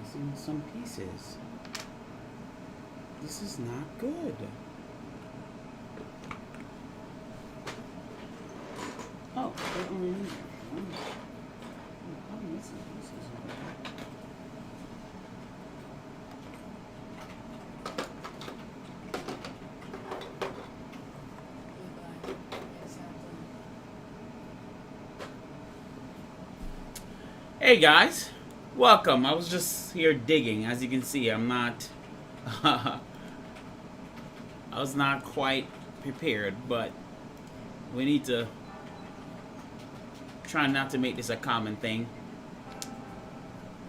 missing some pieces. This is not good. Oh, they're only in there. I'm missing pieces. Hey guys, welcome. I was just here digging. As you can see, I'm not I was not quite prepared, but we need to try not to make this a common thing.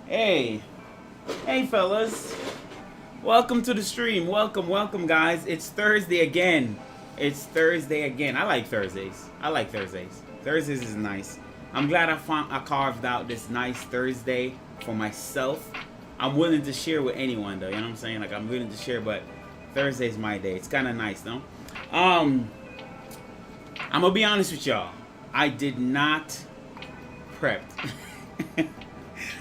Hey fellas, welcome to the stream. Welcome guys. It's Thursday again. I like Thursdays. Thursdays is nice. I'm glad I carved out this nice Thursday for myself. I'm willing to share with anyone though, you know what I'm saying? Like, I'm willing to share, but Thursday's my day. It's kind of nice, no? I'm gonna be honest with y'all. I did not prep.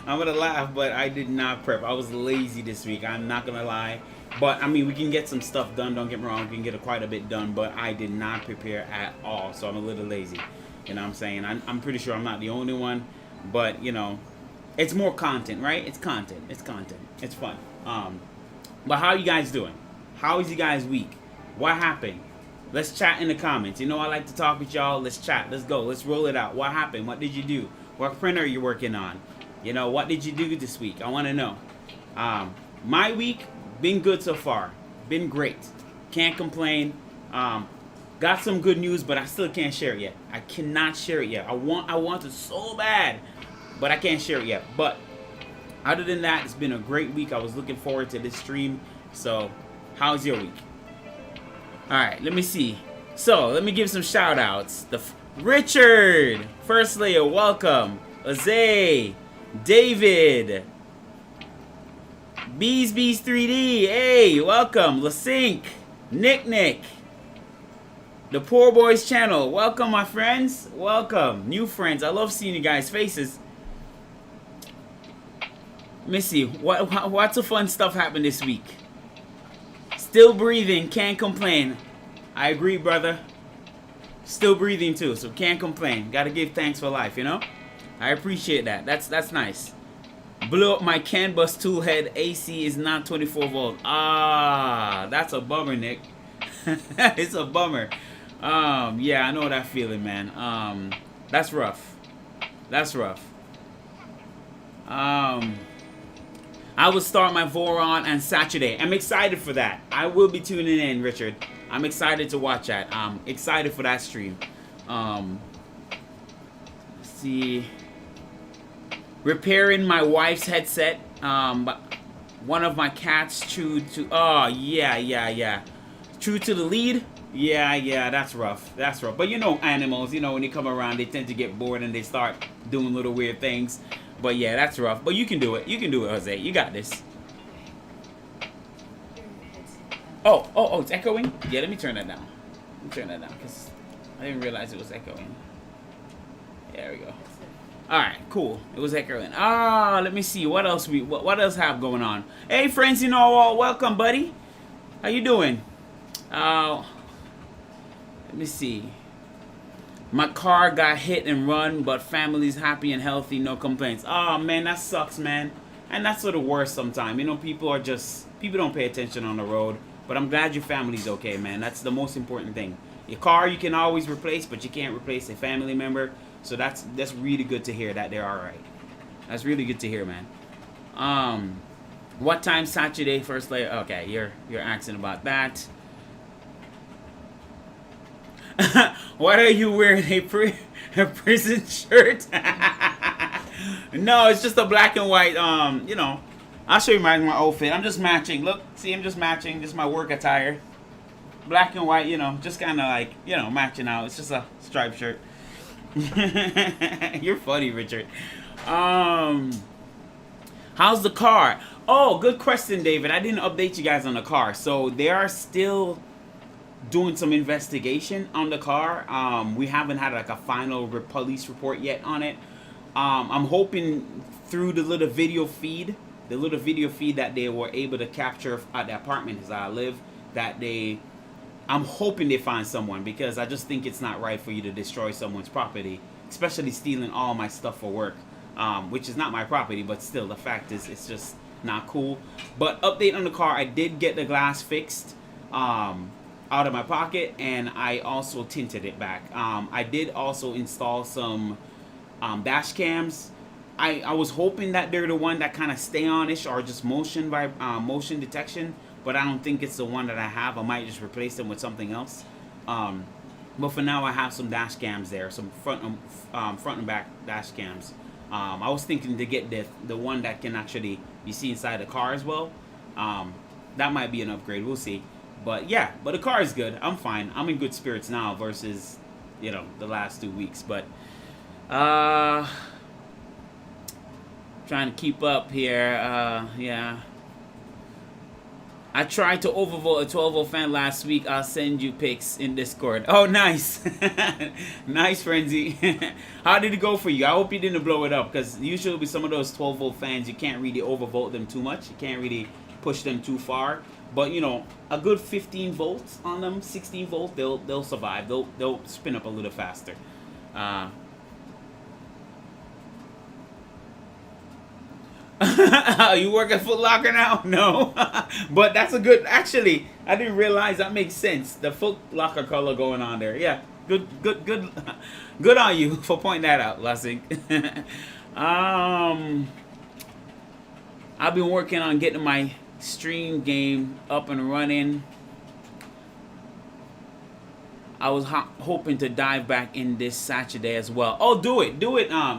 I'm gonna laugh, but I did not prep. I was lazy this week. I'm not gonna lie. But I mean, we can get some stuff done. Don't get me wrong. We can get quite a bit done, but I did not prepare at all. So I'm a little lazy. You know what I'm saying? I'm pretty sure I'm not the only one, but you know, it's more content, right? It's content. It's fun. But how you guys doing? How is you guys' week? What happened? Let's chat in the comments. You know, I like to talk with y'all. Let's chat. Let's go. Let's roll it out. What happened? What did you do? What printer are you working on? You know, what did you do this week? I want to know. My week been good so far. Been great. Can't complain. Got some good news, but I still can't share it yet. I cannot share it yet. I want it so bad, but I can't share it yet. But other than that, it's been a great week. I was looking forward to this stream. So, how's your week? All right, let me see. So, let me give some shout outs. Richard, First Layer, welcome. Jose, David, Bees 3D, hey, welcome. Lasync, Nick. The Poor Boys channel. Welcome, my friends. Welcome. New friends. I love seeing you guys' faces. Let me see. What's the fun stuff happened this week? Still breathing. Can't complain. I agree, brother. Still breathing, too. So can't complain. Gotta give thanks for life, you know? I appreciate that. That's nice. Blew up my CAN bus tool head. AC is not 24 volt. Ah, that's a bummer, Nick. It's a bummer. Yeah, I know that feeling, man. That's rough. I will start my Voron on Saturday. I'm excited for that. I will be tuning in, Richard. I'm excited to watch that. I'm excited for that stream. Let's see. Repairing my wife's headset. One of my cats chewed to. Oh, yeah. True to the lead. Yeah, that's rough. But you know, animals, you know, when they come around, they tend to get bored and they start doing little weird things. But yeah, that's rough. But you can do it, Jose. You got this. Oh, it's echoing? Yeah, let me turn that down. Because I didn't realize it was echoing. There we go. Alright, cool. It was echoing. Let me see. What else have going on? Hey, friends, you know, welcome, buddy. How you doing? Let me see. My car got hit and run, but family's happy and healthy, no complaints. Oh man, that sucks, man. And that's sort of worse sometimes. You know, people don't pay attention on the road. But I'm glad your family's okay, man. That's the most important thing. Your car you can always replace, but you can't replace a family member. So that's really good to hear that they're alright. That's really good to hear, man. What time Saturday, First Layer? Okay, you're asking about that. Why are you wearing a prison shirt? No, it's just a black and white. You know, I'll show you my outfit. I'm just matching. Look, see, I'm just matching. This is my work attire. Black and white, you know, just kind of like, you know, matching out. It's just a striped shirt. You're funny, Richard. How's the car? Oh, good question, David. I didn't update you guys on the car. So they are still doing some investigation on the car. We haven't had like a final police report yet on it. I'm hoping through the little video feed the little video feed that they were able to capture at the apartment as I live, that I'm hoping they find someone, because I just think it's not right for you to destroy someone's property, especially stealing all my stuff for work, which is not my property, but still, the fact is, it's just not cool. But update on the car, I did get the glass fixed out of my pocket, and I also tinted it back. I did also install some dash cams. I was hoping that they're the one that kind of stay on-ish, or just motion detection, but I don't think it's the one that I have. I might just replace them with something else. But for now, I have some dash cams there, some front and back dash cams. I was thinking to get the one that can actually be seen inside the car as well. That might be an upgrade. We'll see. But yeah, but the car is good. I'm fine. I'm in good spirits now versus, you know, the last 2 weeks. But trying to keep up here. Yeah. I tried to overvote a 12-volt fan last week. I'll send you pics in Discord. Oh, nice. Nice, Frenzy. How did it go for you? I hope you didn't blow it up, because usually with some of those 12-volt fans, you can't really overvolt them too much. You can't really push them too far. But, you know, a good 15 volts on them, 16 volts, they'll survive. They'll spin up a little faster. You work at Foot Locker now? No. But that's a good, actually, I didn't realize that makes sense. The Foot Locker color going on there. Yeah. Good on you for pointing that out, Lassing. I've been working on getting my stream game up and running. I was hoping to dive back in this Saturday as well. Oh, do it.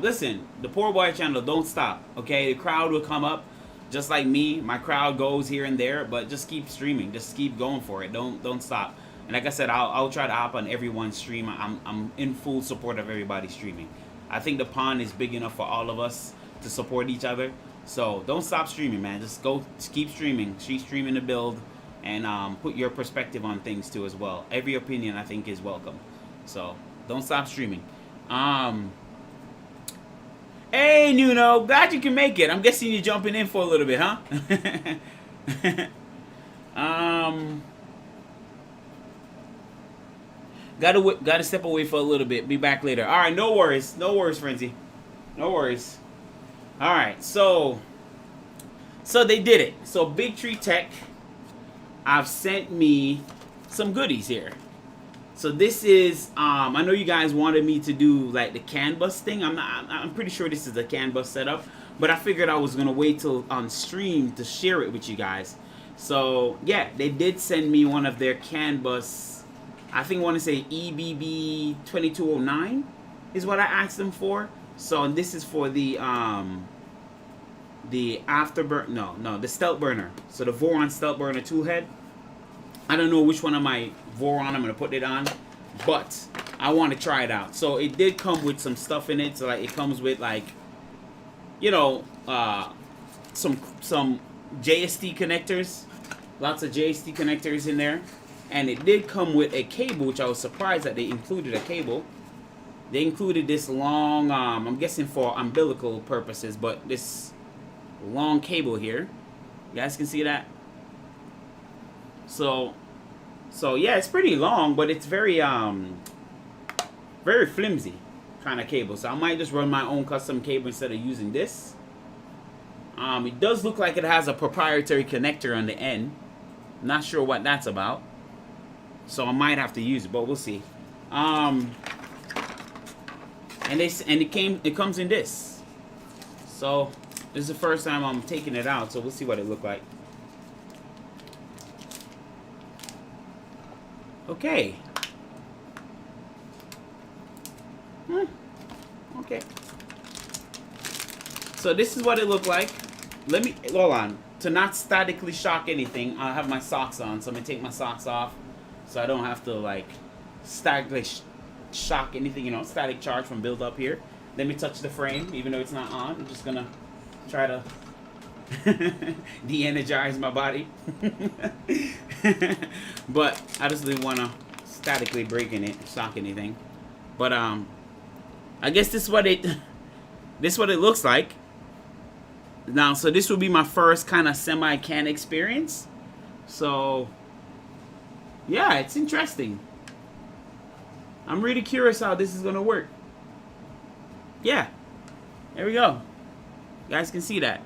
Listen, the Poor Boy channel, don't stop, okay? The crowd will come up, just like me. My crowd goes here and there, but just keep streaming. Just keep going for it. Don't stop. And like I said, I'll try to hop on everyone's stream. I'm in full support of everybody streaming. I think the pond is big enough for all of us to support each other. So don't stop streaming, man. Just keep streaming. Keep streaming the build. And put your perspective on things too as well. Every opinion, I think, is welcome. So don't stop streaming. Hey Nuno, glad you can make it. I'm guessing you're jumping in for a little bit, huh? Gotta step away for a little bit. Be back later. All right, no worries, Frenzy, no worries. All right, so they did it. So Big Tree Tech have sent me some goodies here. So this is, I know you guys wanted me to do like the CAN bus thing. I'm pretty sure this is the CAN bus setup, but I figured I was gonna wait till on stream to share it with you guys. So yeah, they did send me one of their CAN bus. I think I want to say EBB 2209 is what I asked them for. So this is for the afterburn, the stealth burner. So the Voron stealth burner tool head. I don't know which one of my Voron I'm gonna put it on, but I want to try it out. So it did come with some stuff in it. So like it comes with like, you know, some JST connectors, lots of JST connectors in there, and it did come with a cable, which I was surprised that they included a cable. They included this long, I'm guessing for umbilical purposes, but this long cable here. You guys can see that? So yeah, it's pretty long, but it's very very flimsy kind of cable. So I might just run my own custom cable instead of using this. It does look like it has a proprietary connector on the end. Not sure what that's about. So I might have to use it, but we'll see. And it comes in this. So this is the first time I'm taking it out, so we'll see what it looked like. Okay. Okay. So this is what it looked like. Let me, hold on. To not statically shock anything, I'll have my socks on. So I'm going to take my socks off so I don't have to like statically shock anything, you know, static charge from build up here. Let me touch the frame, even though it's not on. I'm just going to try to de-energize my body. But I just didn't want to statically break in it, shock anything. But I guess this is what it looks like. Now, so this will be my first kind of semi-can experience. So, yeah, it's interesting. I'm really curious how this is going to work. Yeah, there we go. You guys can see that.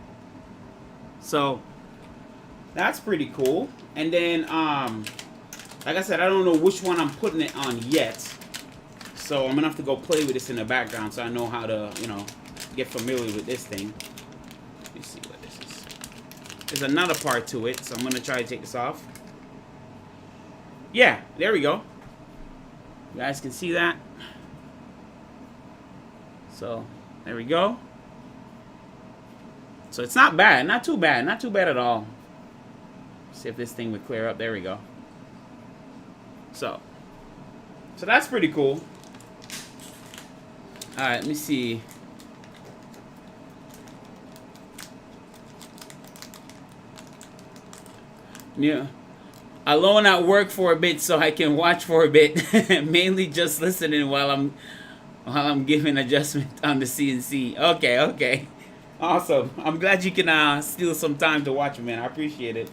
So, that's pretty cool. And then, like I said, I don't know which one I'm putting it on yet. So, I'm going to have to go play with this in the background so I know how to, you know, get familiar with this thing. Let me see what this is. There's another part to it, so I'm going to try to take this off. Yeah, there we go. You guys can see that. So, there we go. So, it's not bad. Not too bad. Not too bad at all. See if this thing would clear up. There we go. So that's pretty cool. Alright, let me see. Yeah. Alone at work for a bit so I can watch for a bit. Mainly just listening while I'm giving adjustment on the CNC. Okay, okay. Awesome. I'm glad you can steal some time to watch, man. I appreciate it.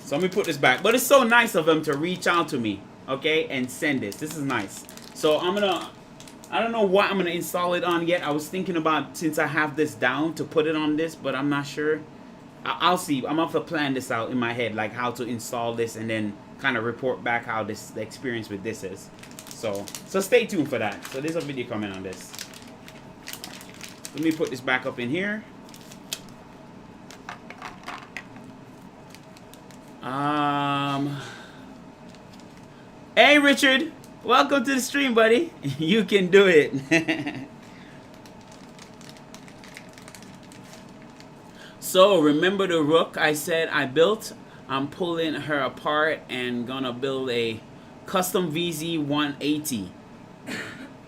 So let me put this back. But it's so nice of them to reach out to me, okay, and send this. This is nice. So I don't know what I'm gonna install it on yet. I was thinking about, since I have this down, to put it on this, but I'm not sure. I'll see. I'm gonna have to plan this out in my head, like how to install this, and then kind of report back how the experience with this is. So stay tuned for that. So there's a video coming on this. Let me put this back up in here. Hey Richard, welcome to the stream, buddy. You can do it. So remember the Rook I said I built? I'm pulling her apart and gonna build a custom V1.8.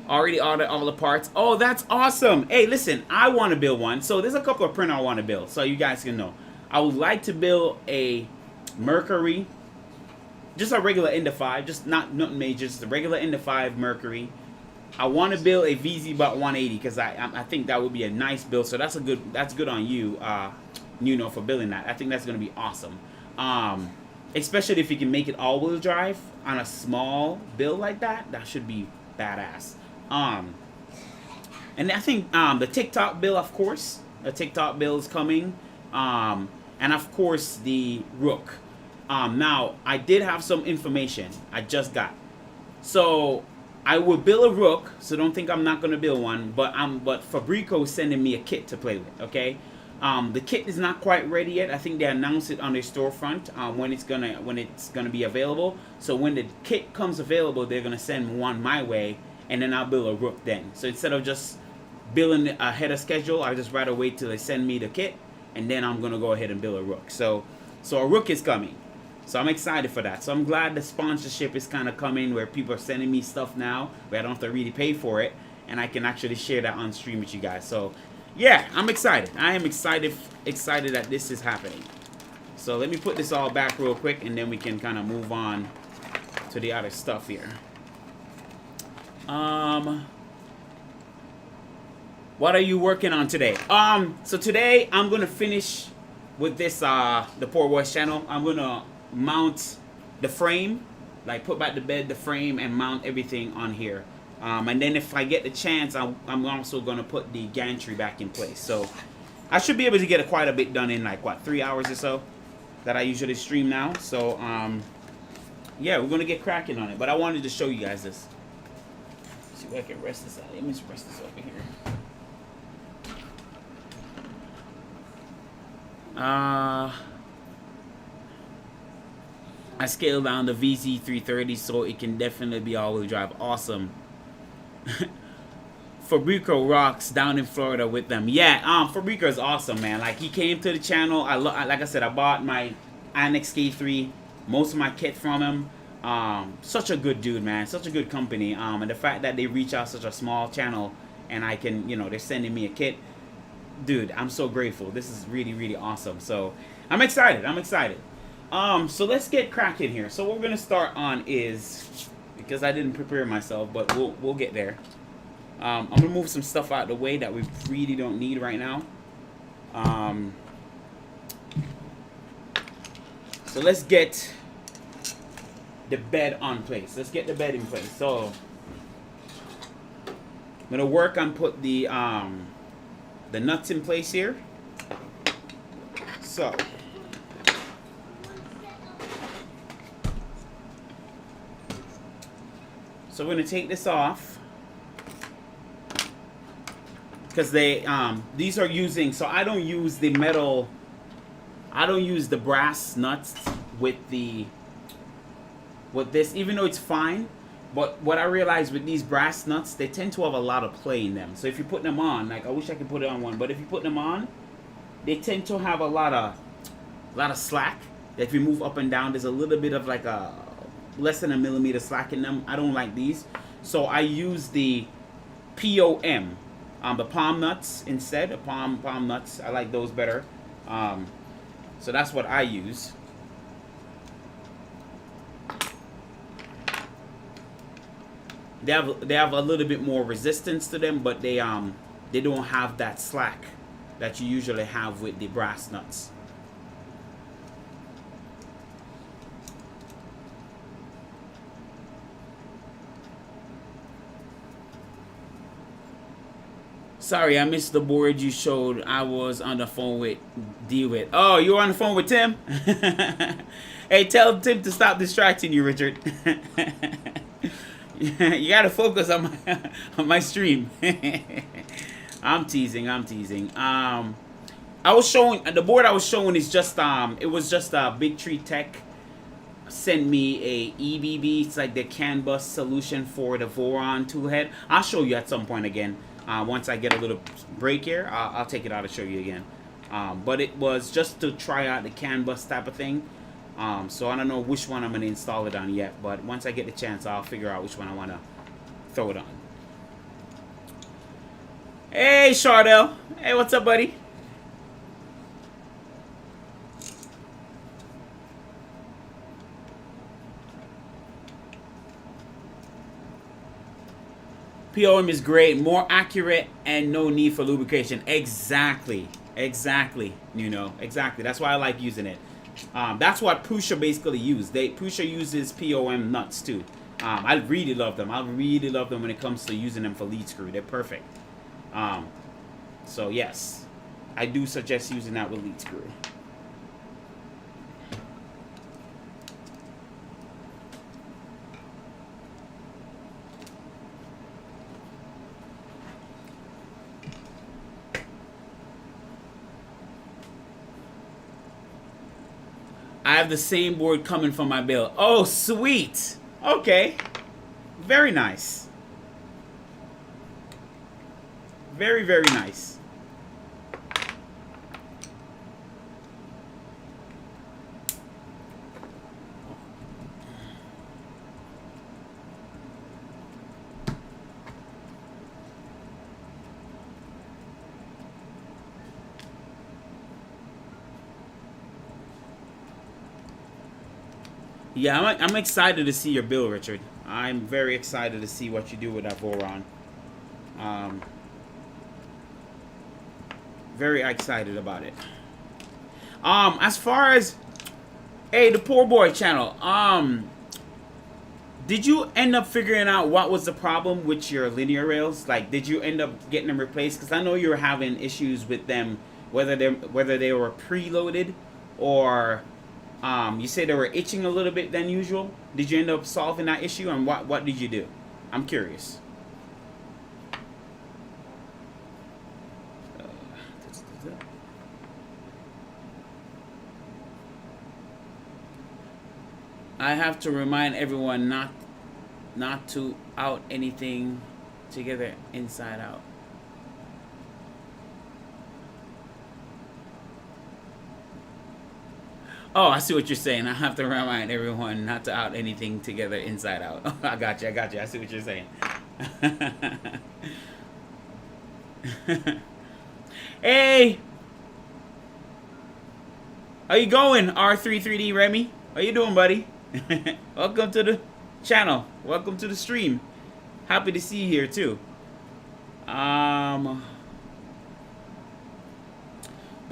Already ordered all the parts. Oh, that's awesome. Hey, listen, I want to build one. So there's a couple of printers I want to build, so you guys can know. I would like to build a Mercury, just a regular End of 5, just nothing major, just a regular End of 5 Mercury. I want to build a VZ180 because I think that would be a nice build. So that's good on you, Nuno, for building that. I think that's gonna be awesome. Especially if you can make it all-wheel drive on a small build like that. That should be badass. And I think the TikTok build, of course, the TikTok build is coming, and of course the Rook. Now I did have some information I just got, so I will build a Rook. So don't think I'm not gonna build one, but Fabrico is sending me a kit to play with. Okay, the kit is not quite ready yet. I think they announced it on their storefront when it's gonna be available. So when the kit comes available, they're gonna send one my way, and then I'll build a Rook then. So instead of just building ahead of schedule, I just rather wait till they send me the kit, and then I'm gonna go ahead and build a Rook. So a Rook is coming. So I'm excited for that. So I'm glad the sponsorship is kind of coming, where people are sending me stuff now where I don't have to really pay for it, and I can actually share that on stream with you guys. So yeah, I'm excited. I am excited that this is happening. So let me put this all back real quick, and then we can kind of move on to the other stuff here. What are you working on today? So today I'm gonna finish with this the Poor Boys channel. I'm gonna mount the frame, like put back the bed, the frame, and mount everything on here. And then if I get the chance, I'm also gonna put the gantry back in place. So I should be able to get quite a bit done in like what, 3 hours or so that I usually stream now. So yeah, we're gonna get cracking on it. But I wanted to show you guys this. Let's see if I can rest this out. Let me just rest this over here. I scaled down the VZ330 so it can definitely be all-wheel drive. Awesome. Fabrico rocks down in Florida with them. Yeah, Fabrico is awesome, man. Like, he came to the channel. Like I said, I bought my Annex K3, most of my kit from him. Such a good dude, man. Such a good company. And the fact that they reach out such a small channel, and I can, you know, they're sending me a kit. Dude, I'm so grateful. This is really, really awesome. So I'm excited. I'm excited. So let's get cracking here. So what we're gonna start on is, because I didn't prepare myself, but we'll get there. I'm gonna move some stuff out of the way that we really don't need right now. So let's get the bed on place. Let's get the bed in place. So I'm gonna work on put the nuts in place here. So we're gonna take this off because they these are using, so I don't use the metal, I don't use the brass nuts with this, even though it's fine. But what I realized with these brass nuts, they tend to have a lot of play in them. So if you put them on, like I wish I could put it on one, but if you put them on, they tend to have a lot of slack. If you move up and down, there's a little bit of like a less than a millimeter slack in them. I don't like these, so I use the POM, the palm nuts instead. The palm nuts, I like those better. So that's what I use. They have a little bit more resistance to them, but they don't have that slack that you usually have with the brass nuts. Sorry, I missed the board you showed. I was on the phone with D-Wit. Oh, you were on the phone with Tim? Hey, tell Tim to stop distracting you, Richard. You gotta focus on my stream. I'm teasing. I was showing the board I was showing is just it was just Big Tree Tech sent me a EBB. It's like the CAN bus solution for the Voron tool head. I'll show you at some point again. Once I get a little break here, I'll take it out and show you again. But it was just to try out the CAN bus type of thing. So I don't know which one I'm going to install it on yet, but once I get the chance, I'll figure out which one I want to throw it on. Hey, Shardell. Hey, what's up, buddy? POM is great, more accurate, and no need for lubrication. Exactly, you know, exactly. That's why I like using it. That's what Prusa basically used. Prusa uses POM nuts too. I really love them. I really love them when it comes to using them for lead screw. They're perfect. So yes, I do suggest using that with lead screw. I have the same board coming from my bill. Oh, sweet. Okay. Very nice. Very, very nice. Yeah, I'm excited to see your build, Richard. I'm very excited to see what you do with that Voron. Very excited about it. As far as, hey, the Poor Boy channel. Did you end up figuring out what was the problem with your linear rails? Like, did you end up getting them replaced? Because I know you were having issues with them, whether they were preloaded or you say they were itching a little bit than usual. Did you end up solving that issue, and what did you do? I'm curious. I have to remind everyone not to out anything together inside out. Oh, I see what you're saying. I have to remind everyone not to out anything together inside out. Oh, I got you. I see what you're saying. Hey! How you going, R33D Remy? How you doing, buddy? Welcome to the channel. Welcome to the stream. Happy to see you here, too. But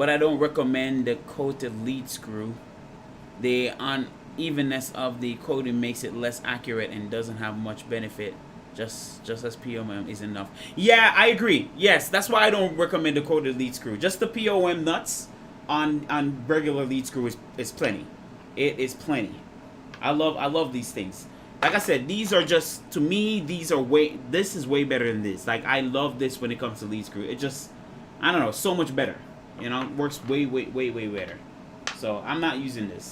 I don't recommend the coated lead screw. The unevenness of the coating makes it less accurate and doesn't have much benefit. Just as POM is enough. Yeah, I agree. Yes, that's why I don't recommend the coated lead screw. Just the POM nuts on regular lead screw is plenty. It is plenty. I love these things. Like I said, these are just, to me, this is way better than this. Like, I love this when it comes to lead screw. It just, I don't know, so much better. You know, it works way better. So I'm not using this.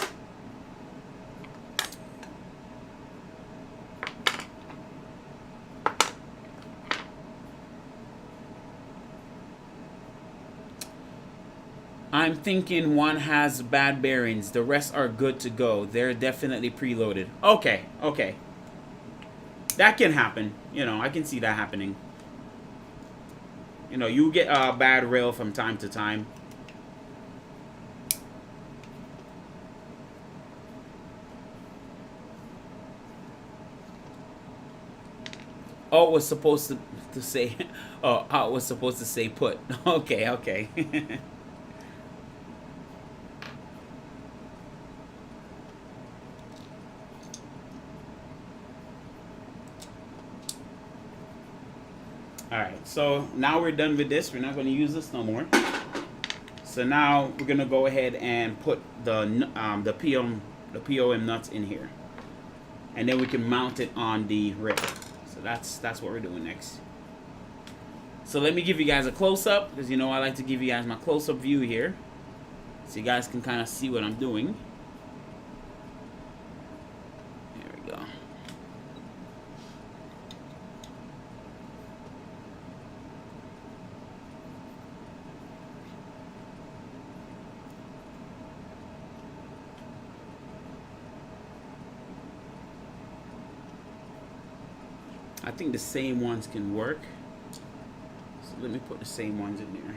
I'm thinking one has bad bearings. The rest are good to go. They're definitely preloaded. Okay, okay. That can happen. You know, I can see that happening. You know, you get a bad rail from time to time. Oh, it was supposed to say... Oh, it was supposed to say put. Okay, okay. Alright, so now we're done with this. We're not going to use this no more. So now we're going to go ahead and put the POM nuts in here. And then we can mount it on the rail. So that's what we're doing next. So let me give you guys a close-up, because you know I like to give you guys my close-up view here. So you guys can kind of see what I'm doing. There we go. I think the same ones can work. So let me put the same ones in there.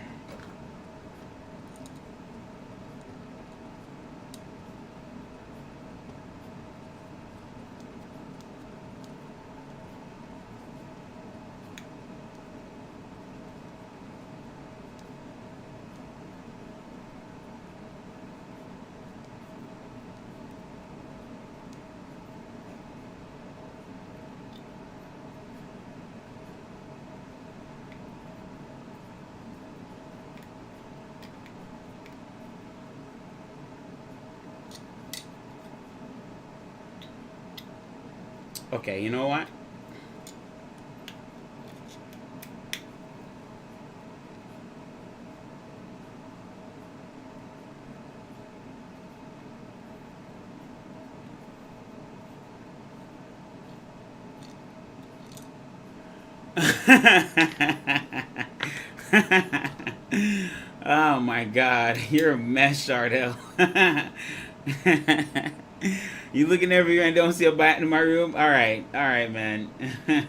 Okay, you know what? Oh my God, you're a mess, Shardell. You looking everywhere and don't see a bat in my room? All right, man. I'm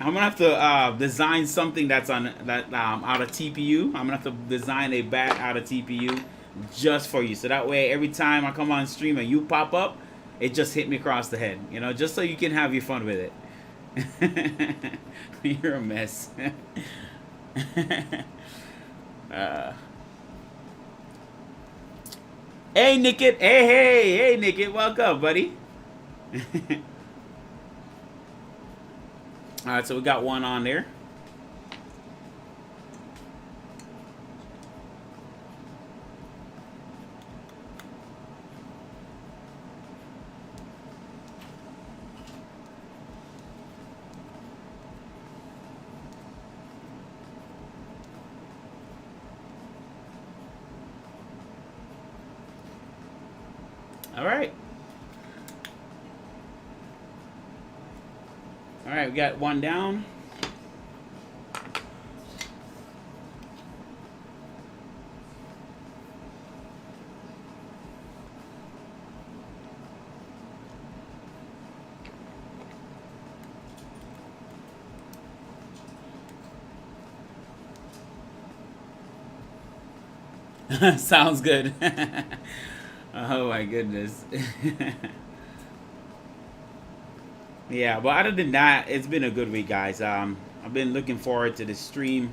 gonna have to design something that's on that out of TPU. I'm gonna have to design a bat out of TPU just for you, so that way every time I come on stream and you pop up, it just hit me across the head. You know, just so you can have your fun with it. You're a mess. Hey, Nickit. Hey, Nickit. Welcome, buddy. All right, so we got one on there. All right. All right, we got one down. Sounds good. Oh my goodness. Yeah, but other than that, it's been a good week, guys. I've been looking forward to this stream.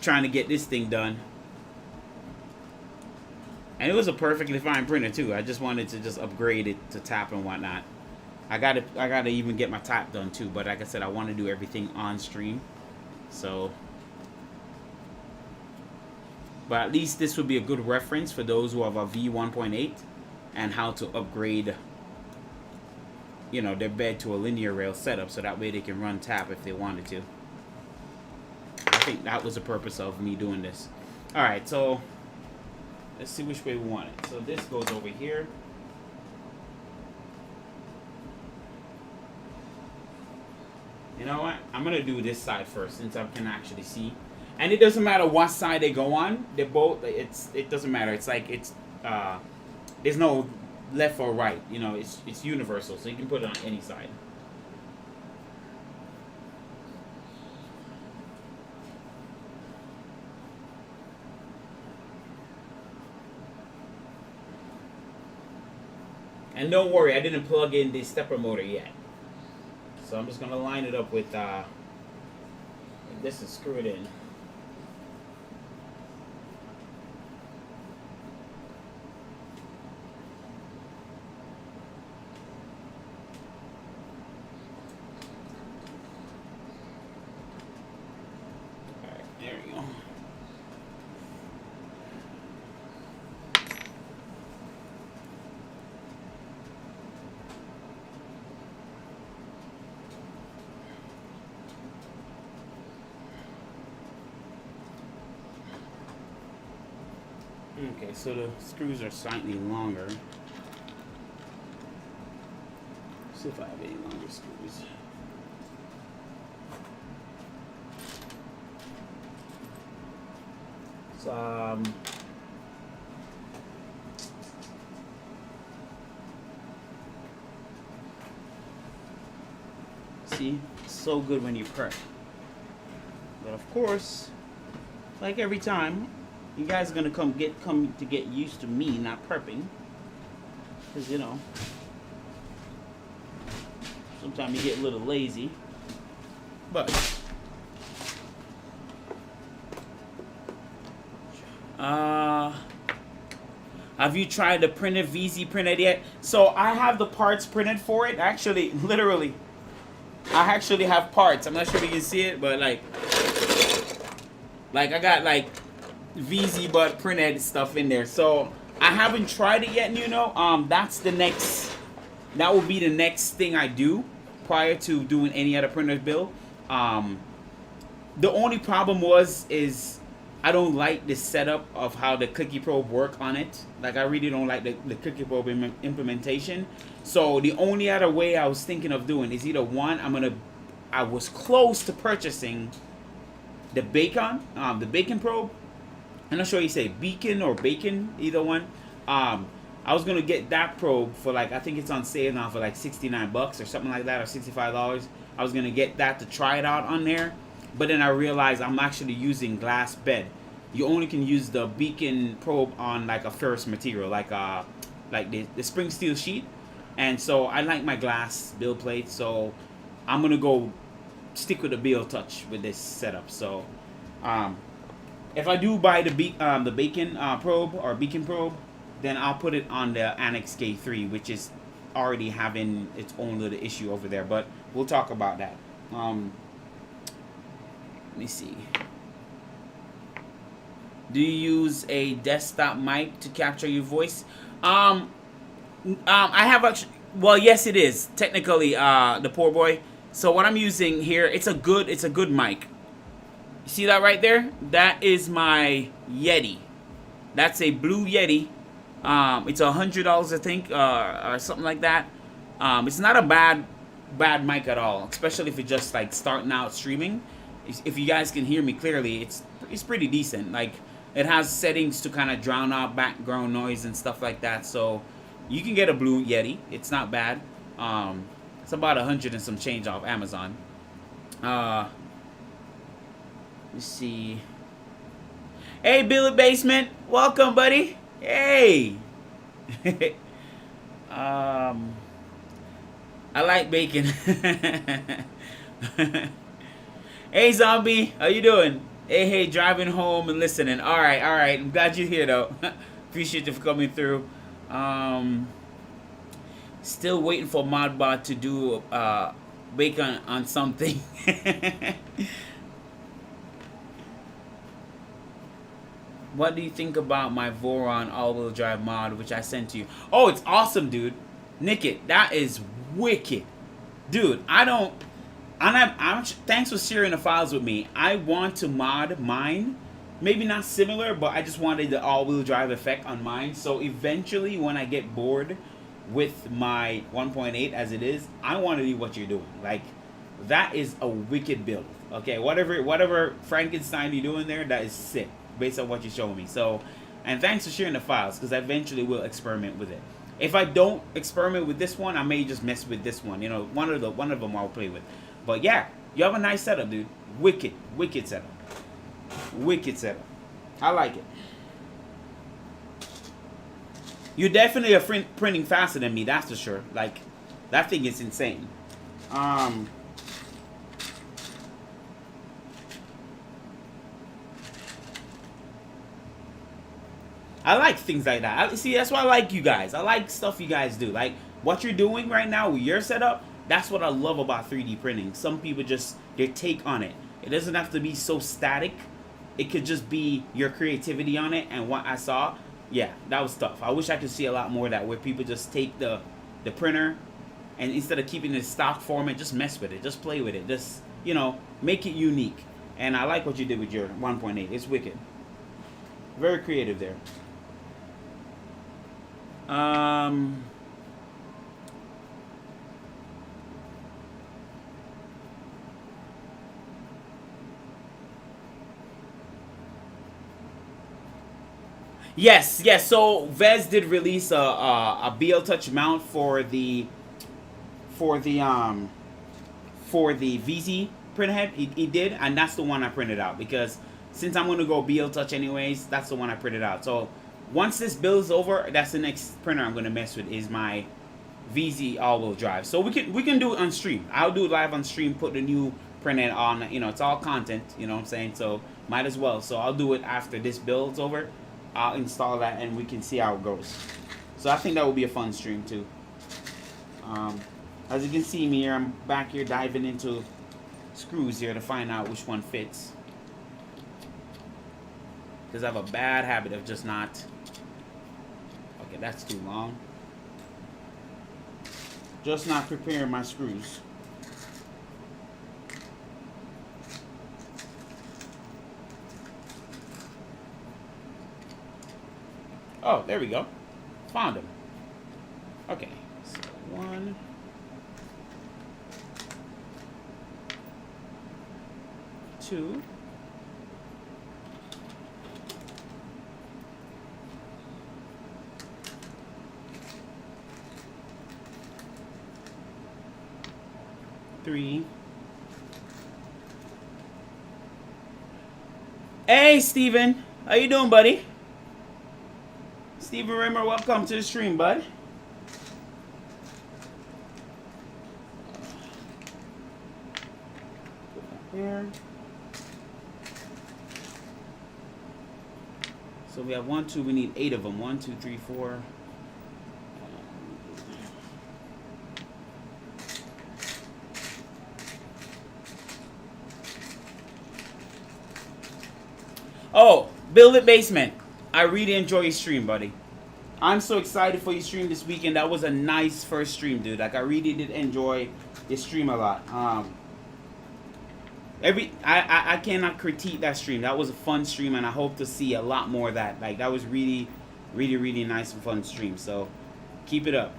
Trying to get this thing done. And it was a perfectly fine printer too. I just wanted to just upgrade it to tap and whatnot. I gotta even get my tap done too. But like I said, I want to do everything on stream. So, but at least this would be a good reference for those who have a V1.8 and how to upgrade, you know, their bed to a linear rail setup, so that way they can run tap if they wanted to. I think that was the purpose of me doing this. All right, so let's see which way we want it. So this goes over here. You know what? I'm gonna do this side first since I can actually see. And it doesn't matter what side they go on. They're both. It doesn't matter. It's like there's no left or right. You know, it's universal, so you can put it on any side. And don't worry, I didn't plug in the stepper motor yet. So I'm just gonna line it up with this and screw it in. Alright, there we go. Okay, so the screws are slightly longer. Let's see if I have any longer screws. So, see, it's so good when you prep. But of course, like every time, you guys are gonna come to get used to me not prepping, because you know sometimes you get a little lazy. But have you tried the printed VZ printed yet? So I have the parts printed for it. Actually, literally, I actually have parts. I'm not sure if you can see it, but like I got like VZ but printed stuff in there. So I haven't tried it yet, you know. That will be the next thing I do prior to doing any other printer build. The only problem is I don't like the setup of how the clicky probe work on it. Like I really don't like the clicky probe implementation. So the only other way I was thinking of doing is either one, I was close to purchasing the bacon probe. I'm not sure you say beacon or bacon, either one. I was gonna get that probe for like, I think it's on sale now for like $69 or something like that, or $65. I was gonna get that to try it out on there, but then I realized I'm actually using glass bed. You only can use the beacon probe on like a ferrous material, like the spring steel sheet. And so I like my glass build plate, so I'm gonna go stick with the BL Touch with this setup. So if I do buy the bacon probe or beacon probe, then I'll put it on the Annex K3, which is already having its own little issue over there. But we'll talk about that. Let me see. Do you use a desktop mic to capture your voice? I have actually. Well, yes, it is technically the poor boy. So what I'm using here, it's a good mic. You see that right there? That is my Yeti. That's a blue Yeti. It's $100, I think, or something like that. It's not a bad mic at all, especially if you're just like starting out streaming. If you guys can hear me clearly, it's pretty decent. Like it has settings to kind of drown out background noise and stuff like that. So you can get a blue Yeti. It's not bad. It's about 100 and some change off Amazon. Let's see. Hey, Billy Basement, welcome, buddy. Hey. I like bacon. Hey, zombie, how you doing? Hey, driving home and listening. All right. I'm glad you're here though. Appreciate you for coming through. Still waiting for Modbot to do bacon on something. What do you think about my Voron all-wheel drive mod, which I sent to you? Oh, it's awesome, dude. Nick it. That is wicked. Dude, thanks for sharing the files with me. I want to mod mine. Maybe not similar, but I just wanted the all-wheel drive effect on mine. So eventually, when I get bored with my 1.8 as it is, I want to do what you're doing. Like, that is a wicked build. Okay, whatever Frankenstein you're doing there, that is sick. Based on what you're showing me. So, and thanks for sharing the files, because I eventually will experiment with it. If I don't experiment with this one, I may just mess with this one. You know, one of them I'll play with. But yeah, you have a nice setup, dude. Wicked setup. Wicked setup. I like it. You're definitely printing faster than me, that's for sure. Like, that thing is insane. I like things like that. See, that's why I like you guys. I like stuff you guys do. Like, what you're doing right now with your setup, that's what I love about 3D printing. Some people just, their take on it. It doesn't have to be so static. It could just be your creativity on it. And what I saw, yeah, that was tough. I wish I could see a lot more of that, where people just take the printer, and instead of keeping it stock format, just mess with it. Just play with it. Just, you know, make it unique. And I like what you did with your 1.8. It's wicked. Very creative there. Yes. So Vez did release a BL Touch mount for the VZ printhead. He did, and that's the one I printed out, because since I'm gonna go BL Touch anyways, that's the one I printed out. So once this build's over, that's the next printer I'm gonna mess with, is my VZ all-wheel drive. So we can do it on stream. I'll do it live on stream. Put the new printhead on. You know, it's all content. You know what I'm saying? So might as well. So I'll do it after this build's over. I'll install that and we can see how it goes. So I think that will be a fun stream too. As you can see me here, I'm back here diving into screws here to find out which one fits. Because I have a bad habit of just not... Okay, that's too long. Just not preparing my screws. Oh, there we go. Found them. Okay, so 1, 2. Three. Hey, Steven. How you doing, buddy? Steven Rimmer, welcome to the stream, bud. Put that there. So we have 1, 2. We need 8 of them. 1, 2, 3, 4. Oh, Build It Basement. I really enjoy your stream, buddy. I'm so excited for your stream this weekend. That was a nice first stream, dude. Like, I really did enjoy your stream a lot. I cannot critique that stream. That was a fun stream, and I hope to see a lot more of that. Like, that was really, really, really nice and fun stream. So, keep it up.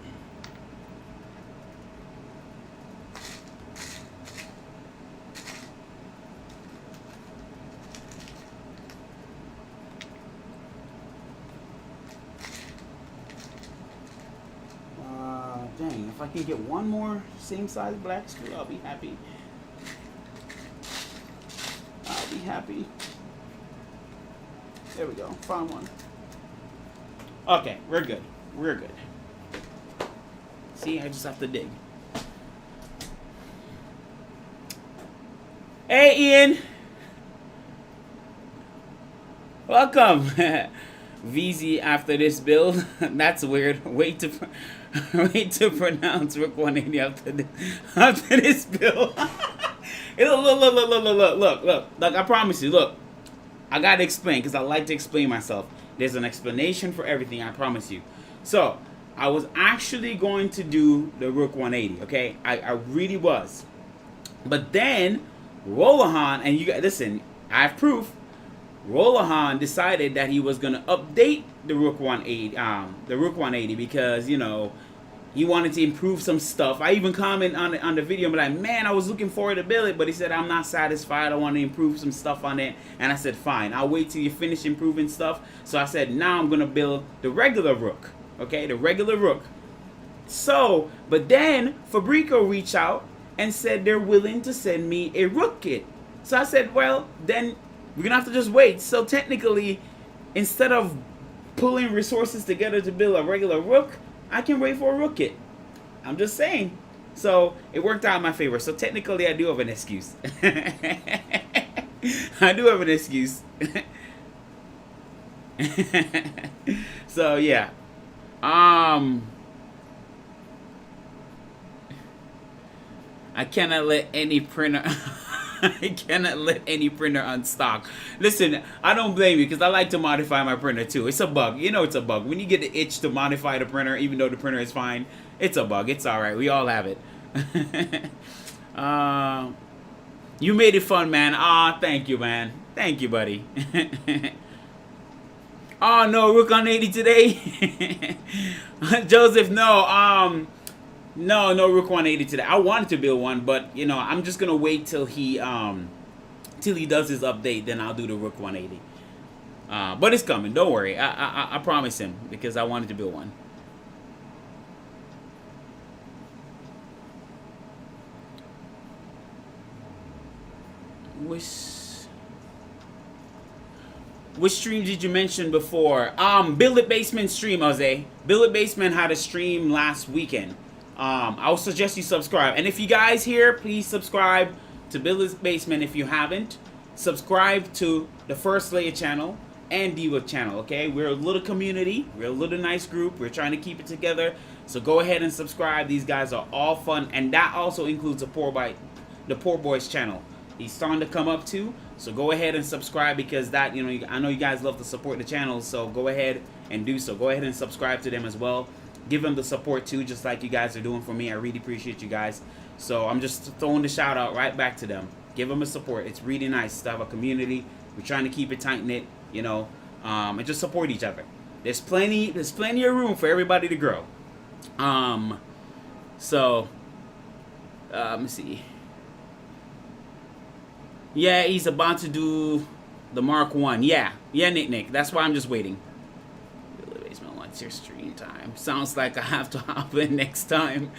Dang, if I can get one more same size black screw, I'll be happy. I'll be happy. There we go. Found one. Okay, we're good. We're good. See, I just have to dig. Hey, Ian. Welcome. VZ after this build. That's weird. Wait to pronounce Rook 180 after this build. Look. I promise you. Look, I gotta explain because I like to explain myself. There's an explanation for everything. I promise you. So I was actually going to do the Rook 180. Okay, I really was. But then Rolahan, and you guys listen, I have proof. Rolahan decided that he was gonna update the Rook 180, because you know he wanted to improve some stuff. I even comment on the video, but like, man, I was looking forward to build it, but he said I'm not satisfied. I want to improve some stuff on it, and I said fine. I'll wait till you finish improving stuff. So I said now I'm gonna build the regular Rook, okay, the regular Rook. So, but then Fabrico reached out and said they're willing to send me a Rook kit. So I said, well, then we're gonna have to just wait. So technically, instead of pulling resources together to build a regular Rook, I can wait for a Rook kit. I'm just saying. So it worked out in my favor. So technically, I do have an excuse. I do have an excuse. So yeah. I cannot let any printer I cannot let any printer unstock. Listen, I don't blame you because I like to modify my printer too. It's a bug. You know it's a bug. When you get the itch to modify the printer, even though the printer is fine, it's a bug. It's alright. We all have it. You made it fun, man. Ah, thank you, man. Thank you, buddy. Oh, no, Rook on 80 today? Joseph, no. No Rook 180 today. I wanted to build one, but you know, I'm just gonna wait till he does his update, then I'll do the Rook 180. But it's coming. Don't worry. I promise him because I wanted to build one. Which stream did you mention before? Build It Basement stream, Jose. Build It Basement had a stream last weekend. I would suggest you subscribe. And if you guys here, please subscribe to Build It Basement if you haven't. Subscribe to the First Layer channel and Diva channel, okay? We're a little community. We're a little nice group. We're trying to keep it together. So go ahead and subscribe. These guys are all fun. And that also includes the Poor Boys channel. He's starting to come up too. So go ahead and subscribe because that, you know, I know you guys love to support the channel. So go ahead and do so. Go ahead and subscribe to them as well. Give them the support too, just like you guys are doing for me. I really appreciate you guys. So I'm just throwing the shout out right back to them. Give them a support. It's really nice to have a community. We're trying to keep it tight knit, you know, and just support each other. There's plenty of room for everybody to grow. Let me see. Yeah, he's about to do the Mark 1. Yeah, Nick. That's why I'm just waiting. What's your stream time? Sounds like I have to hop in next time.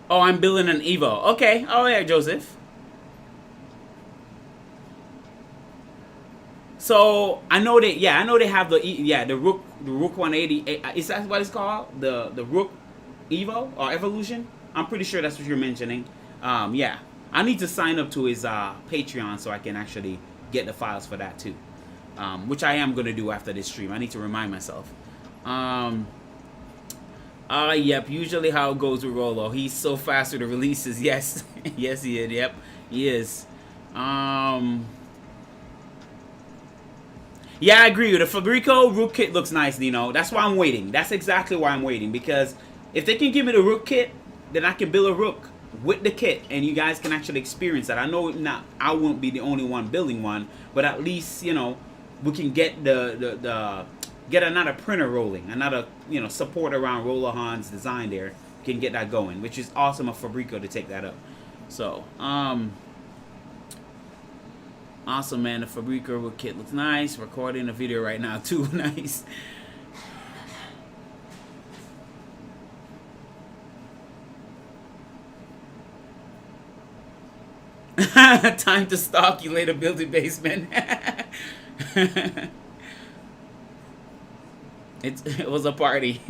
Oh, I'm building an Evo. Okay. Oh yeah, Joseph. So I know they have the Rook 180. Is that what it's called? The Rook Evo or Evolution? I'm pretty sure that's what you're mentioning. Yeah, I need to sign up to his Patreon so I can actually get the files for that too, which I am gonna do after this stream. I need to remind myself. Yep. Usually how it goes with Rolo. He's so fast with the releases. Yes, yes he is. Yep, he is. Yeah, I agree with the Fabrico Rook kit looks nice, Nino. That's why I'm waiting. That's exactly why I'm waiting, because if they can give me the Rook kit, then I can build a Rook with the kit, and you guys can actually experience that. I know I won't be the only one building one, but at least, you know, we can get get another printer rolling, another, you know, support around Rolahan's design there. We can get that going, which is awesome of Fabrico to take that up. So, awesome, man. The Fabrico kit looks nice. Recording a video right now too. Nice. Time to stalk you later, Build It Basement. It was a party.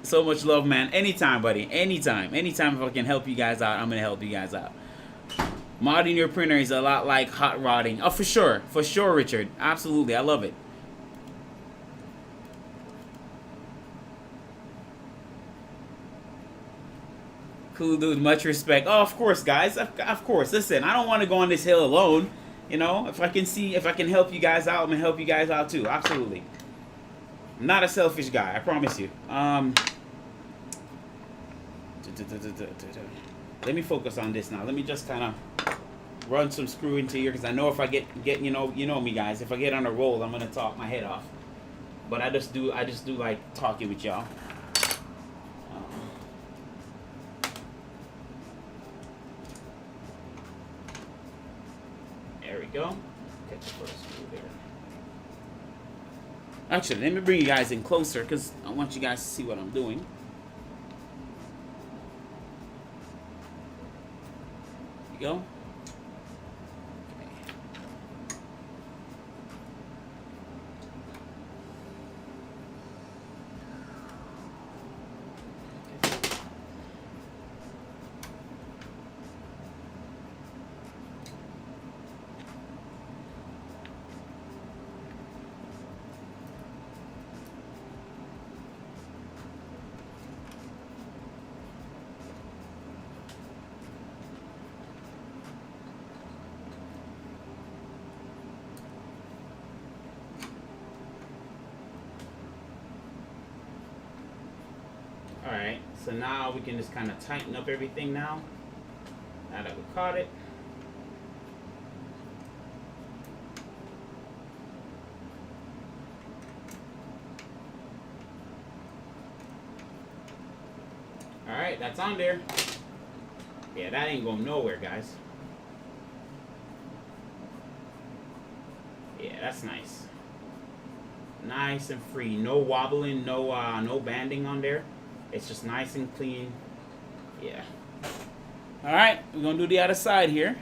So much love, man. Anytime, buddy. Anytime. Anytime if I can help you guys out, I'm going to help you guys out. Modding your printer is a lot like hot rodding. Oh, for sure. For sure, Richard. Absolutely. I love it. Cool dude. Much respect. Oh, of course, guys. Of course. Listen, I don't want to go on this hill alone. You know, if I can help you guys out, I'm going to help you guys out too. Absolutely. I'm not a selfish guy. I promise you. Let me focus on this now. Let me just kind of run some screw into here, because I know if I get you know me, guys. If I get on a roll, I'm gonna talk my head off. But I just do like talking with y'all. There we go. Catch the first screw there. Actually, let me bring you guys in closer, because I want you guys to see what I'm doing. There you go. Alright, so now we can just kind of tighten up everything now that we caught it. Alright, that's on there. Yeah, that ain't going nowhere, guys. Yeah, that's nice. Nice and free. No wobbling, no banding on there. It's just nice and clean. Yeah. Alright, we're going to do the other side here.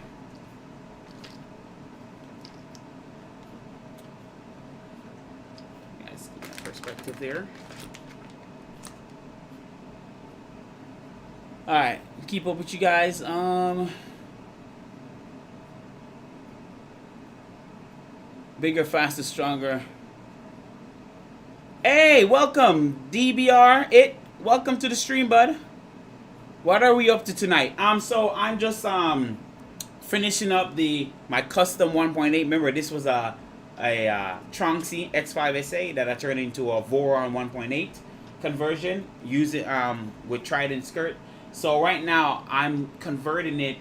Guys, get that perspective there. Alright, keep up with you guys. Bigger, faster, stronger. Hey, welcome, DBR. Welcome to the stream, bud. What are we up to tonight? So I'm just finishing up my custom 1.8. Remember, this was a Tronxy X5SA that I turned into a Voron 1.8 conversion using with Trident skirt. So right now I'm converting it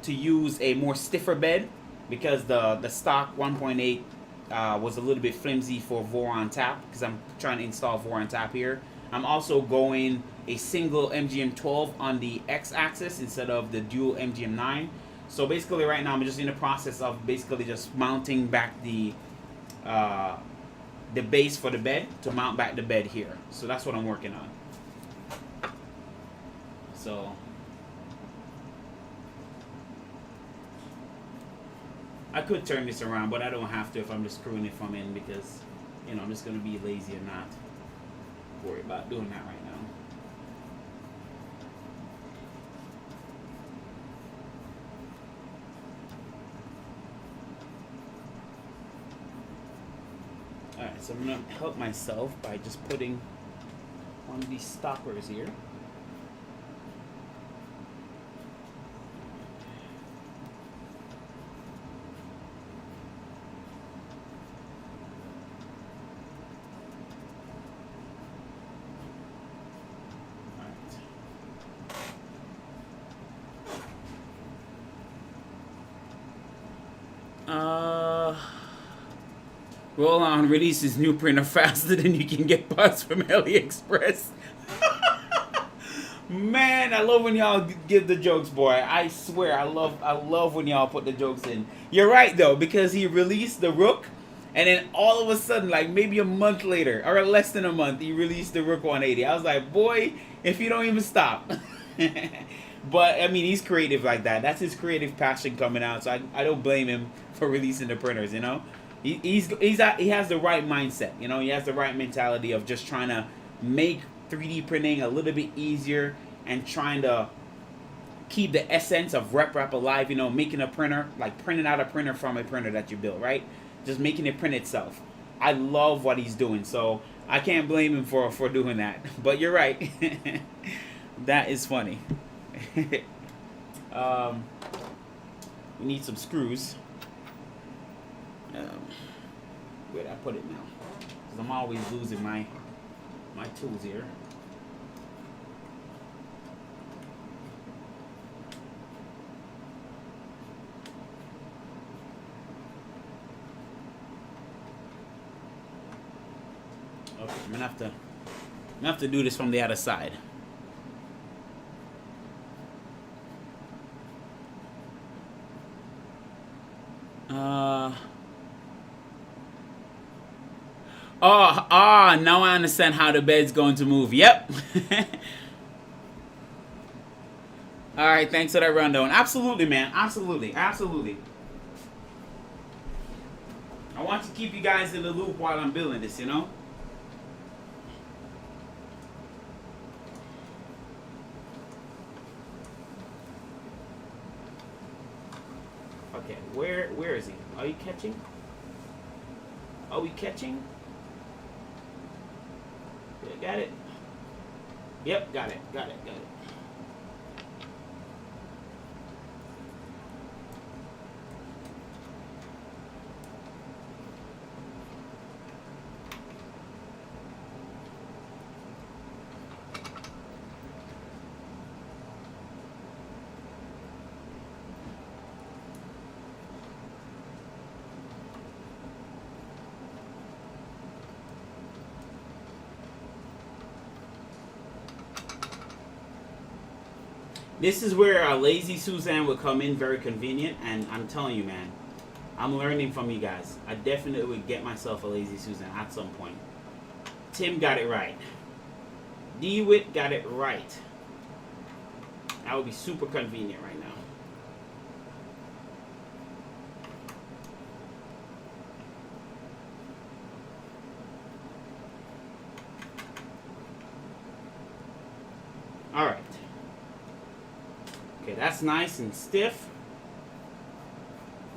to use a more stiffer bed, because the stock 1.8 was a little bit flimsy for Voron tap, because I'm trying to install Voron tap here. I'm also going a single MGM12 on the X-axis instead of the dual MGM9. So basically right now I'm just in the process of basically just mounting back the base for the bed, to mount back the bed here. So that's what I'm working on. So I could turn this around, but I don't have to if I'm just screwing it from in, because, you know, I'm just going to be lazy and not worry about doing that right now. Alright, so I'm going to help myself by just putting one of these stoppers here. Roll-On releases new printer faster than you can get parts from AliExpress. Man, I love when y'all give the jokes, boy. I swear, I love when y'all put the jokes in. You're right though, because he released the Rook, and then all of a sudden, like maybe a month later, or less than a month, he released the Rook 180. I was like, boy, if you don't even stop. But I mean, he's creative like that. That's his creative passion coming out. So I don't blame him for releasing the printers, you know. He has the right mindset. You know, he has the right mentality of just trying to make 3D printing a little bit easier and trying to keep the essence of RepRap alive. You know, making a printer, like printing out a printer from a printer that you built, right? Just making it print itself. I love what he's doing, so I can't blame him for doing that. But you're right. That is funny. We need some screws. Where'd I put it now? Because I'm always losing my tools here. Okay, I'm gonna have to do this from the other side. Now I understand how the bed's going to move. Yep. All right, thanks for that rundown. Absolutely, man. Absolutely. Absolutely. I want to keep you guys in the loop while I'm building this, you know? Okay, where is he? Are you catching? Are we catching? Yeah, got it. Yep, got it. This is where a lazy Suzanne will come in very convenient, and I'm telling you, man, I'm learning from you guys. I definitely would get myself a lazy Suzanne at some point. Tim got it right. DeWitt got it right. That would be super convenient right now. All right. Okay, that's nice and stiff.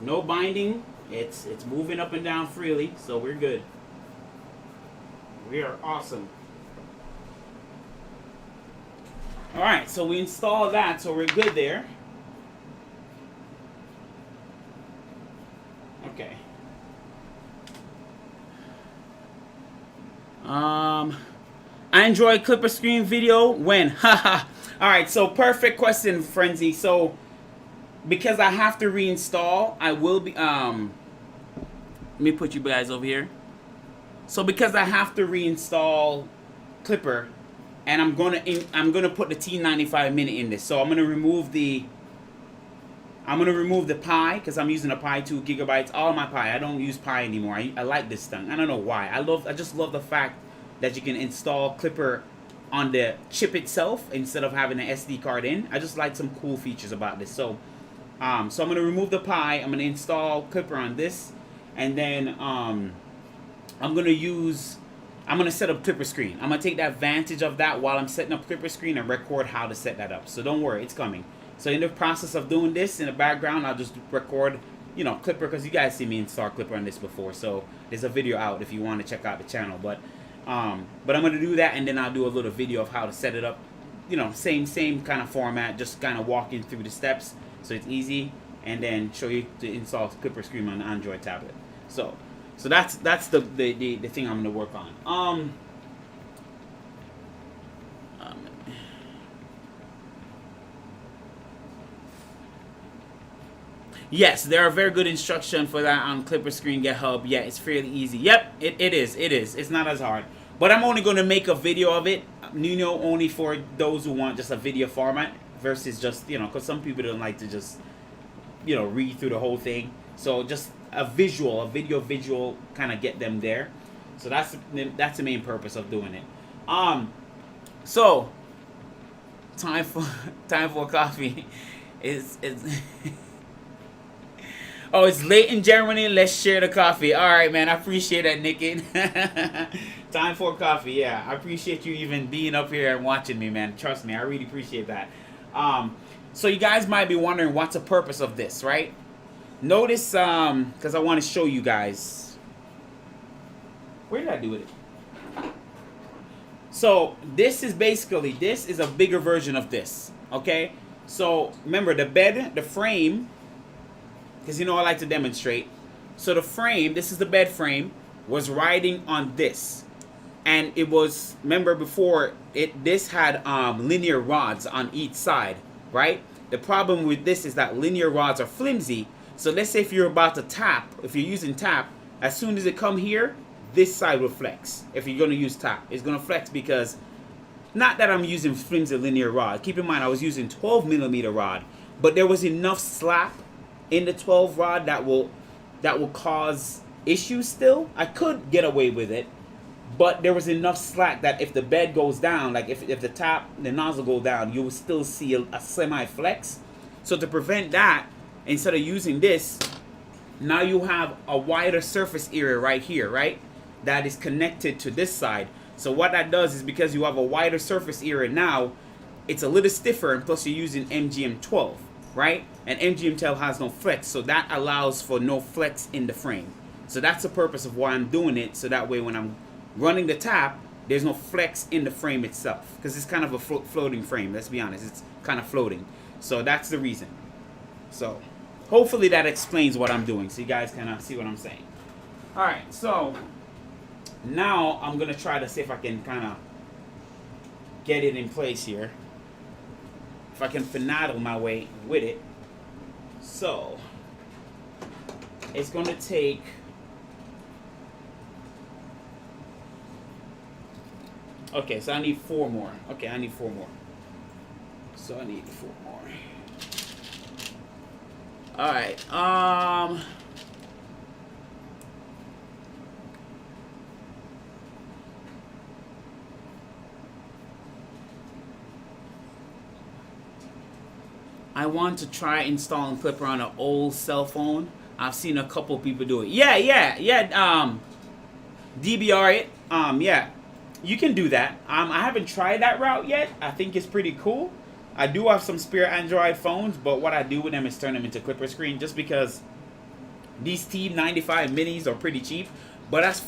No binding. It's moving up and down freely, so we're good. We are awesome. All right, so we installed that, so we're good there. Okay. Android clipper screen video when? Haha. All right, so perfect question, Frenzy. So because I have to reinstall, I will be let me put you guys over here. So because I have to reinstall Clipper, and I'm gonna put the T95 Mini in this. So I'm gonna remove the Pi, because I'm using a Pi 2 gigabytes. All my Pi. I don't use Pi anymore. I like this thing. I don't know why. I just love the fact that you can install Clipper on the chip itself instead of having an SD card in. I just like some cool features about this. So so I'm gonna remove the Pi. I'm gonna install Clipper on this, and then I'm gonna set up Clipper screen. I'm gonna take advantage of that while I'm setting up Clipper screen and record how to set that up. So don't worry, it's coming. So in the process of doing this in the background, I'll just record, you know, Clipper, because you guys see me install Clipper on this before. So there's a video out if you want to check out the channel. But I'm gonna do that, and then I'll do a little video of how to set it up. You know, same kind of format, just kind of walking through the steps so it's easy, and then show you to install Clipper screen on the Android tablet. So that's the thing I'm gonna work on. Yes, there are very good instructions for that on Clipper Screen GitHub. Yeah, it's fairly easy. Yep, it is. It's not as hard. But I'm only going to make a video of it, you know, only for those who want just a video format versus just, you know, because some people don't like to just, you know, read through the whole thing. So just a video visual kind of get them there. So that's the main purpose of doing it. So time for coffee. Is Oh, it's late in Germany. Let's share the coffee. All right, man. I appreciate that, Nikki. Time for coffee. Yeah, I appreciate you even being up here and watching me, man. Trust me, I really appreciate that. So you guys might be wondering what's the purpose of this, right? Notice, because I want to show you guys. Where did I do with it? So this is basically, this is a bigger version of this, okay? So remember the bed, the frame, because you know I like to demonstrate. So the frame, this is the bed frame, was riding on this. And it was, remember before, this had linear rods on each side, right? The problem with this is that linear rods are flimsy. So let's say if you're about to tap, if you're using tap, as soon as it come here, this side will flex. If you're going to use tap, it's going to flex because, not that I'm using flimsy linear rod. Keep in mind I was using 12mm rod, but there was enough slap in the 12 rod that will cause issues still. I could get away with it, but there was enough slack that if the bed goes down, like if the nozzle go down, you will still see a semi flex. So to prevent that, instead of using this, now you have a wider surface area right here, right? That is connected to this side. So what that does is, because you have a wider surface area now, it's a little stiffer, and plus you're using MGM 12, right? And MGM 12 has no flex, so that allows for no flex in the frame. So that's the purpose of why I'm doing it, so that way when I'm running the tap, there's no flex in the frame itself, because it's kind of a floating frame. Let's be honest, it's kind of floating. So that's the reason. So hopefully that explains what I'm doing, so you guys kind of see what I'm saying. All right, so now I'm gonna try to see if I can kind of get it in place here, if I can finagle my way with it. So it's gonna take, okay, so I need 4 more. Okay, I need 4 more. So I need 4 more. All right. I want to try installing Clipper on an old cell phone. I've seen a couple people do it. Yeah. DBR it. Yeah. You can do that. I haven't tried that route yet. I think it's pretty cool. I do have some spare Android phones, but what I do with them is turn them into Clipper screen, just because these T95 minis are pretty cheap. But as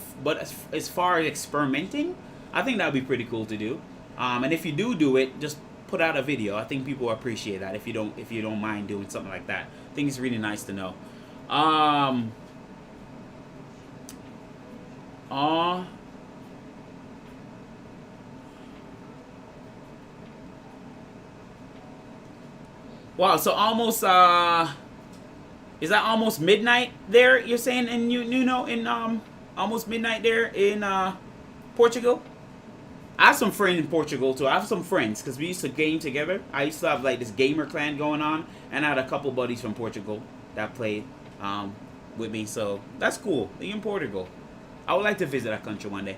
far as experimenting, I think that would be pretty cool to do. And if you do it, just put out a video. I think people appreciate that if you don't mind doing something like that. I think it's really nice to know. Wow, so almost is that almost midnight there, you're saying, in in almost midnight there in Portugal? I have some friends in Portugal too. I have some friends because we used to game together. I used to have like this gamer clan going on, and I had a couple buddies from Portugal that played with me. So that's cool. In Portugal, I would like to visit that country one day.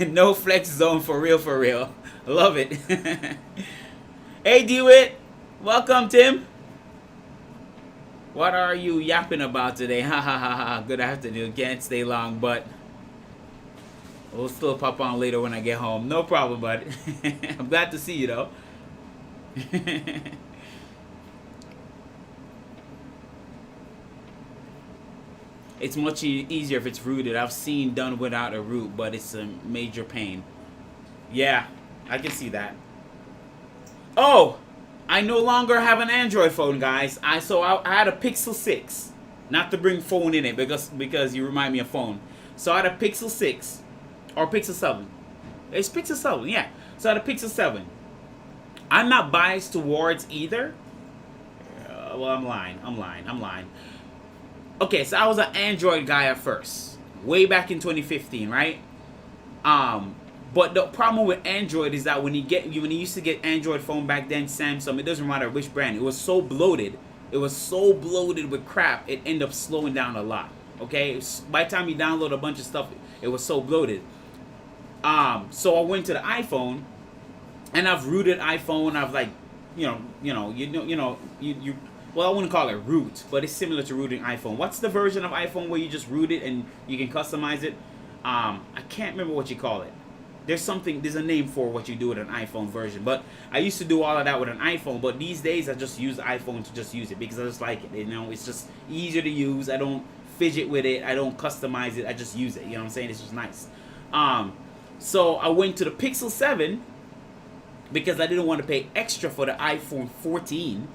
No flex zone for real. Love it. Hey DeWitt, welcome Tim. What are you yapping about today? Ha ha ha ha. Good afternoon. Can't stay long, but we'll still pop on later when I get home. No problem, bud. I'm glad to see you though. It's much easier if it's rooted. I've seen done without a root, but it's a major pain. Yeah, I can see that. Oh, I no longer have an Android phone, guys. I had a Pixel 6. Not to bring phone in it because you remind me of phone. So I had a Pixel 6 or Pixel 7. It's Pixel 7, yeah. So I had a Pixel 7. I'm not biased towards either. Well, I'm lying. Okay, so I was an Android guy at first, way back in 2015, right? But the problem with Android is that when you used to get Android phone back then, Samsung, it doesn't matter which brand, it was so bloated. It was so bloated with crap, it ended up slowing down a lot. Okay, by the time you download a bunch of stuff, it was so bloated. So I went to the iPhone, and I've rooted iPhone. I've like, you. Well, I wouldn't call it root, but it's similar to rooting iPhone. What's the version of iPhone where you just root it and you can customize it? I can't remember what you call it. There's a name for what you do with an iPhone version. But I used to do all of that with an iPhone. But these days, I just use the iPhone to just use it because I just like it. It's just easier to use. I don't fidget with it. I don't customize it. I just use it. You know what I'm saying? It's just nice. So I went to the Pixel 7 because I didn't want to pay extra for the iPhone 14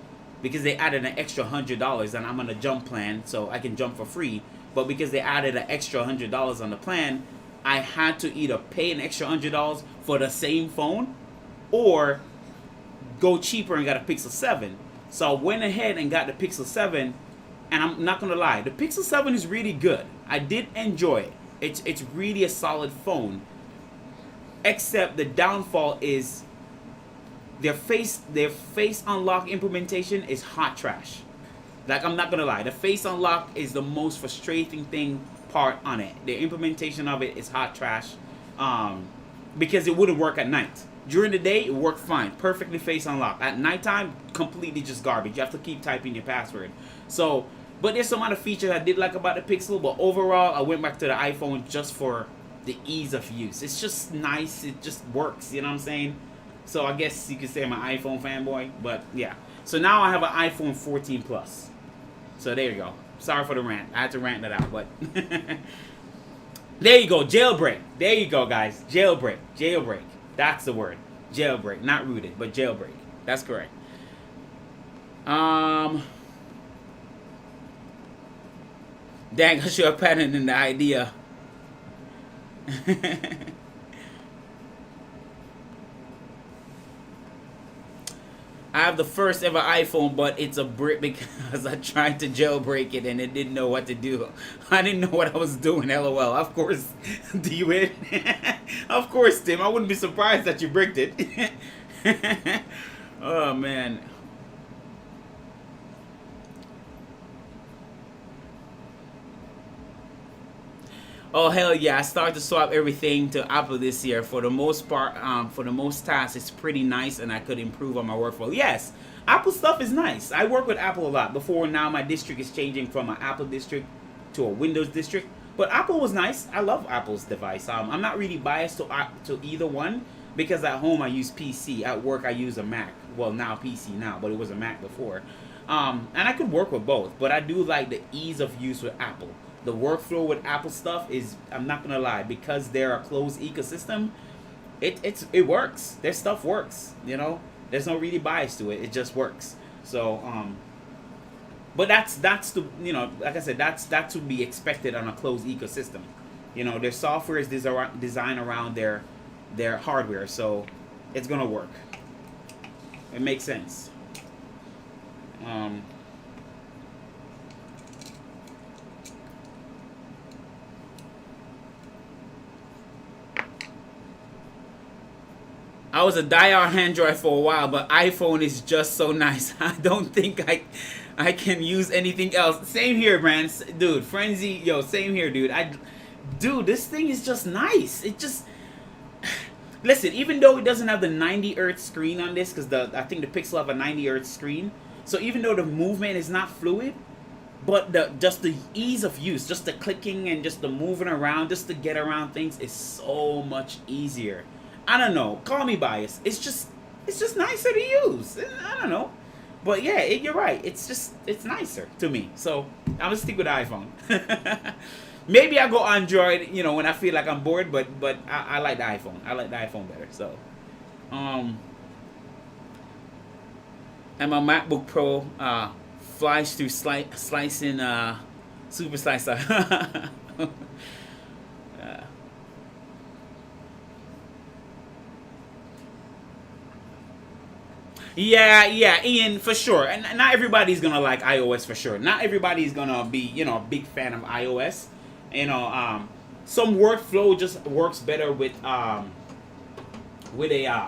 because they added an extra $100, and I'm on a jump plan, so I can jump for free. But because they added an extra $100 on the plan, I had to either pay an extra $100 for the same phone or go cheaper and got a Pixel 7. So I went ahead and got the Pixel 7, and I'm not going to lie, the Pixel 7 is really good. I did enjoy it. It's really a solid phone, except the downfall is their face unlock implementation is hot trash. Like, I'm not gonna lie, the face unlock is the most frustrating part on it. The implementation of it is hot trash, because it wouldn't work at night. During the day, it worked fine, perfectly face unlock. At nighttime, completely just garbage. You have to keep typing your password. So, but there's some other features I did like about the Pixel, but overall, I went back to the iPhone just for the ease of use. It's just nice. It just works. You know what I'm saying? So I guess you could say I'm an iPhone fanboy, but yeah. So now I have an iPhone 14 Plus. So there you go. Sorry for the rant. I had to rant that out, but there you go. Jailbreak. There you go, guys. Jailbreak. Jailbreak. That's the word. Jailbreak. Not rooted, but jailbreak. That's correct. Dang, I should have patented the idea. I have the first ever iPhone, but it's a brick because I tried to jailbreak it and it didn't know what to do. I didn't know what I was doing, LOL. Of course, do you hit? Of course, Tim. I wouldn't be surprised that you bricked it. Oh, man. Oh, hell yeah, I started to swap everything to Apple this year. For the most part, for the most tasks, it's pretty nice, and I could improve on my workflow. Yes, Apple stuff is nice. I work with Apple a lot. Before, now my district is changing from an Apple district to a Windows district. But Apple was nice. I love Apple's device. I'm not really biased to either one, because at home I use PC. At work I use a Mac. Well, now PC now, but it was a Mac before. And I could work with both, but I do like the ease of use with Apple. The workflow with Apple stuff is, I'm not gonna lie, because they're a closed ecosystem, it works. Their stuff works, you know. There's no really bias to it. It just works. So but that's to, you know, like I said, that's to be expected on a closed ecosystem. You know, their software is designed around their hardware, so it's gonna work. It makes sense. I was a die-hard Android for a while, but iPhone is just so nice. I don't think I can use anything else. Same here, man. Dude, Frenzy, yo, same here, dude. Dude, this thing is just nice. It just... Listen, even though it doesn't have the 90 Hz screen on this, because I think the Pixel have a 90 Hz screen, so even though the movement is not fluid, but just the ease of use, just the clicking and just the moving around, just to get around things is so much easier. I don't know. Call me biased. It's just nicer to use. I don't know. But yeah, you're right. It's nicer to me. So I'm gonna stick with the iPhone. Maybe I go Android, you know, when I feel like I'm bored. But I like the iPhone. I like the iPhone better. So, and my MacBook Pro flies through slicing super slicer. Yeah, Ian, for sure. And not everybody's gonna like iOS for sure. Not everybody's gonna be, you know, a big fan of iOS. You know, some workflow just works better with a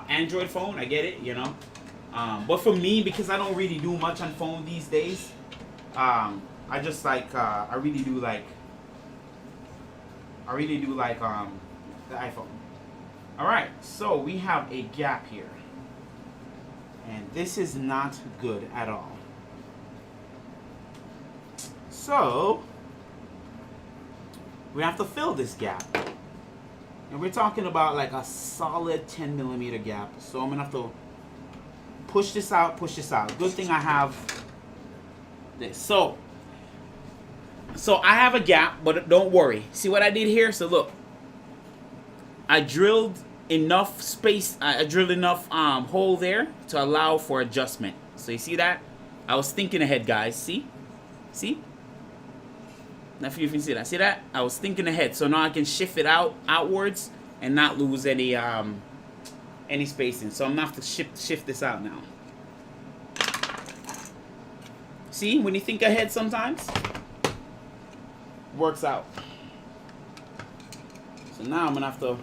Android phone. I get it, you know. But for me, because I don't really do much on phone these days, I just like I really do like the iPhone. All right, so we have a gap here. And this is not good at all. So, we have to fill this gap. And we're talking about like a solid 10 millimeter gap. So I'm gonna have to push this out, push this out. Good thing I have this. So I have a gap, but don't worry. See what I did here? So look, I drilled enough space, I drilled enough hole there to allow for adjustment. So you see that? I was thinking ahead, guys. See? Now if you can see that. See that? I was thinking ahead. So now I can shift it outwards and not lose any spacing. So I'm gonna have to shift this out now. See, when you think ahead sometimes, works out. So now I'm gonna have to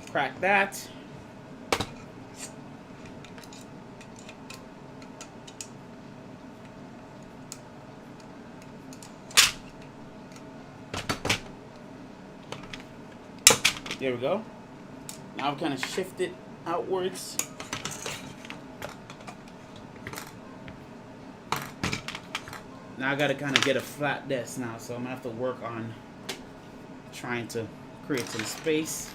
crack that. There we go. Now I've kind of shifted outwards. Now I gotta kind of get a flat desk now, so I'm gonna have to work on trying to create some space.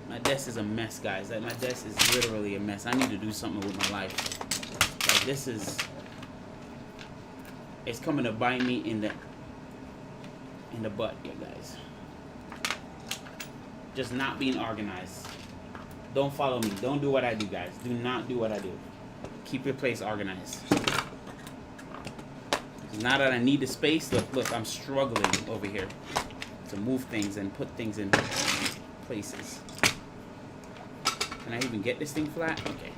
My desk is a mess, guys. Like, my desk is literally a mess. I need to do something with my life. Like, this is, it's coming to bite me in the butt here, guys. Just not being organized. Don't follow me. Don't do what I do, guys. Do not do what I do. Keep your place organized. Now that I need the space, look, I'm struggling over here to move things and put things in places. Can I even get this thing flat? Okay.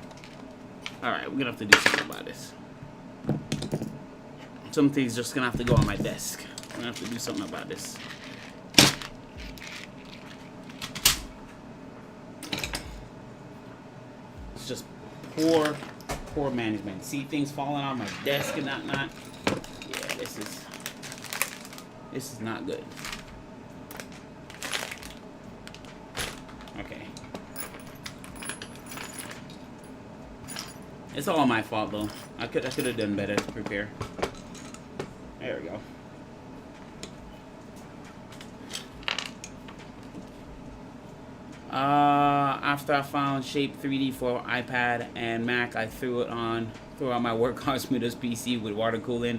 Alright, we're gonna have to do something about this. Some things just gonna have to go on my desk. I'm gonna have to do something about this. It's just poor management. See things falling on my desk and not. Yeah, this is not good. Okay. It's all my fault though. I could have done better to prepare. There we go. After I found Shape 3D for iPad and Mac, I threw it on my work hard Smithers PC with water cooling.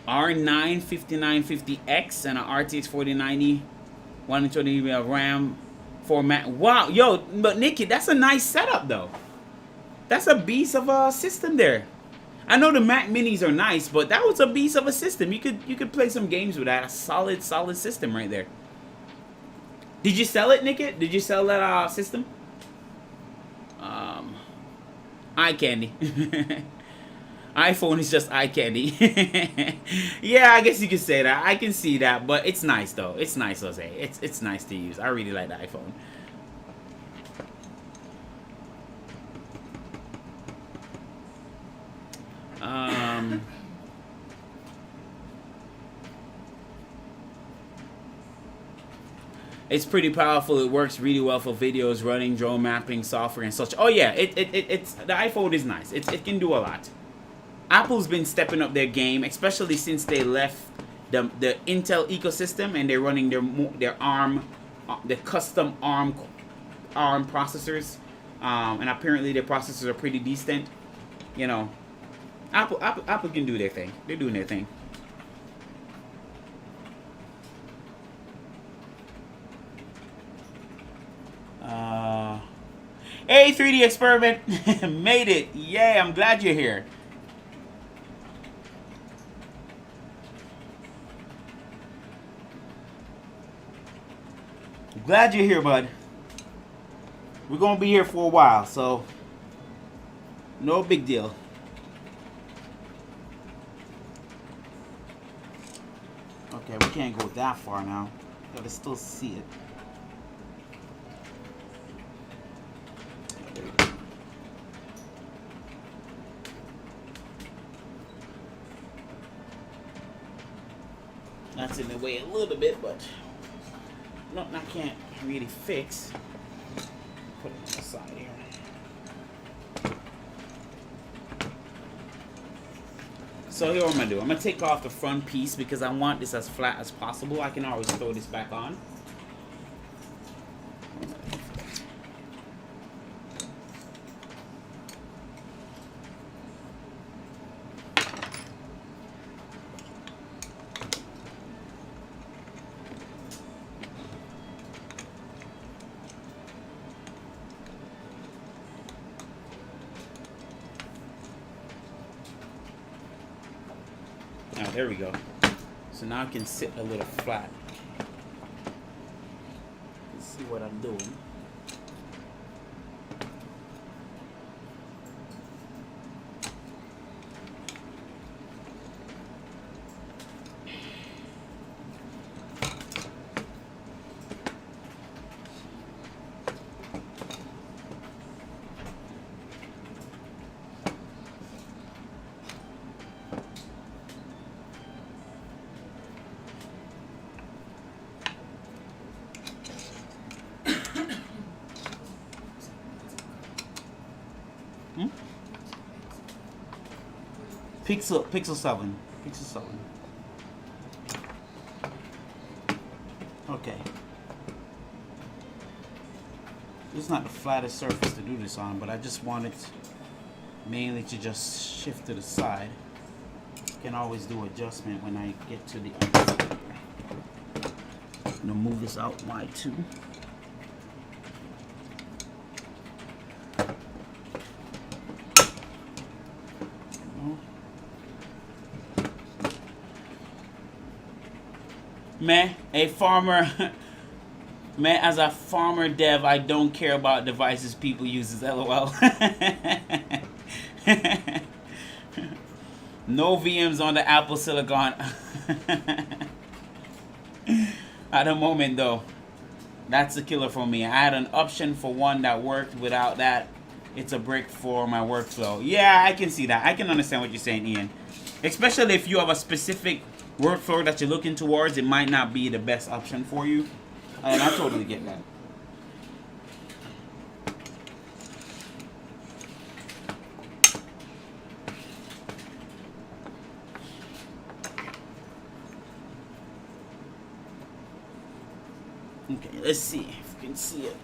R9 5950X and an RTX 4090, 120 GB of RAM for Mac. Wow, yo, but Nikki, that's a nice setup though. That's a beast of a system there. I know the Mac Minis are nice, but that was a beast of a system. You could play some games with that. A solid system right there. Did you sell it, Nikki? Did you sell that system? Eye candy. iPhone is just eye candy. Yeah, I guess you could say that. I can see that, but it's nice though. It's nice, Jose. It's nice to use. I really like the iPhone. It's pretty powerful. It works really well for videos, running drone mapping software and such. Oh yeah, it's the iPhone is nice. It can do a lot. Apple's been stepping up their game, especially since they left the Intel ecosystem and they're running their ARM, the custom ARM processors, and apparently their processors are pretty decent. You know, Apple can do their thing. They're doing their thing. Hey, 3D Experiment, made it. Yay, I'm glad you're here. Glad you're here, bud. We're gonna be here for a while, so no big deal. Okay, we can't go that far now. Gotta still see it. There we go. That's in the way a little bit, but no, I can't. really fix. Put it to the side here. So here what I'm gonna do. I'm gonna take off the front piece because I want this as flat as possible. I can always throw this back on. Now there we go. So now I can sit a little flat. Let's see what I'm doing. Pixel 7. Okay. This is not the flattest surface to do this on, but I just wanted mainly to just shift to the side. I can always do adjustment when I get to the other side. I'm gonna move this out wide too. Man, a farmer, man, as a farmer dev, I don't care about devices people use. LOL. No VMs on the Apple Silicon. At the moment, though, that's the killer for me. I had an option for one that worked. Without that, it's a brick for my workflow. Yeah, I can see that. I can understand what you're saying, Ian. Especially if you have a specific workflow that you're looking towards, it might not be the best option for you. And I totally get that. Okay, let's see if you can see it.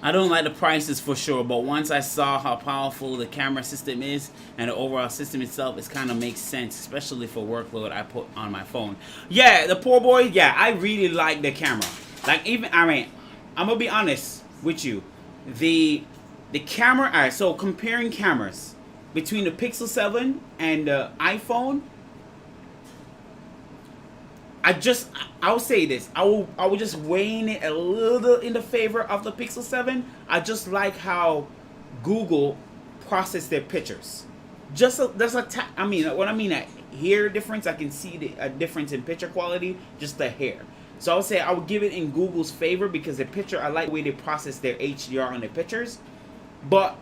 I don't like the prices for sure, but once I saw how powerful the camera system is and the overall system itself, it kind of makes sense, especially for workload I put on my phone. Yeah, the poor boy, yeah, I really like the camera. Like even, I mean, I'm gonna be honest with you. The camera, alright, so comparing cameras between the Pixel 7 and the iPhone, I will say this. I will just weighing it a little in the favor of the Pixel 7. I just like how Google process their pictures. I mean, what I mean, a hair difference. I can see a difference in picture quality, just the hair. So I would say I would give it in Google's favor because the picture, I like the way they process their HDR on their pictures. But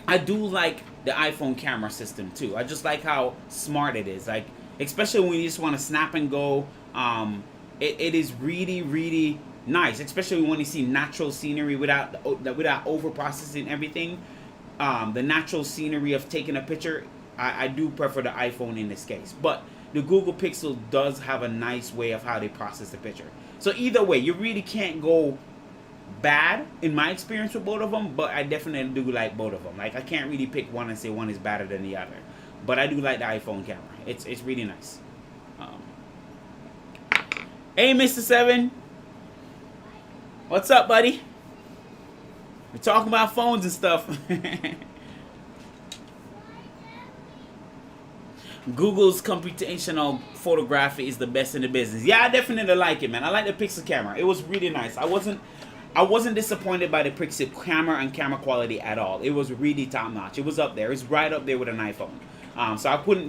I do like the iPhone camera system too. I just like how smart it is. Like, especially when you just want to snap and go. It is really, really nice, especially when you see natural scenery without over processing everything. The natural scenery of taking a picture, I do prefer the iPhone in this case. But the Google Pixel does have a nice way of how they process the picture. So either way, you really can't go bad in my experience with both of them. But I definitely do like both of them. Like, I can't really pick one and say one is better than the other. But I do like the iPhone camera. It's really nice. Hey, Mr. Seven. What's up, buddy? We're talking about phones and stuff. Google's computational photography is the best in the business. Yeah, I definitely like it, man. I like the Pixel camera. It was really nice. I wasn't disappointed by the Pixel camera and camera quality at all. It was really top notch. It was up there. It's right up there with an iPhone.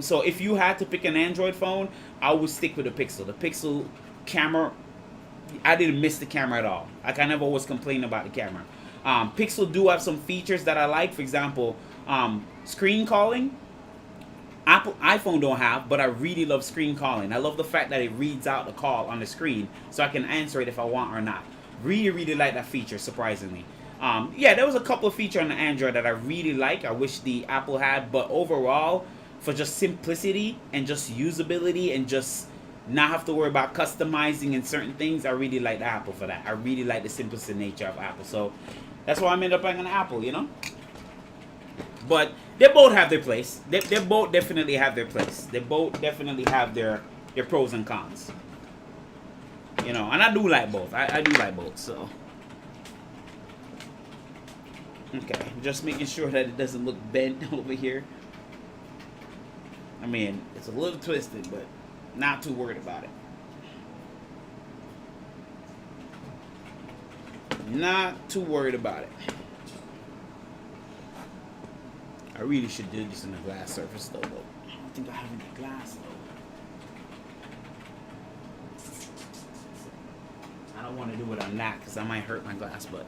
So if you had to pick an Android phone, I would stick with the Pixel. The Pixel camera, I didn't miss the camera at all. Like, I never was complaining about the camera. Pixel do have some features that I like. For example, screen calling. iPhone don't have, but I really love screen calling. I love the fact that it reads out the call on the screen, so I can answer it if I want or not. Really like that feature, surprisingly. Yeah, there was a couple of features on the Android that I really like. I wish the Apple had, but overall, for just simplicity and just usability and just not have to worry about customizing and certain things, I really like the Apple for that. I really like the simplistic nature of Apple, so that's why I'm ended up buying an Apple, you know. But they both have their place. They both definitely have their place. They both definitely have their pros and cons. You know, and I do like both. I do like both, so. Okay, just making sure that it doesn't look bent over here. I mean, it's a little twisted, but not too worried about it. Not too worried about it. I really should do this in a glass surface though, but I don't think I have any glass though. I don't want to do it on that because I might hurt my glass, but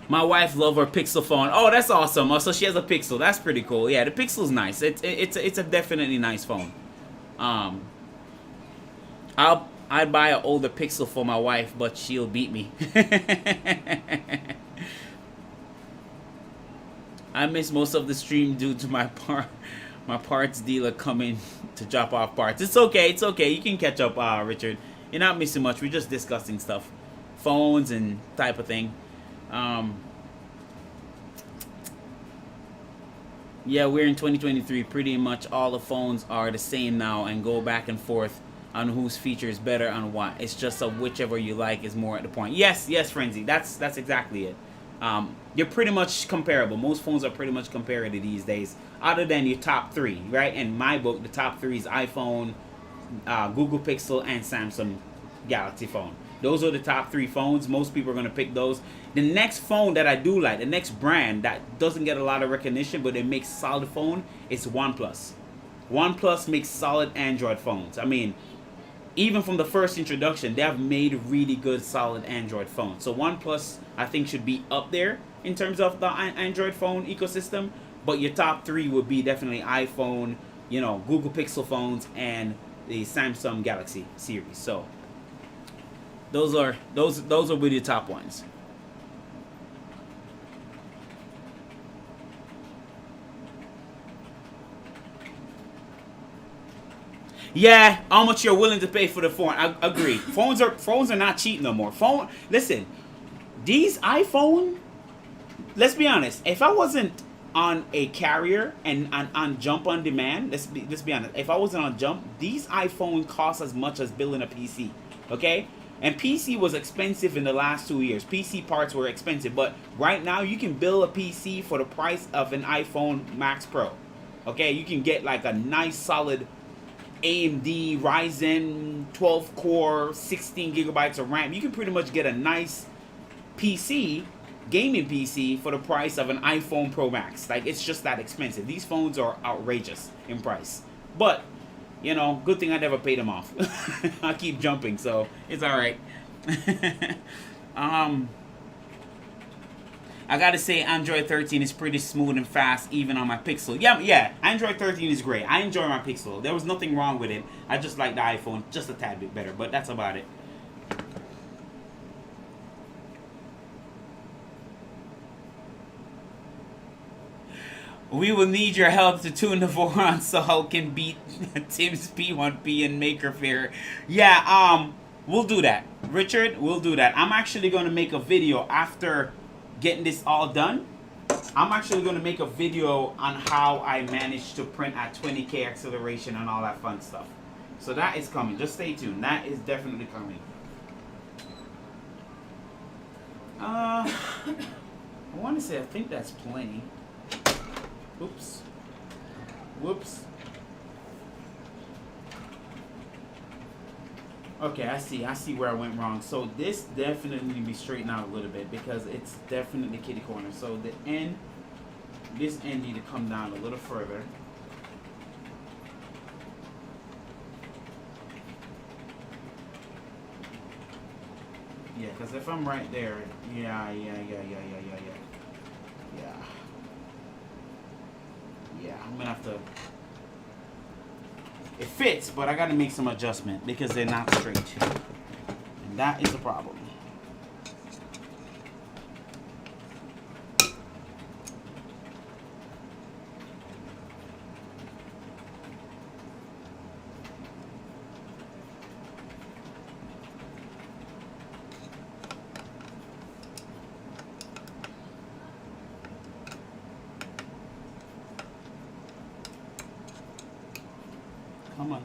my wife loves her Pixel phone. Oh, that's awesome. Oh, so she has a Pixel. That's pretty cool. Yeah, the Pixel's nice. It's a definitely nice phone. I'd buy an older Pixel for my wife, but she'll beat me. I miss most of the stream due to my parts dealer coming to drop off parts. It's okay. It's okay. You can catch up, Richard. You're not missing much. We're just discussing stuff, phones and type of thing. Yeah, we're in 2023. Pretty much all the phones are the same now and go back and forth on whose feature is better on what. It's just a whichever you like is more at the point. Yes, Frenzy. That's exactly it. You're pretty much comparable. Most phones are pretty much comparable these days, other than your top three, right? In my book, the top three is iPhone, Google Pixel, and Samsung Galaxy phone. Those are the top three phones. Most people are going to pick those. The next phone that I do like, the next brand that doesn't get a lot of recognition, but it makes solid phone, is OnePlus. OnePlus makes solid Android phones. I mean, even from the first introduction, they have made really good, solid Android phones. So OnePlus, I think, should be up there in terms of the Android phone ecosystem. But your top three would be definitely iPhone, you know, Google Pixel phones, and the Samsung Galaxy series. So those are really the top ones. Yeah, how much you're willing to pay for the phone? I agree. Phones are not cheap no more. Listen, these iPhone. Let's be honest. If I wasn't on a carrier and on Jump on Demand, let's be honest. If I wasn't on Jump, these iPhone cost as much as building a PC. Okay, and PC was expensive in the last 2 years. PC parts were expensive, but right now you can build a PC for the price of an iPhone Max Pro. Okay, you can get like a nice solid AMD Ryzen 12 core, 16 gigabytes of RAM. You can pretty much get a nice PC, gaming PC, for the price of an iPhone Pro Max. Like, it's just that expensive. These phones are outrageous in price. But, you know, good thing I never paid them off. I keep jumping, so it's alright. I gotta say, Android 13 is pretty smooth and fast, even on my Pixel. Yeah, Android 13 is great. I enjoy my Pixel. There was nothing wrong with it. I just like the iPhone just a tad bit better, but that's about it. We will need your help to tune the Voron so Hulk can beat Tim's P1P and Maker Faire. Yeah, we'll do that. Richard, we'll do that. I'm actually going to make a video after getting this all done. I'm actually going to make a video on how I managed to print at 20K acceleration and all that fun stuff. So that is coming. Just stay tuned. That is definitely coming. I want to say I think that's plenty. Oops. Whoops. Okay, I see where I went wrong. So this definitely need to be straightened out a little bit because it's definitely kitty corner. So the end, this end need to come down a little further. Yeah, because if I'm right there, yeah. Yeah, I'm gonna have to. It fits, but I gotta make some adjustment because they're not straight. And that is a problem. Come on.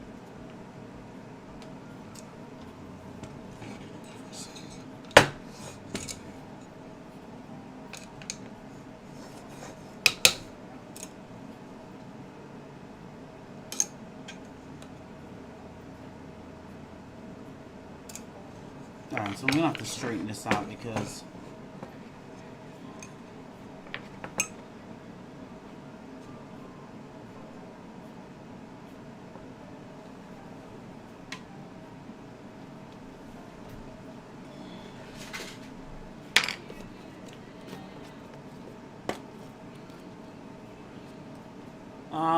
Alright, so we're gonna have to straighten this out because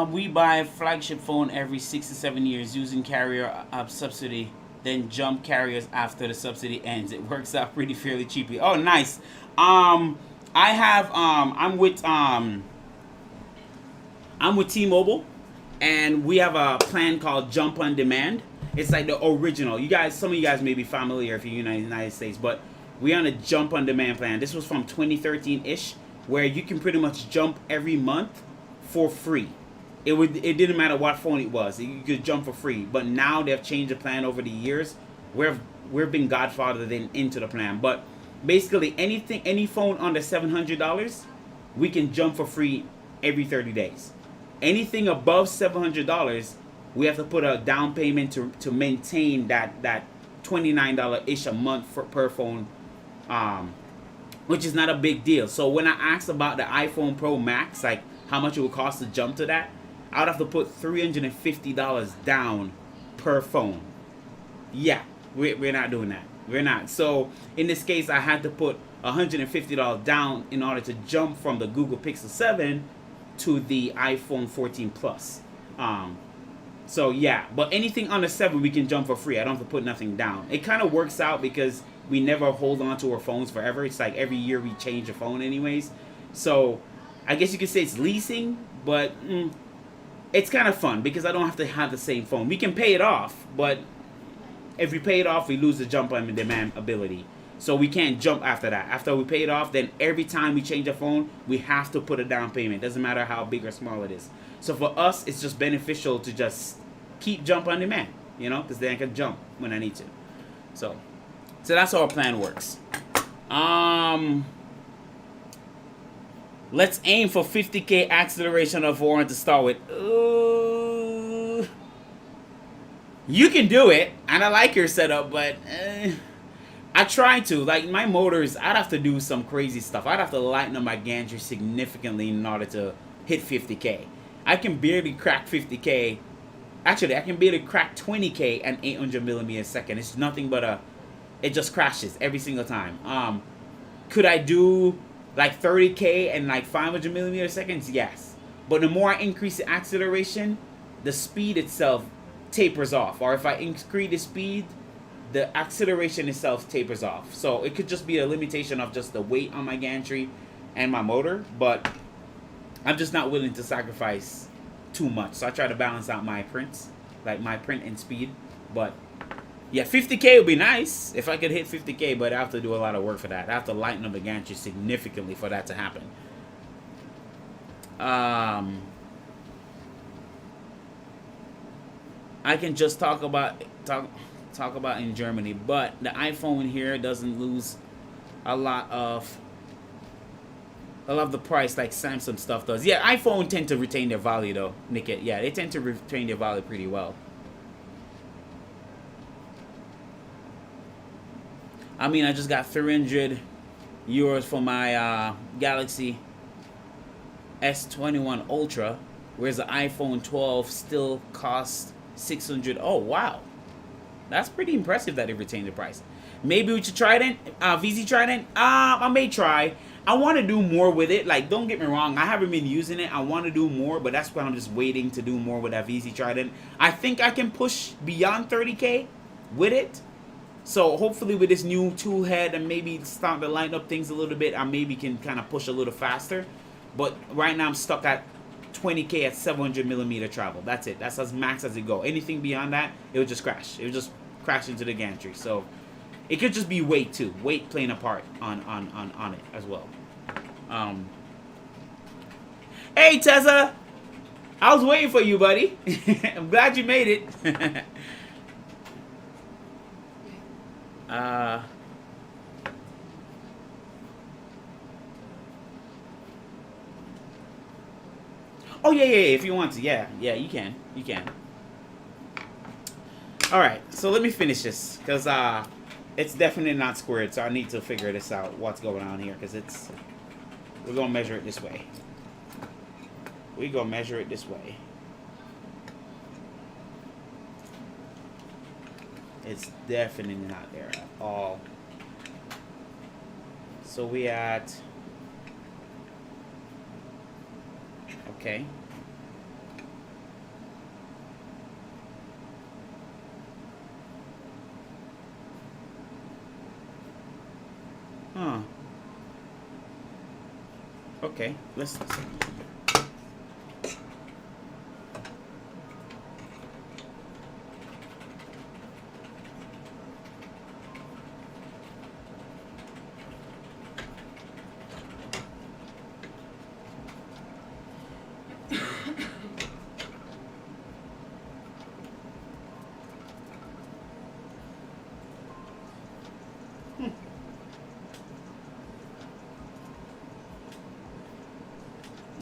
we buy a flagship phone every 6 to 7 years using carrier subsidy, then jump carriers after the subsidy ends. It works out pretty fairly cheaply. Oh, nice. I'm with T-Mobile, and we have a plan called Jump on Demand. It's like the original. You guys, some of you guys may be familiar if you're in the United States, but we're on a Jump on Demand plan. This was from 2013-ish, where you can pretty much jump every month for free. It didn't matter what phone it was. You could jump for free. But now they've changed the plan over the years. We've been godfathered into the plan. But basically any phone under $700, we can jump for free every 30 days. Anything above $700, we have to put a down payment to maintain that $29-ish a month per phone, which is not a big deal. So when I asked about the iPhone Pro Max, like how much it would cost to jump to that, I would have to put $350 down per phone. Yeah, we're not doing that. We're not. So in this case, I had to put $150 down in order to jump from the Google Pixel 7 to the iPhone 14 Plus. So yeah, but anything under 7 we can jump for free. I don't have to put nothing down. It kind of works out because we never hold on to our phones forever. It's like every year we change a phone anyways. So I guess you could say it's leasing, but it's kind of fun because I don't have to have the same phone. We can pay it off, but if we pay it off, we lose the jump on demand ability. So we can't jump after that. After we pay it off, then every time we change a phone, we have to put a down payment. Doesn't matter how big or small it is. So for us, it's just beneficial to just keep jump on demand, you know, because then I can jump when I need to. So that's how our plan works. Let's aim for 50K acceleration of Voron to start with. You can do it, and I like your setup, but I try to. Like my motors, I'd have to do some crazy stuff. I'd have to lighten up my gantry significantly in order to hit 50K. I can barely crack 50K. Actually, I can barely crack 20K at 800 millimeters a second. It's nothing but it just crashes every single time. Could I do like 30K and like 500 millimeters seconds? Yes. But the more I increase the acceleration, the speed itself tapers off. Or if I increase the speed, the acceleration itself tapers off. So it could just be a limitation of just the weight on my gantry and my motor. But I'm just not willing to sacrifice too much. So I try to balance out my prints, like my print and speed. But yeah, 50K would be nice if I could hit 50K, but I have to do a lot of work for that. I have to lighten up the gantry significantly for that to happen. I can just talk about in Germany, but the iPhone here doesn't lose a lot of the price like Samsung stuff does. Yeah, iPhone tend to retain their value though, Nick. Yeah, they tend to retain their value pretty well. I mean, I just got 300 euros for my Galaxy S21 Ultra, whereas the iPhone 12 still costs 600. Oh wow, that's pretty impressive that they retained the price. Maybe we should try it. VZ Trident. I may try. I want to do more with it. Like, don't get me wrong, I haven't been using it. I want to do more, but that's why I'm just waiting to do more with that VZ Trident. I think I can push beyond 30K with it. So hopefully with this new tool head and maybe start to line up things a little bit, I maybe can kind of push a little faster. But right now I'm stuck at 20K at 700mm travel. That's it. That's as max as it go. Anything beyond that, it would just crash. It would just crash into the gantry. So it could just be weight too. Weight playing a part on it as well. Hey Tessa! I was waiting for you, buddy. I'm glad you made it. Oh yeah, if you want to, yeah, you can. All right, so let me finish this because it's definitely not squared, so I need to figure this out. What's going on here? Because we're gonna measure it this way. It's definitely not there at all. So we at, okay. Huh. Okay, let's see.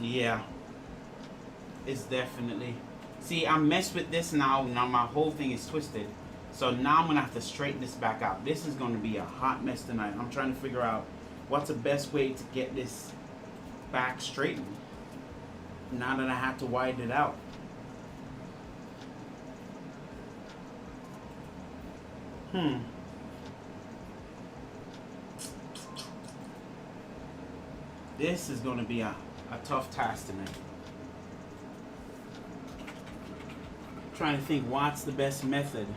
Yeah, it's definitely. See, I messed with this now. Now my whole thing is twisted. So now I'm gonna have to straighten this back out. This is gonna be a hot mess tonight. I'm trying to figure out what's the best way to get this back straightened. Now that I have to widen it out. This is gonna be a tough task tonight. Trying to think what's the best method.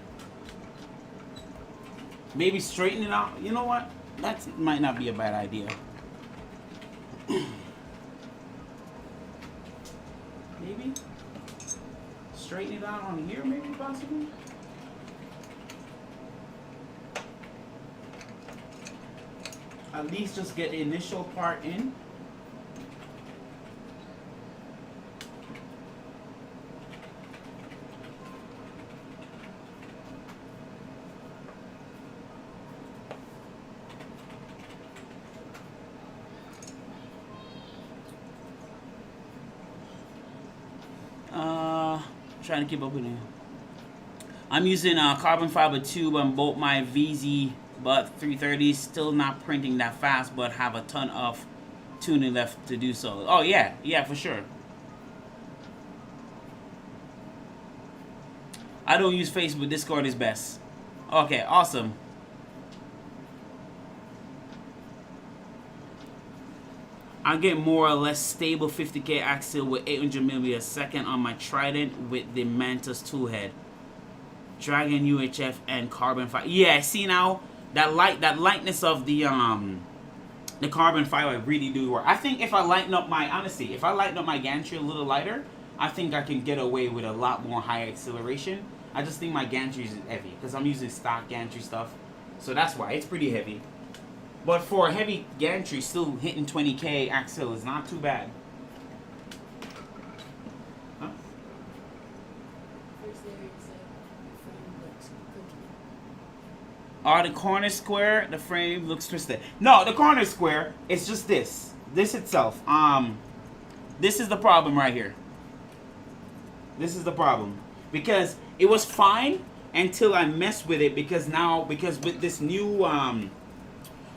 Maybe straighten it out. You know what? That might not be a bad idea. Maybe straighten it out on here, maybe possibly. At least just get the initial part in. Trying to keep up with it. I'm using a carbon fiber tube on both my VZ but 330s. Still not printing that fast, but have a ton of tuning left to do so. Oh yeah, for sure. I don't use Facebook. Discord is best. Okay, awesome. I get more or less stable 50K axle with 800mm a second on my Trident with the Mantis toolhead, Dragon UHF and carbon fiber. Yeah, see now that lightness of the carbon fiber really do work. I think if I lighten up my gantry a little lighter, I think I can get away with a lot more high acceleration. I just think my gantry is heavy because I'm using stock gantry stuff, so that's why it's pretty heavy. But for a heavy gantry, still hitting 20K axle is not too bad. Are the corners square? The frame looks twisted. No, the corner is square. It's just this. This itself. This is the problem right here. This is the problem. Because it was fine until I messed with it, because with this new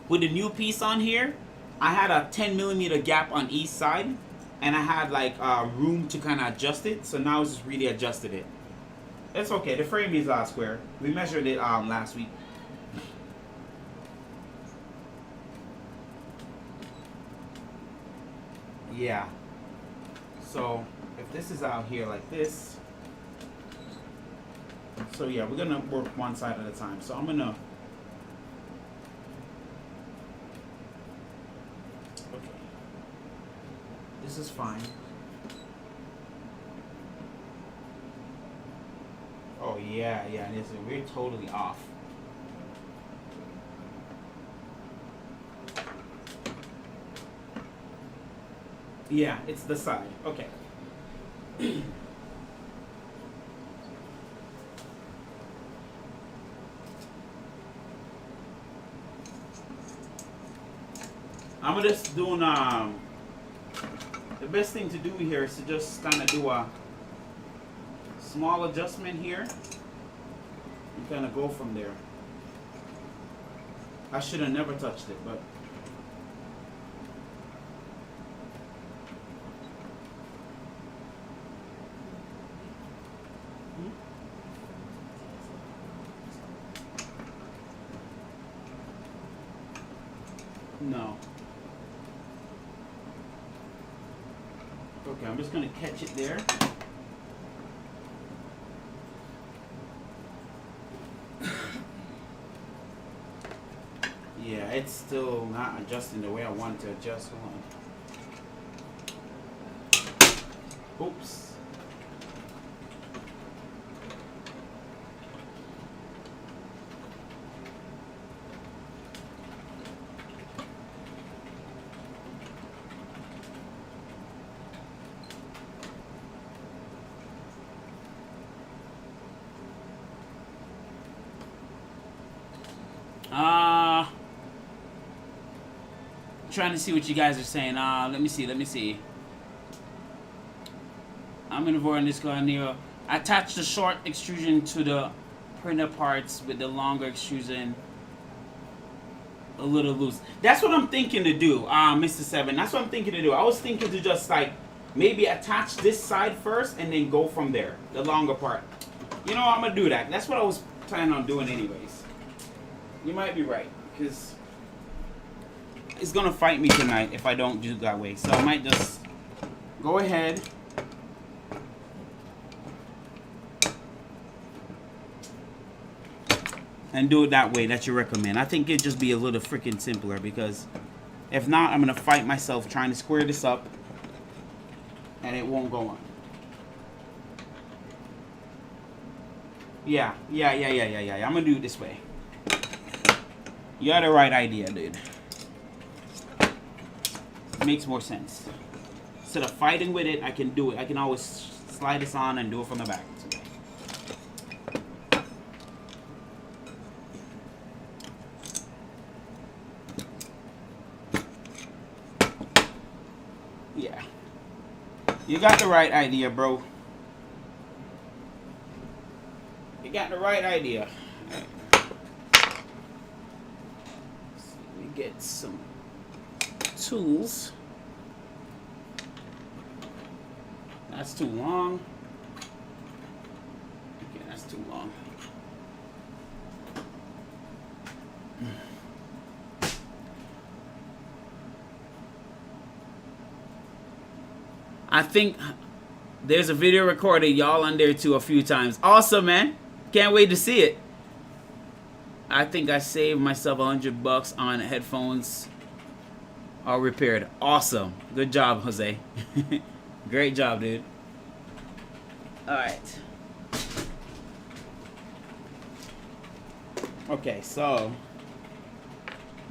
with the new piece on here, I had a 10mm gap on each side, and I had like room to kind of adjust it. So now it's just really adjusted it. It's okay. The frame is square. We measured it last week. Yeah. So if this is out here like this, so yeah, we're gonna work one side at a time. So I'm gonna, okay, this is fine. Oh yeah, we're totally off. Yeah, it's the side. Okay. I'm just doing the best thing to do here is to just kind of do a small adjustment here and kind of go from there. I should have never touched it, but no. Okay, I'm just going to catch it there. Yeah, it's still not adjusting the way I want it to adjust. Hold on. Oops. Trying to see what you guys are saying. Let me see. I'm in Voron this guy near. Attach the short extrusion to the printer parts with the longer extrusion a little loose. That's what I'm thinking to do, Mr. Seven. That's what I'm thinking to do. I was thinking to just like maybe attach this side first and then go from there, the longer part. You know, I'm gonna do that. That's what I was planning on doing anyways. You might be right, because it's gonna fight me tonight if I don't do it that way. So I might just go ahead and do it that way that you recommend. I think it'd just be a little freaking simpler, because if not, I'm gonna fight myself trying to square this up and it won't go on. Yeah. I'm gonna do it this way. You had the right idea, dude. Makes more sense. Instead of fighting with it, I can do it. I can always slide this on and do it from the back. Yeah. You got the right idea, bro. You got the right idea. Let me get some tools. That's too long. Okay, that's too long. I think there's a video recorded, y'all on there too a few times. Awesome, man. Can't wait to see it. I think I saved myself $100 on headphones all repaired. Awesome. Good job, Jose. Great job, dude. Alright. Okay, so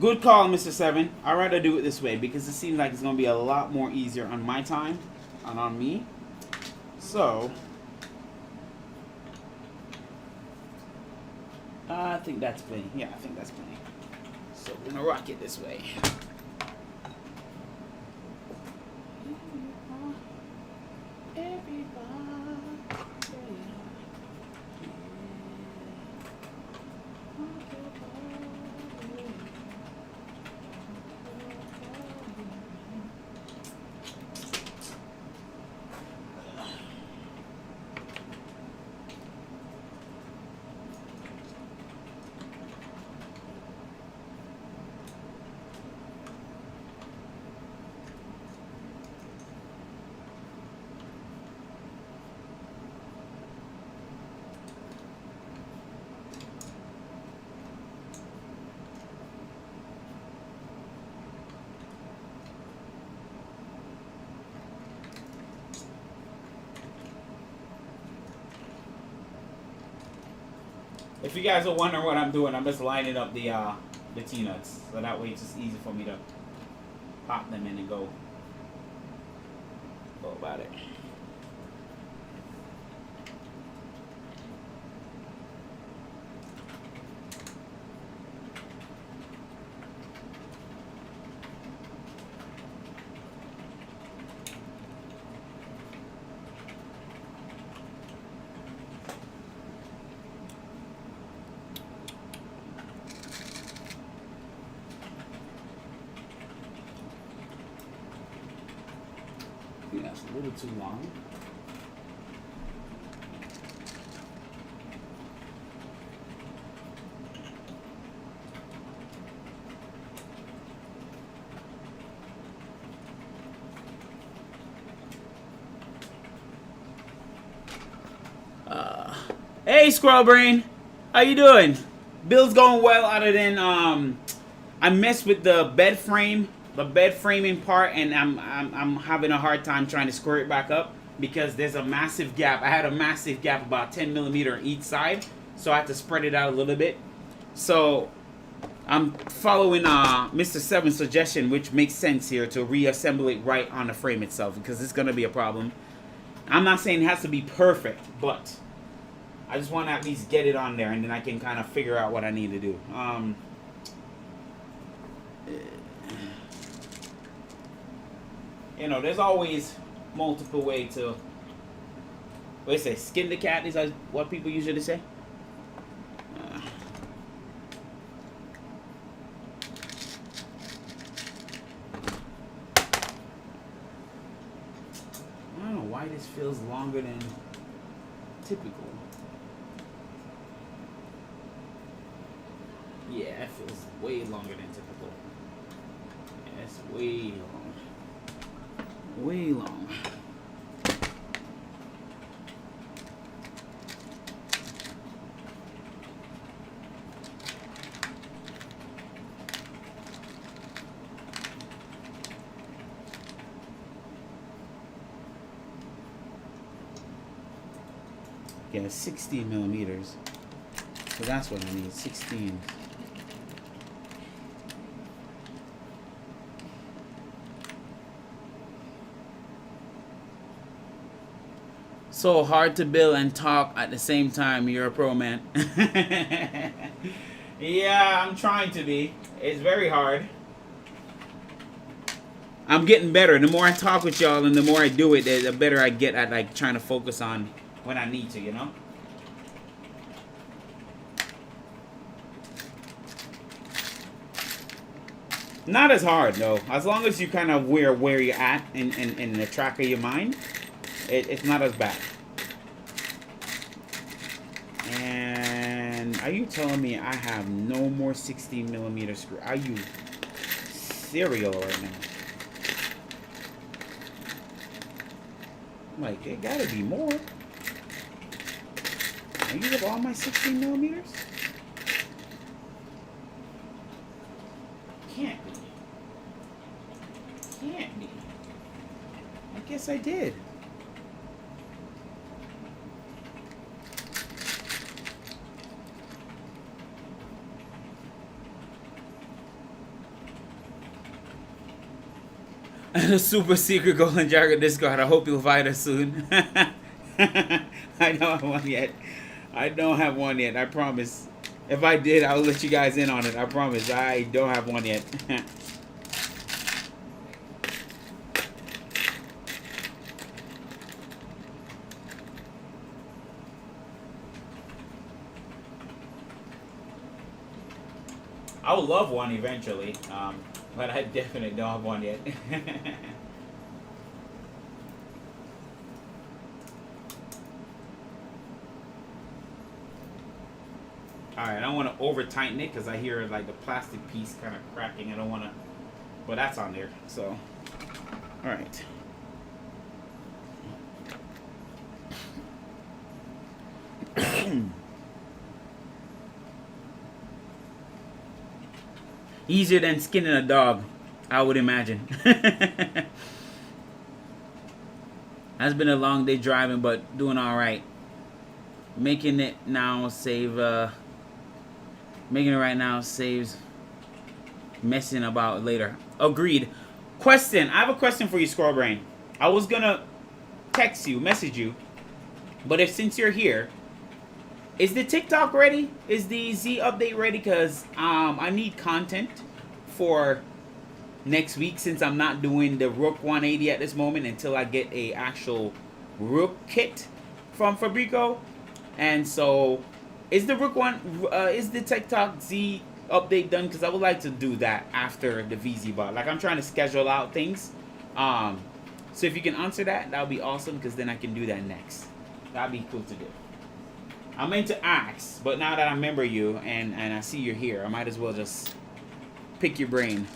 good call, Mr. Seven. I'd rather do it this way because it seems like it's going to be a lot more easier on my time and on me. So I think that's plenty. Yeah, I think that's plenty. So we're gonna rock it this way. If you guys are wondering what I'm doing, I'm just lining up the T-nuts, so that way it's just easy for me to pop them in and go about it. That's a little too long. Hey, Squirrel Brain, how you doing? Build's going well, other than I messed with the bed frame. The bed framing part, and I'm having a hard time trying to square it back up because there's a massive gap. I had a massive gap about 10 millimeter on each side, so I had to spread it out a little bit. So I'm following Mr. Seven's suggestion, which makes sense here, to reassemble it right on the frame itself, because it's gonna be a problem. I'm not saying it has to be perfect, but I just want to at least get it on there, and then I can kind of figure out what I need to do. You know, there's always multiple ways to, what do you say, skin the cat? Is that what people usually say? I don't know why this feels longer than typical. Yeah, it feels way longer than typical. Yeah, it's way long. Way long. Yeah, 16 millimeters. So that's what I need, 16. So hard to build and talk at the same time. You're a pro, man. Yeah, I'm trying to be. It's very hard. I'm getting better. The more I talk with y'all and the more I do it, the better I get at like trying to focus on when I need to, you know? Not as hard though. As long as you kind of where you're at in the track of your mind, it's not as bad. And are you telling me I have no more 16 millimeter screw? Are you serial right now? Like, it gotta be more. I use up all my 16 millimeters? Can't be. Can't be. I guess I did. And a super secret GoldenJaguar Discord. I hope you'll find us soon. I don't have one yet. I don't have one yet. I promise. If I did, I'll let you guys in on it. I promise. I don't have one yet. I would love one eventually, but I definitely don't have one yet. Alright, I don't want to over tighten it because I hear like the plastic piece kind of cracking. I don't want to, but that's on there. So, alright. Easier than skinning a dog, I would imagine. Has been a long day driving, but doing all right. Making it now save. Making it right now saves messing about later. Agreed. Question. I have a question for you, Squirrel Brain. I was gonna text you, message you, but since you're here, is the TikTok ready? Is the Z update ready? Because I need content for next week since I'm not doing the Rook 180 at this moment until I get a actual Rook kit from Fabrico. And so, is the Rook is the TikTok Z update done? Because I would like to do that after the VZ bot. Like I'm trying to schedule out things. So if you can answer that, that would be awesome. Because then I can do that next. That'd be cool to do. I meant to ask, but now that I remember you and I see you're here, I might as well just pick your brain.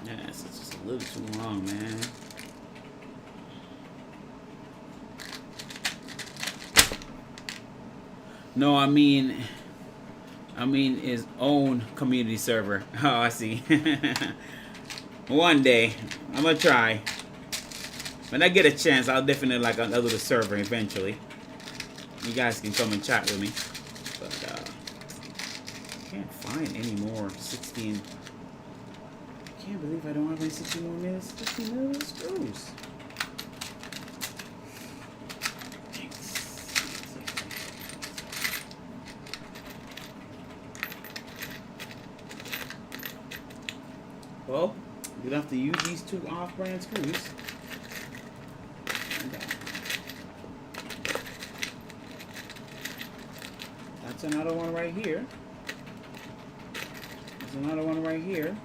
Yeah, it's just a little too long, man. No, I mean his own community server. Oh, I see. One day, I'm gonna try. When I get a chance, I'll definitely like another server eventually. You guys can come and chat with me. But I can't find any more 16. I can't believe I don't have any 16 more minutes. 16 million screws. Well, you're gonna have to use these two off-brand screws. That's another one right here. There's another one right here.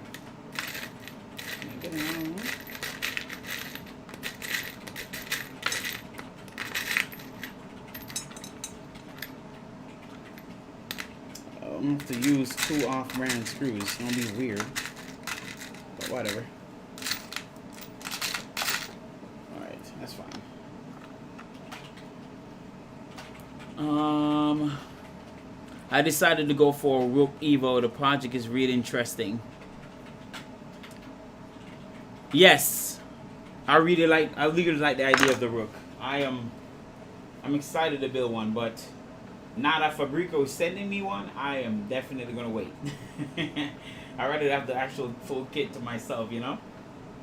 Get another one. I'm gonna have to use two off-brand screws. It's gonna be weird. But whatever. Alright, that's fine. I decided to go for Rook Evo. The project is really interesting. Yes. I really like the idea of the Rook. I'm excited to build one, but now that Fabrico is sending me one, I am definitely gonna wait. I'd rather have the actual full kit to myself, you know?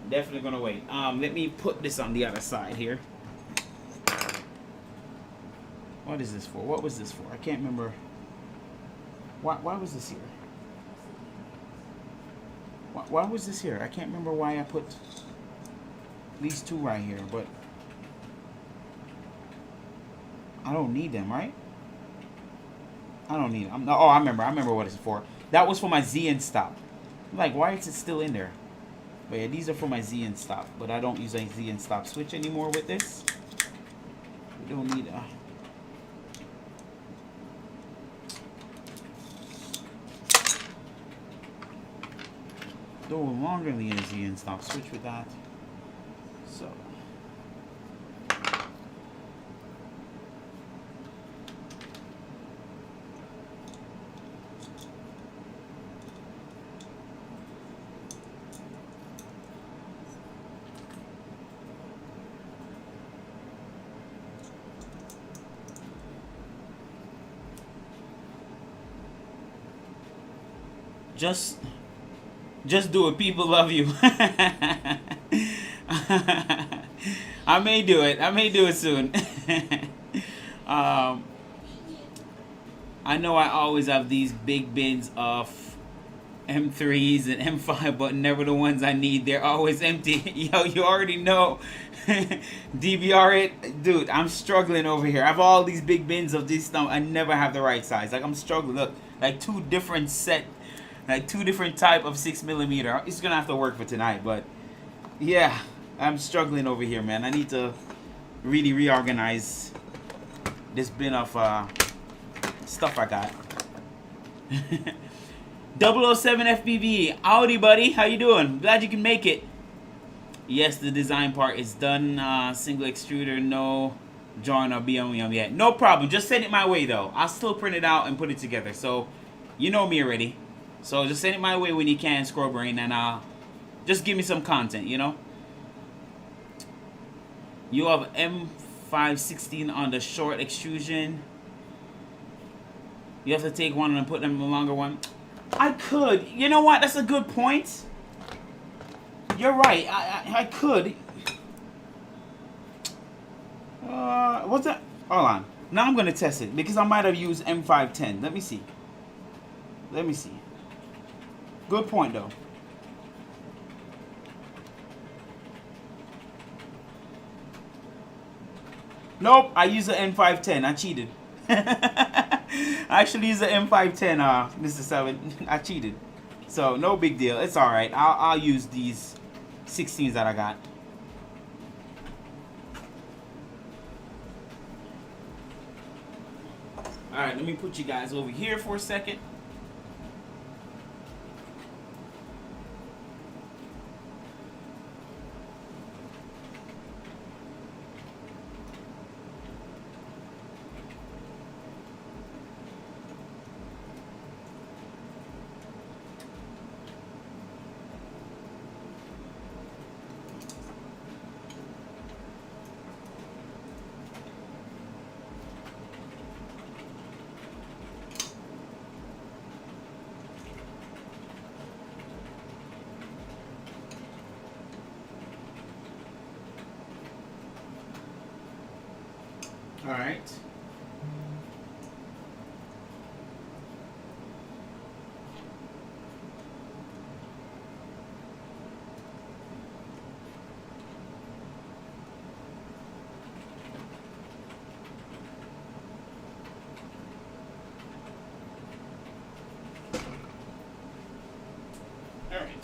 Definitely gonna wait. Let me put this on the other side here. What is this for? What was this for? I can't remember. Why was this here? Why was this here? I can't remember why I put these two right here, but I don't need them, right? I don't need them. Oh, I remember what it's for. That was for my Z and stop. I'm like, why is it still in there? But yeah, these are for my Z and stop, but I don't use a Z and stop switch anymore with this. We don't need a... No longer need a Z and stop switch with that. So... Just do it. People love you. I may do it. I may do it soon. I know I always have these big bins of M3s and M5, but never the ones I need. They're always empty. Yo, you already know. DBR it. Dude, I'm struggling over here. I have all these big bins of this stuff. I never have the right size. Like, I'm struggling. Look, like two different type of 6mm. It's gonna have to work for tonight, but yeah, I'm struggling over here, man. I need to really reorganize this bin of stuff I got. 007 FPV, howdy buddy, how you doing? Glad you can make it. Yes, the design part is done. Single extruder, no drawing or BM yet. No problem, just send it my way though. I'll still print it out and put it together. So, you know me already. So just send it my way when you can, Scroll Brain, and just give me some content, you know? You have M516 on the short extrusion. You have to take one and put them in the longer one. I could. You know what? That's a good point. You're right. I could. What's that? Hold on. Now I'm going to test it because I might have used M510. Let me see. Let me see. Good point, though. Nope. I used the M510. I cheated. I actually used the M510, Mr. 7. I cheated. So, no big deal. It's alright. I'll use these 16s that I got. Alright, let me put you guys over here for a second. All right. All right.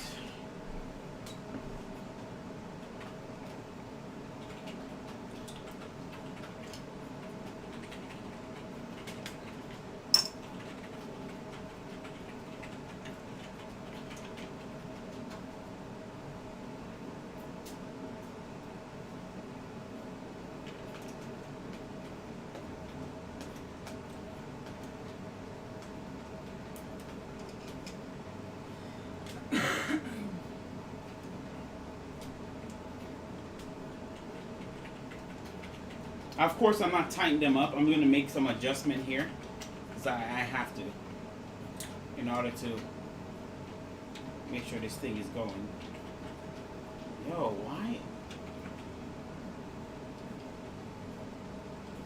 Of course, I'm not tightening them up. I'm going to make some adjustment here because I have to in order to make sure this thing is going. Yo, why?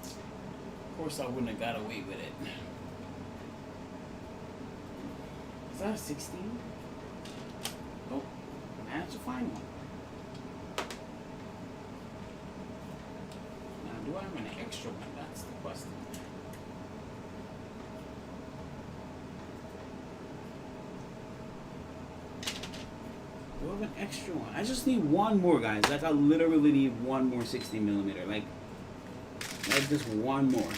Of course, I wouldn't have got away with it. Is that a 16? Oh, I managed to find one. Do I have an extra one? That's the question. Do I have an extra one? I just need one more, guys. Like, I literally need one more 60mm. Like just one more.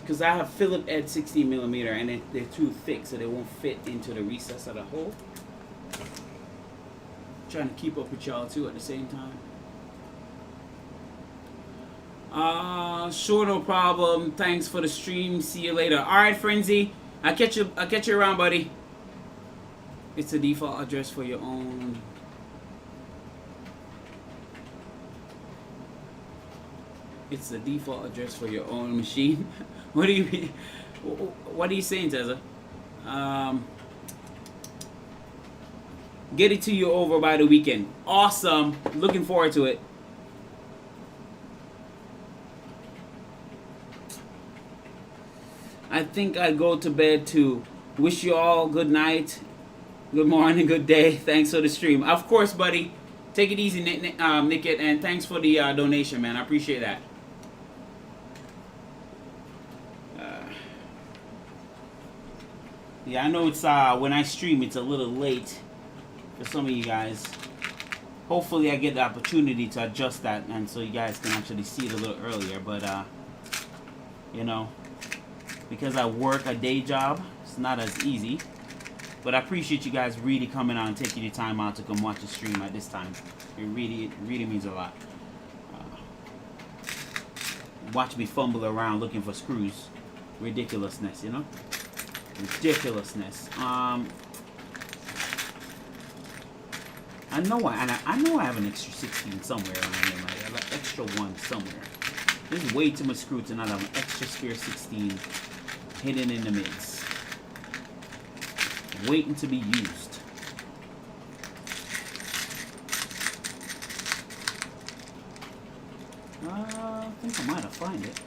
Because I have Philip Ed 60mm and they're too thick, so they won't fit into the recess of the hole. Trying to keep up with y'all too at the same time. Sure, no problem. Thanks for the stream. See you later. Alright, Frenzy. I'll catch you around, buddy. It's a default address for your own. It's the default address for your own machine. What do you mean? What are you saying, Tessa? Get it to you over by the weekend. Awesome. Looking forward to it. I think I'd go to bed too. Wish you all good night, good morning, good day. Thanks for the stream. Of course, buddy. Take it easy, Nickit, and thanks for the donation, man. I appreciate that. Yeah, I know it's when I stream, it's a little late for some of you guys. Hopefully, I get the opportunity to adjust that, and so you guys can actually see it a little earlier. But you know, because I work a day job, it's not as easy. But I appreciate you guys really coming out and taking your time out to come watch the stream at this time. It really means a lot. Watch me fumble around looking for screws. Ridiculousness, you know? Ridiculousness. I know I have an extra 16 somewhere around here. Right? I have an extra one somewhere. There's way too much screw to not have an extra spare 16 hidden in the midst, waiting to be used. I think I might have found it.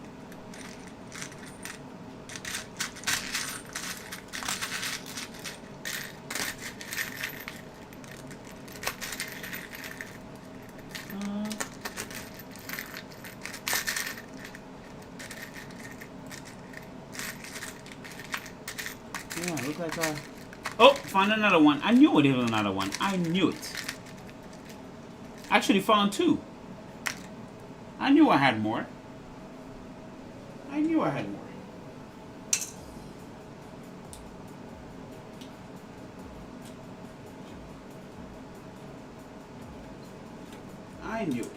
Oh, found another one. I knew it was another one. I knew it. Actually found two. I knew I had more. I knew I had more. I knew it.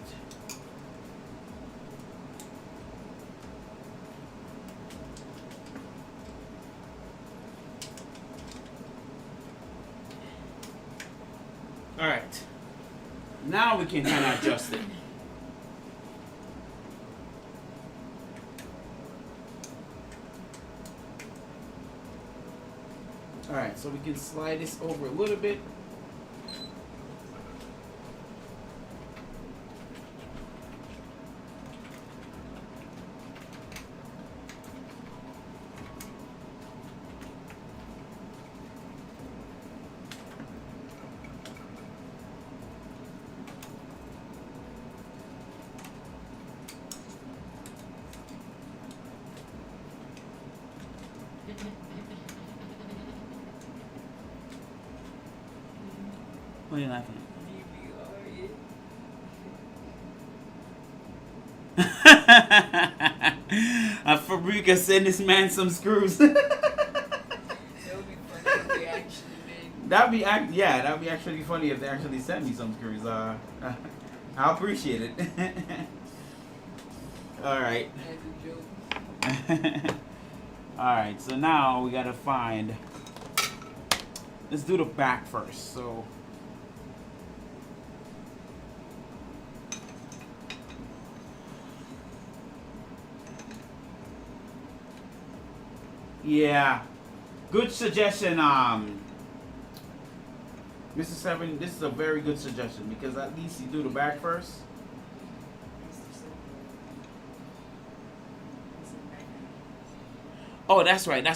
Alright, now we can kind of adjust it. Alright, so we can slide this over a little bit. What are you laughing at? Fabrica send this man some screws. That would be funny if they actually did. That'd be actually funny if they actually sent me some screws. I'll appreciate it. All right. All right. So now we gotta find. Let's do the back first. So. Yeah, good suggestion, Mr. Seven. This is a very good suggestion because at least you do the back first. Oh, that's right.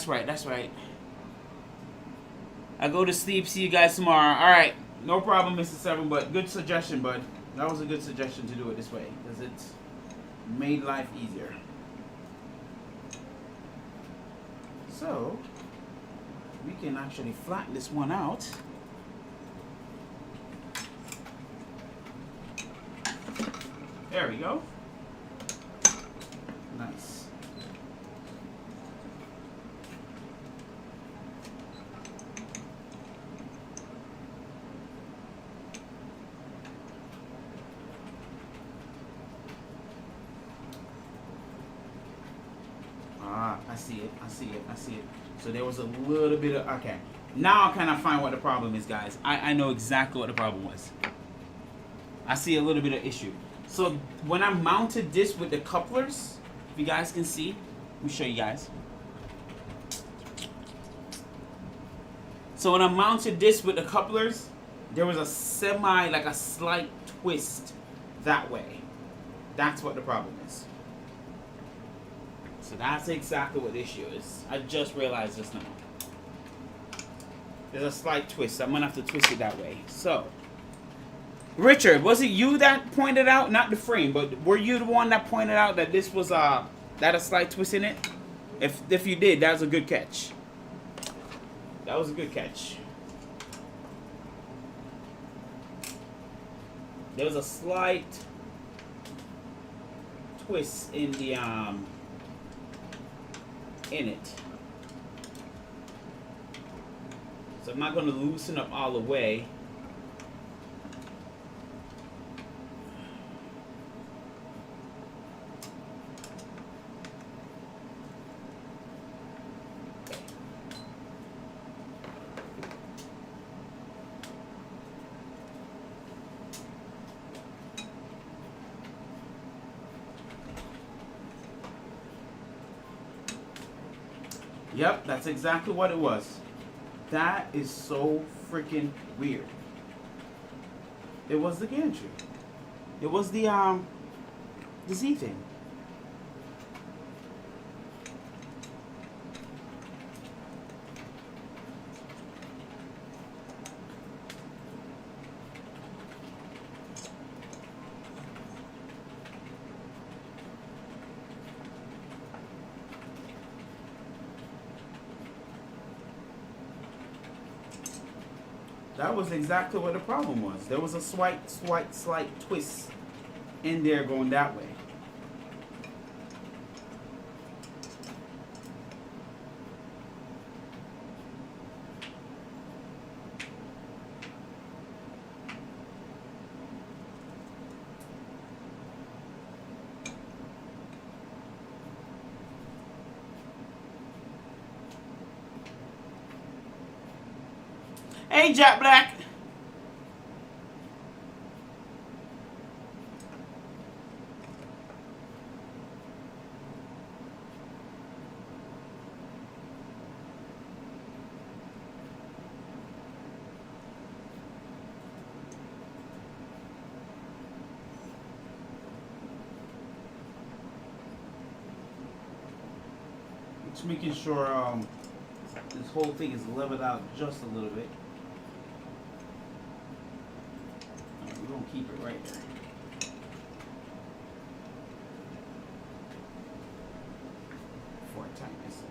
I go to sleep. See you guys tomorrow. All right, no problem, Mr. Seven. But good suggestion, bud. That was a good suggestion to do it this way because it's made life easier. So, we can actually flatten this one out. There we go. Nice. I see it. So there was a little bit of, okay. Now I kind of find what the problem is, guys. I know exactly what the problem was. I see a little bit of issue. So when I mounted this with the couplers, if you guys can see, let me show you guys. So when I mounted this with the couplers, There was a like a slight twist that way. That's what the problem is. So that's exactly what the issue is. I just realized just now. There's a slight twist. I'm gonna have to twist it that way. So, Richard, was it you that pointed out, not the frame, but were you the one that pointed out that this was that a slight twist in it? If you did, that was a good catch. That was a good catch. There was a slight twist in the in it. So I'm not going to loosen up all the way. Yep, that's exactly what it was. That is so freaking weird. It was the gantry. It was the Z thing. That was exactly what the problem was. There was a slight twist in there going that way. Hey, Jack Black. Just making sure this whole thing is leveled out just a little bit. We're gonna keep it right there. Before I tighten this up.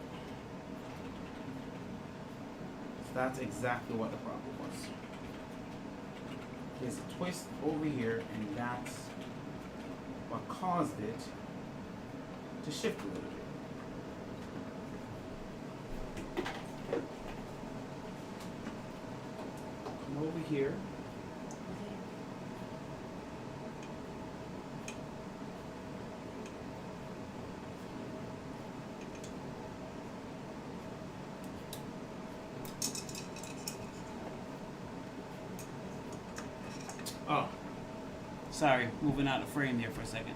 So that's exactly what the problem was. There's a twist over here, and that's what caused it to shift a little bit. Come over here. Oh, sorry, moving out of frame there for a second.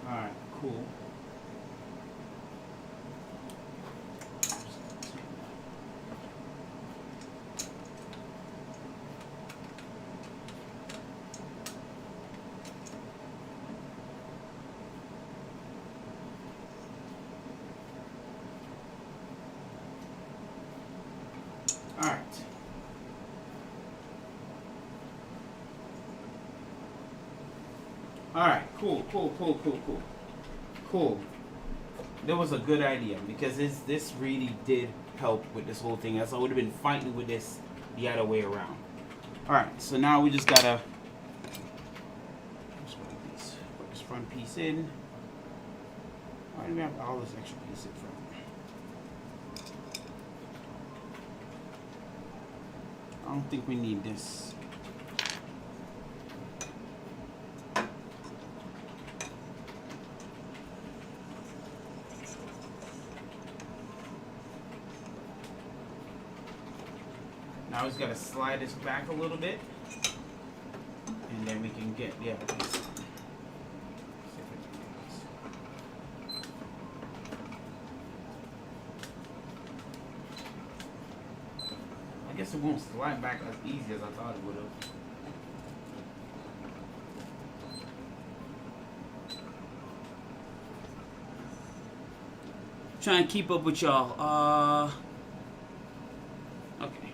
Alright, cool. Alright, cool. Cool. That was a good idea because this really did help with this whole thing. Else I would have been fighting with this the other way around. Alright, so now we just gotta put this front piece in. Why do we have all this extra piece in front? I don't think we need this. Now we just gotta slide this back a little bit, and then we can get this. I guess it won't slide back as easy as I thought it would have. Trying to keep up with y'all. Okay.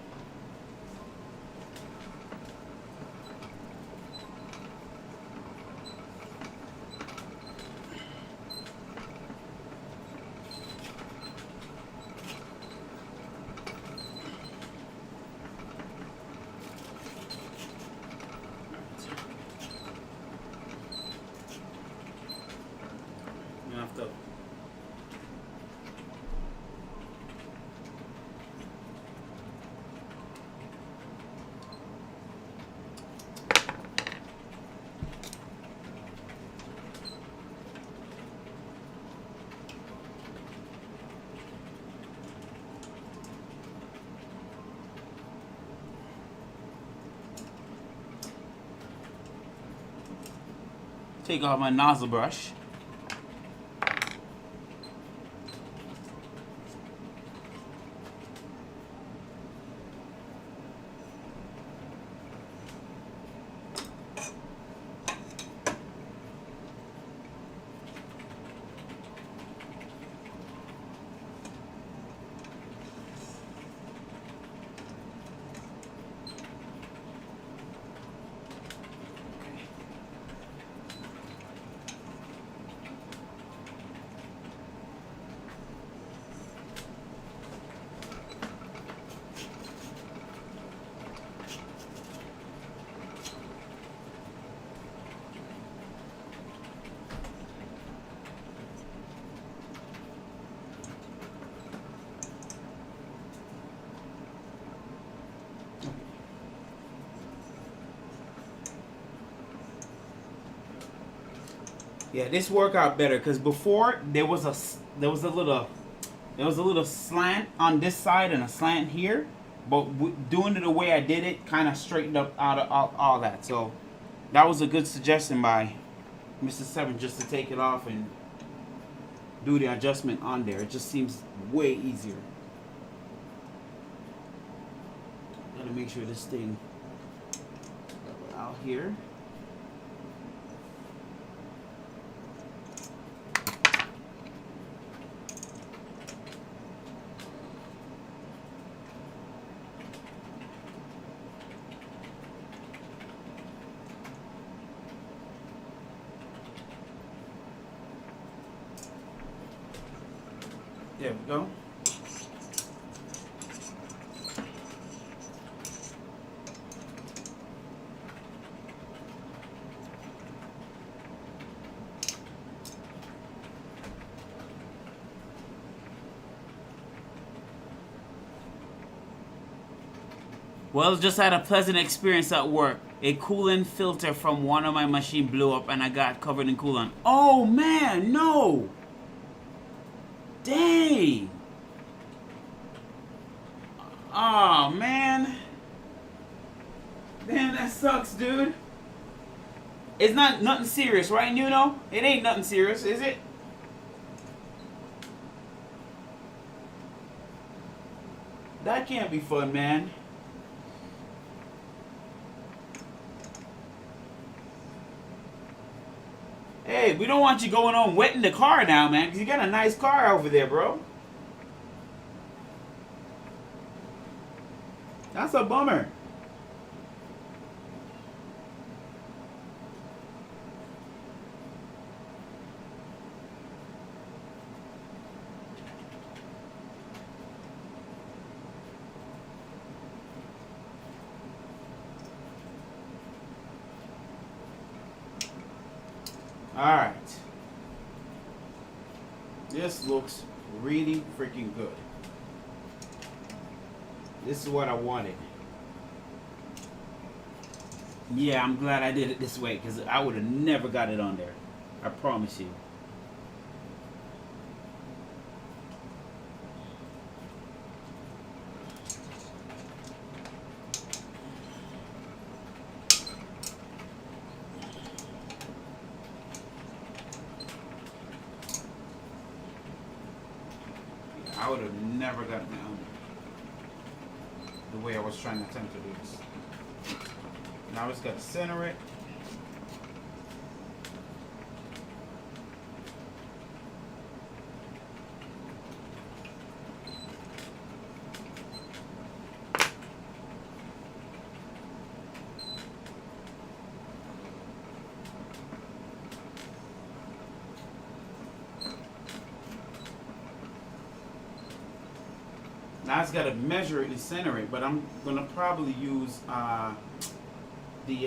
Take off my nozzle brush. Yeah, this worked out better because before there was a little slant on this side and a slant here, but doing it the way I did it kind of straightened up out of all that. So that was a good suggestion by Mr. Seven, just to take it off and do the adjustment on there. It just seems way easier. Gotta make sure this thing out here. There we go. Well, just had a pleasant experience at work. A coolant filter from one of my machines blew up and I got covered in coolant. Oh man, no! Dang! Oh man. Damn, that sucks, dude. It's not nothing serious, right, Nuno? It ain't nothing serious, is it? That can't be fun, man. Hey, we don't want you going on wetting the car now, man, because you got a nice car over there, bro. That's a bummer. Alright. This looks really freaking good. This is what I wanted. Yeah, I'm glad I did it this way because I would have never got it on there. I promise you. I would have never gotten it on there the way I was trying to attempt to do this. Now I just got to center it. Now I just got to measure it and center it, but I'm going to probably use the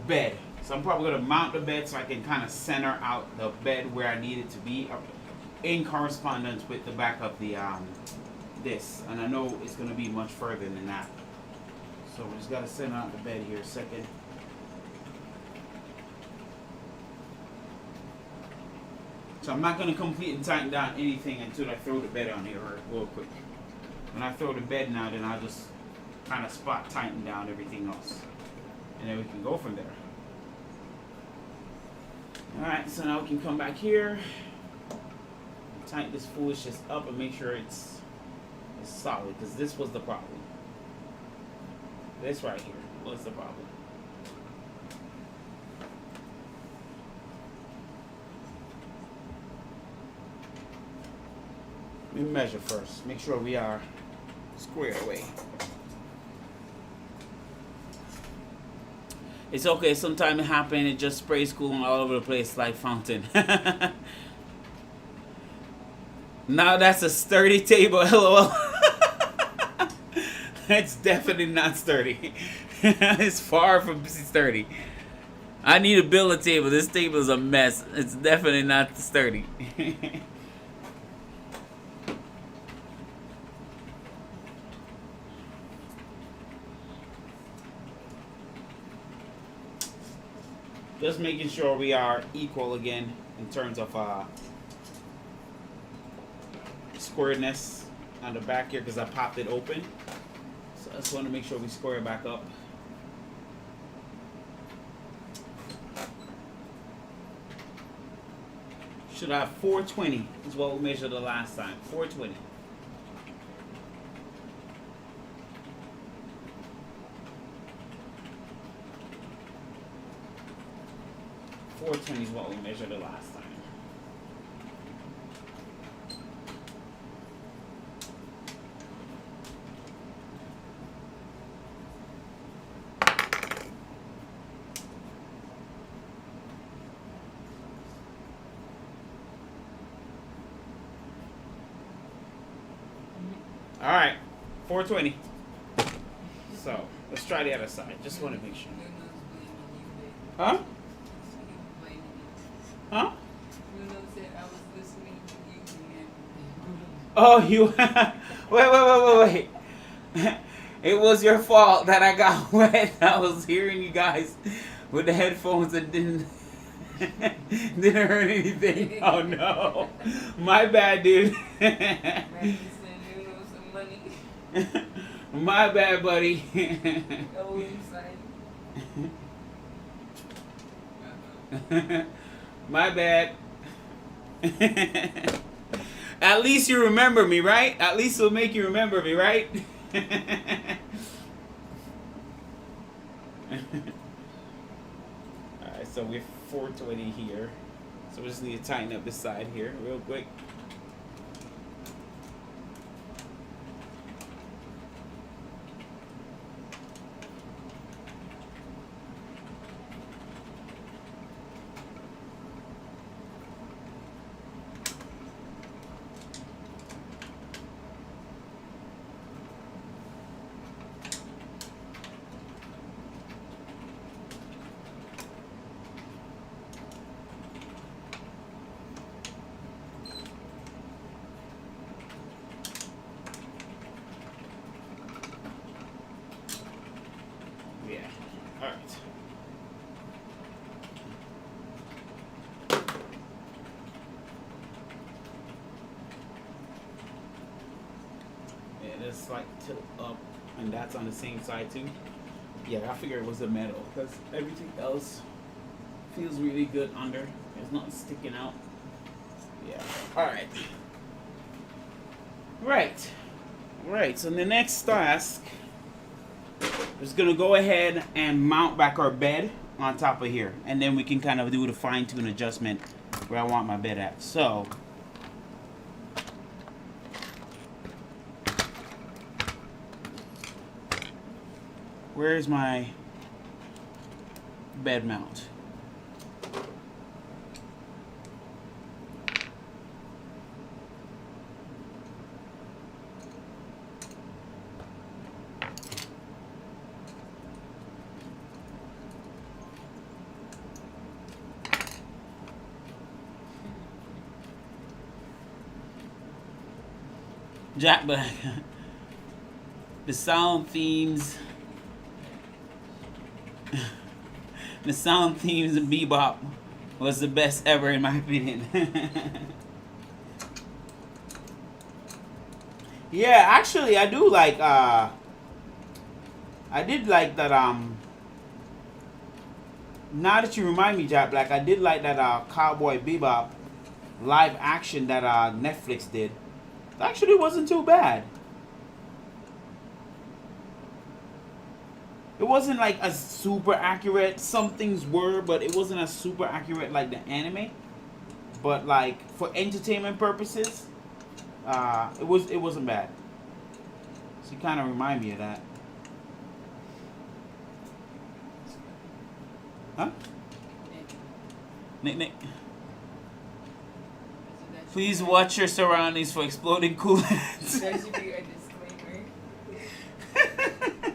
bed. So I'm probably going to mount the bed so I can kind of center out the bed where I need it to be in correspondence with the back of the this. And I know it's going to be much further than that. So we just got to center out the bed here a second. So I'm not going to completely tighten down anything until I throw the bed on here real quick. When I throw the bed now, then I'll just kind of spot tighten down everything else. And then we can go from there. Alright, so now we can come back here. Tighten this foolishness up and make sure it's solid. Because this was the problem. This right here was the problem. Let me measure first. Make sure we are squared away. It's okay. Sometimes it happens. It just sprays cooling all over the place like fountain. Now that's a sturdy table. LOL. It's definitely not sturdy. It's far from sturdy. I need to build a table. This table is a mess. It's definitely not sturdy. Just making sure we are equal again in terms of squareness on the back here because I popped it open. So I just want to make sure we square it back up. Should have 420 is what we measured the last time. 420. .420 is what we measured the last time. All right, 420. So let's try the other side. Just want to make sure. Huh? Huh? Oh, you. Wait. It was your fault that I got wet. I was hearing you guys with the headphones and didn't hurt anything. Oh no. My bad, dude. My bad, buddy. My bad. At least you remember me, right? At least it'll make you remember me, right? Alright, so we're 420 here. So we just need to tighten up this side here real quick. Alright. Yeah, there's slight tilt up, and that's on the same side too. Yeah, I figured it was the metal because everything else feels really good under. There's nothing sticking out. Yeah. Alright. Right, so the next task is gonna go ahead and mount back our bed on top of here, and then we can kind of do the fine-tune adjustment where I want my bed at. So where's my bed mount? Jack Black. The sound themes. The sound themes of Bebop was the best ever in my opinion. Yeah, actually I do like I did like that now that you remind me, Jack Black, I did like that Cowboy Bebop live action that Netflix did. It actually wasn't too bad. It wasn't like a super accurate. Some things were, but it wasn't as super accurate like the anime. But like for entertainment purposes, it wasn't bad. So you kind of remind me of that. Huh? Nick. Please watch your surroundings for exploding coolants. That should be a disclaimer.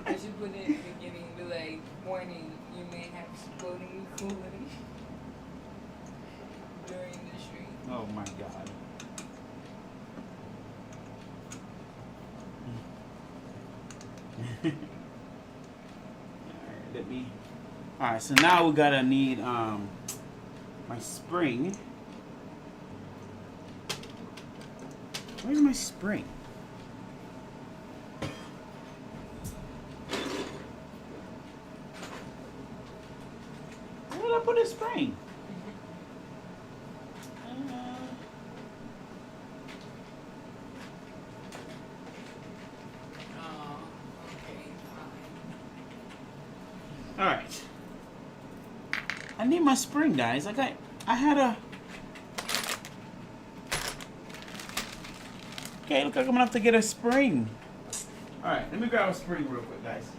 I should put it in the beginning, be like, warning, you may have exploding coolant during the stream. Oh my god. Alright, so now we gotta need my spring. Where's my spring? Where did I put a spring? Okay, fine. Alright. I need my spring, guys. Like I had a... Okay, look like I'm gonna have to get a spring. Alright, let me grab a spring real quick, guys.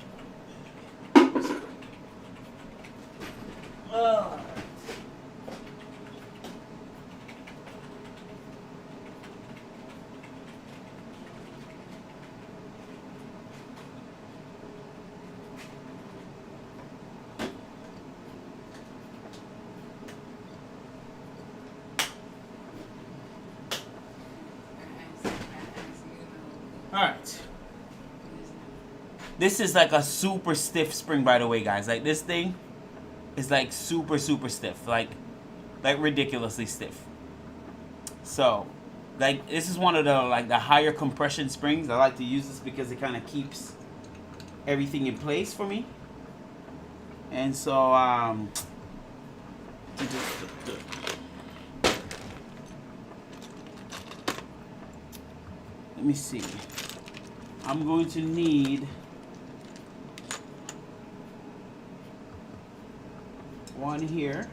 Alright. This is like a super stiff spring, by the way, guys. Like this thing is like super stiff. Like ridiculously stiff. So, like this is one of the higher compression springs. I like to use this because it kind of keeps everything in place for me. And so let me see. I'm going to need one here.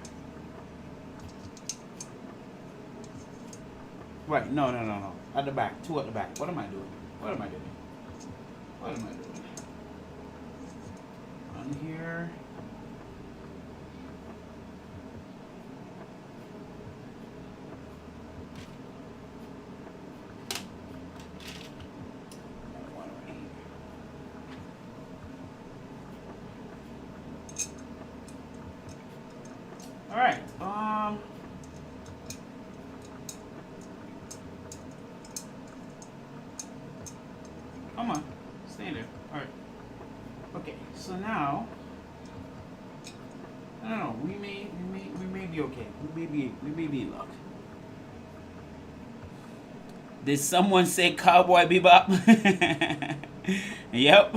Right, no. At the back, two at the back. What am I doing? One here. Alright, come on, stay there. Alright. Okay, so now I don't know. We may be okay. We may be in luck. Did someone say Cowboy Bebop? Yep.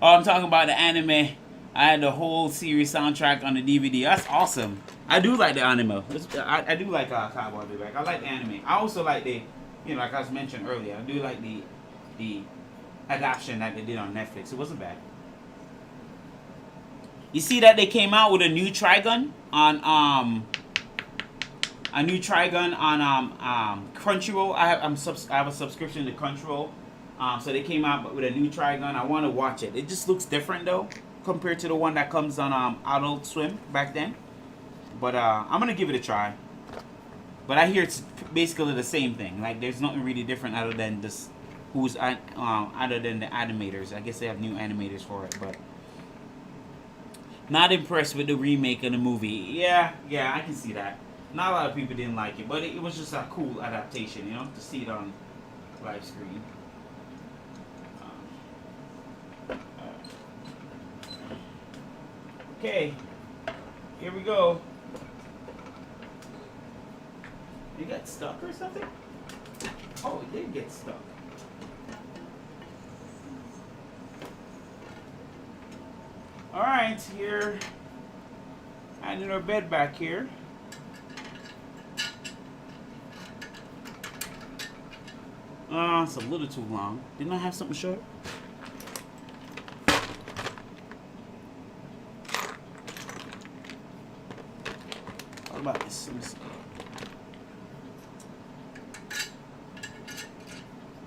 Oh, I'm talking about the anime. I had the whole series soundtrack on the DVD. That's awesome. I do like the anime. I do like Cowboy Bebop. I like the anime. I also like the, you know, like I was mentioned earlier, I do like the adaptation that they did on Netflix. It wasn't bad. You see that they came out with a new Trigun on Crunchyroll. I have a subscription to Crunchyroll. So they came out with a new Trigun. I want to watch it. It just looks different though compared to the one that comes on Adult Swim back then. But I'm gonna give it a try. But I hear it's basically the same thing. Like there's nothing really different other than this. Other than the animators. I guess they have new animators for it, but not impressed with the remake of the movie. Yeah, I can see that. Not a lot of people didn't like it, but it was just a cool adaptation, you know, to see it on live screen. Okay, here we go. You got stuck or something? Oh, it did get stuck. Alright, here. Adding our bed back here. It's a little too long. Didn't I have something short? What about this? Let me see.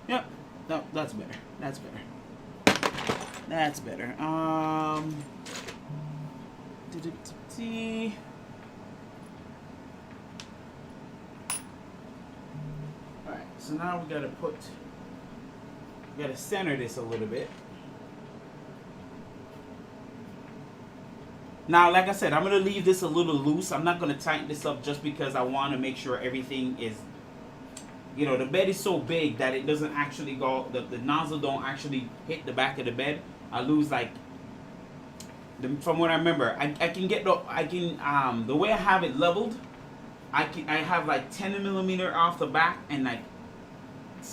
Yep. No, that's better. That's better. That's better. Alright, so now we gotta center this a little bit. Now, like I said, I'm gonna leave this a little loose. I'm not gonna tighten this up just because I want to make sure everything is, you know, the bed is so big that it doesn't actually go, the nozzle don't actually hit the back of the bed. I lose like, from what I remember, I can get the way I have it leveled, I have like 10 millimeter off the back and like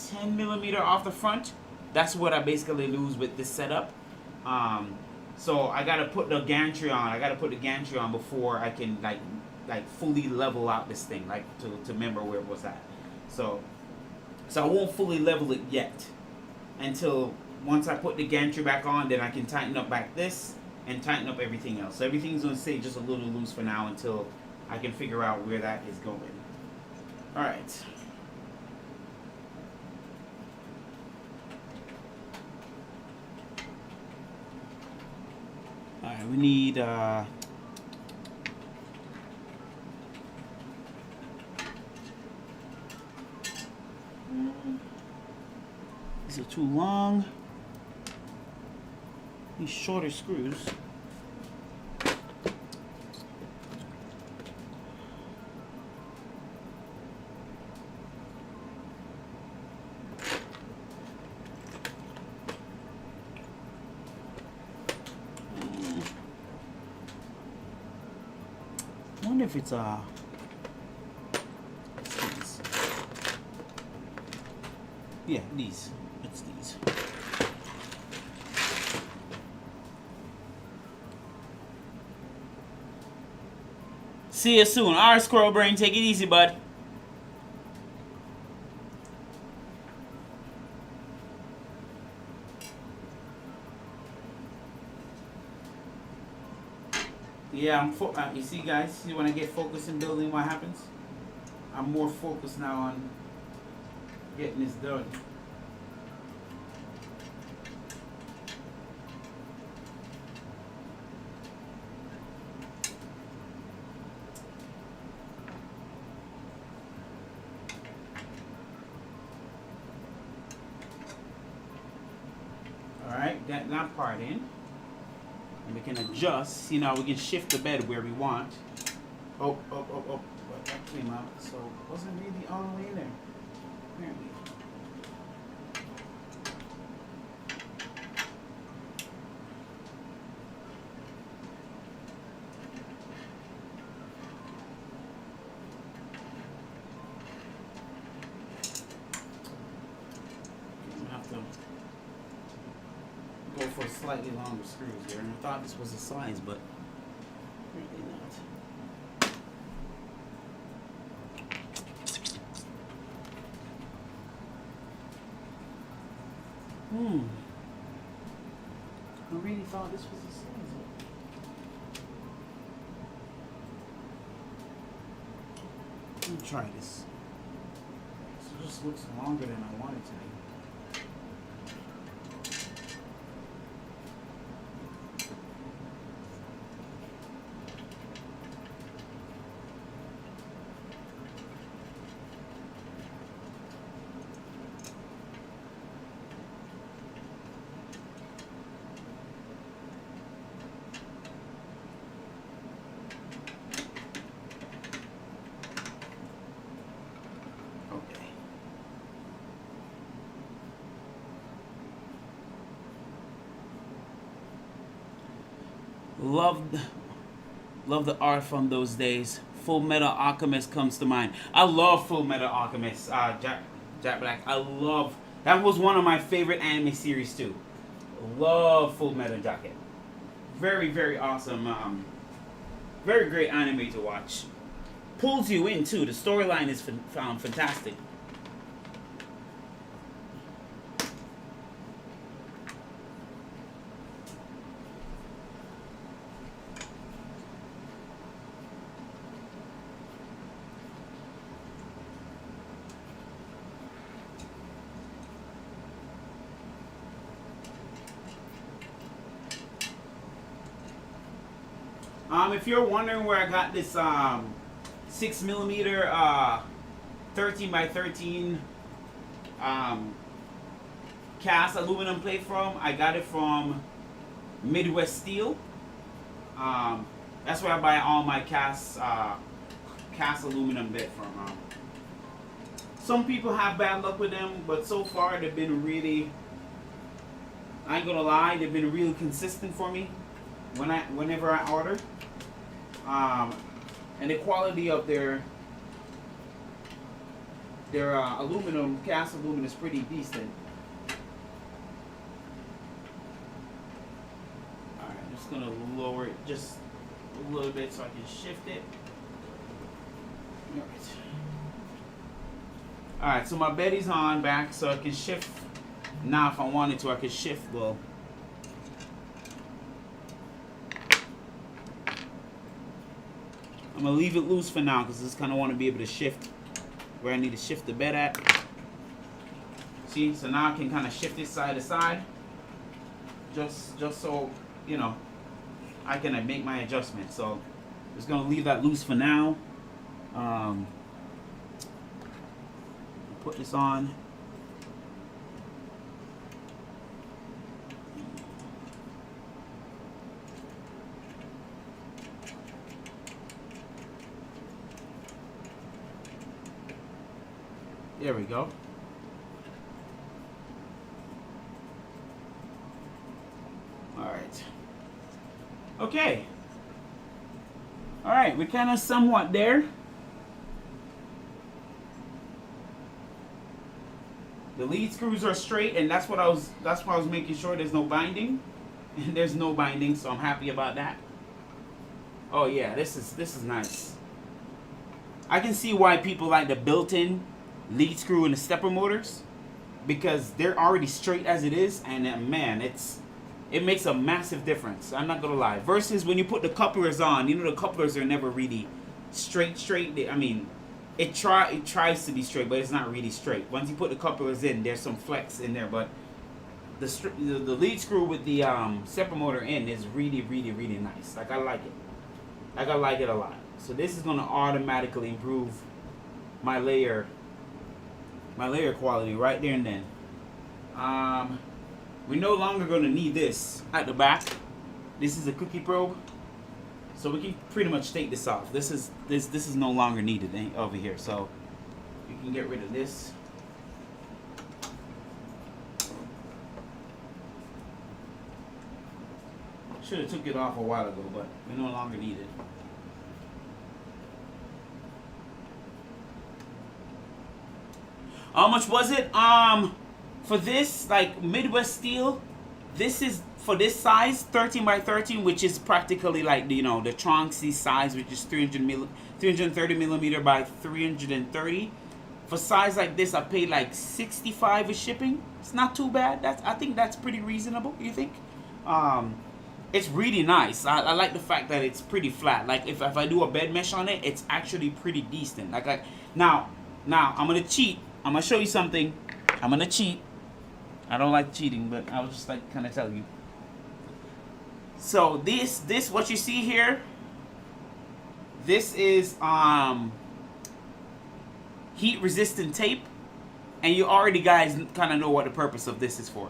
10 millimeter off the front. That's what I basically lose with this setup. So I gotta put the gantry on. I gotta put the gantry on before I can like fully level out this thing, like to remember where it was at. So I won't fully level it yet until once I put the gantry back on, then I can tighten up back this and tighten up everything else. So everything's gonna stay just a little loose for now until I can figure out where that is going. All right. All right, we need these are too long. These shorter screws. I wonder if it's yeah, these. It's these. See you soon. Alright, Squirrel Brain, take it easy, bud. Yeah, you see, guys, see when I get focused in building, what happens? I'm more focused now on getting this done. Alright, got that part in. And we can adjust. See, now we can shift the bed where we want. Oh. that came out, so it wasn't really all the way in there, apparently. I'm gonna have to go for slightly longer screws here, and I thought this was the size, but apparently not. I really thought this was the size. Let me try this. So this looks longer than I want it to be. Love the art from those days. Full Metal Alchemist comes to mind. I love Full Metal Alchemist. Jack Black. I love that. Was one of my favorite anime series too. Love Full Metal Jacket. Very, very awesome. Very great anime to watch. Pulls you in too. The storyline is fantastic. If you're wondering where I got this 6mm 13 by 13 cast aluminum plate from, I got it from Midwest Steel. That's where I buy all my cast aluminum bit from. Some people have bad luck with them, but so far they've been really, I ain't gonna lie, they've been really consistent for me whenever I order. And the quality of their aluminum, cast aluminum, is pretty decent. Alright, I'm just gonna lower it just a little bit so I can shift it. Alright, so my Betty's on back, so I can shift now if I wanted to. I can shift well. I'm gonna leave it loose for now because I just kind of want to be able to shift where I need to shift the bed at. See, so now I can kind of shift it side to side, just so you know I can make my adjustment. So just gonna leave that loose for now. Put this on. There we go. All right. Okay. All right, we're kind of somewhat there. The lead screws are straight, and that's why I was making sure there's no binding. And there's no binding, so I'm happy about that. Oh yeah, this is nice. I can see why people like the built-in lead screw in the stepper motors, because they're already straight as it is, and man, it makes a massive difference. I'm not gonna lie. Versus when you put the couplers on, you know, the couplers are never really straight. I mean, it tries to be straight, but it's not really straight. Once you put the couplers in, there's some flex in there, but the lead screw with the stepper motor in is really, really, really nice. Like, I like it. Like, I like it a lot. So this is gonna automatically improve my layer quality right there and then. We're no longer going to need this at the back. This is a cookie probe, So we can pretty much take this off. This is no longer needed over here. So you can get rid of this. Should have took it off a while ago, but we no longer need it. How much was it? For this, like Midwest steel, this is for this size 13 by 13, which is practically like the, you know, the Tronxy size, which is 330 millimeter by 330. For size like this, I paid like 65 with shipping. It's not too bad. I think that's pretty reasonable. You think? It's really nice. I like the fact that it's pretty flat. Like if I do a bed mesh on it, it's actually pretty decent. Like now I'm gonna cheat. I'm gonna show you something. I'm gonna cheat. I don't like cheating, but I was just like kind of tell you. So this what you see here, this is heat resistant tape, and you already guys kind of know what the purpose of this is for.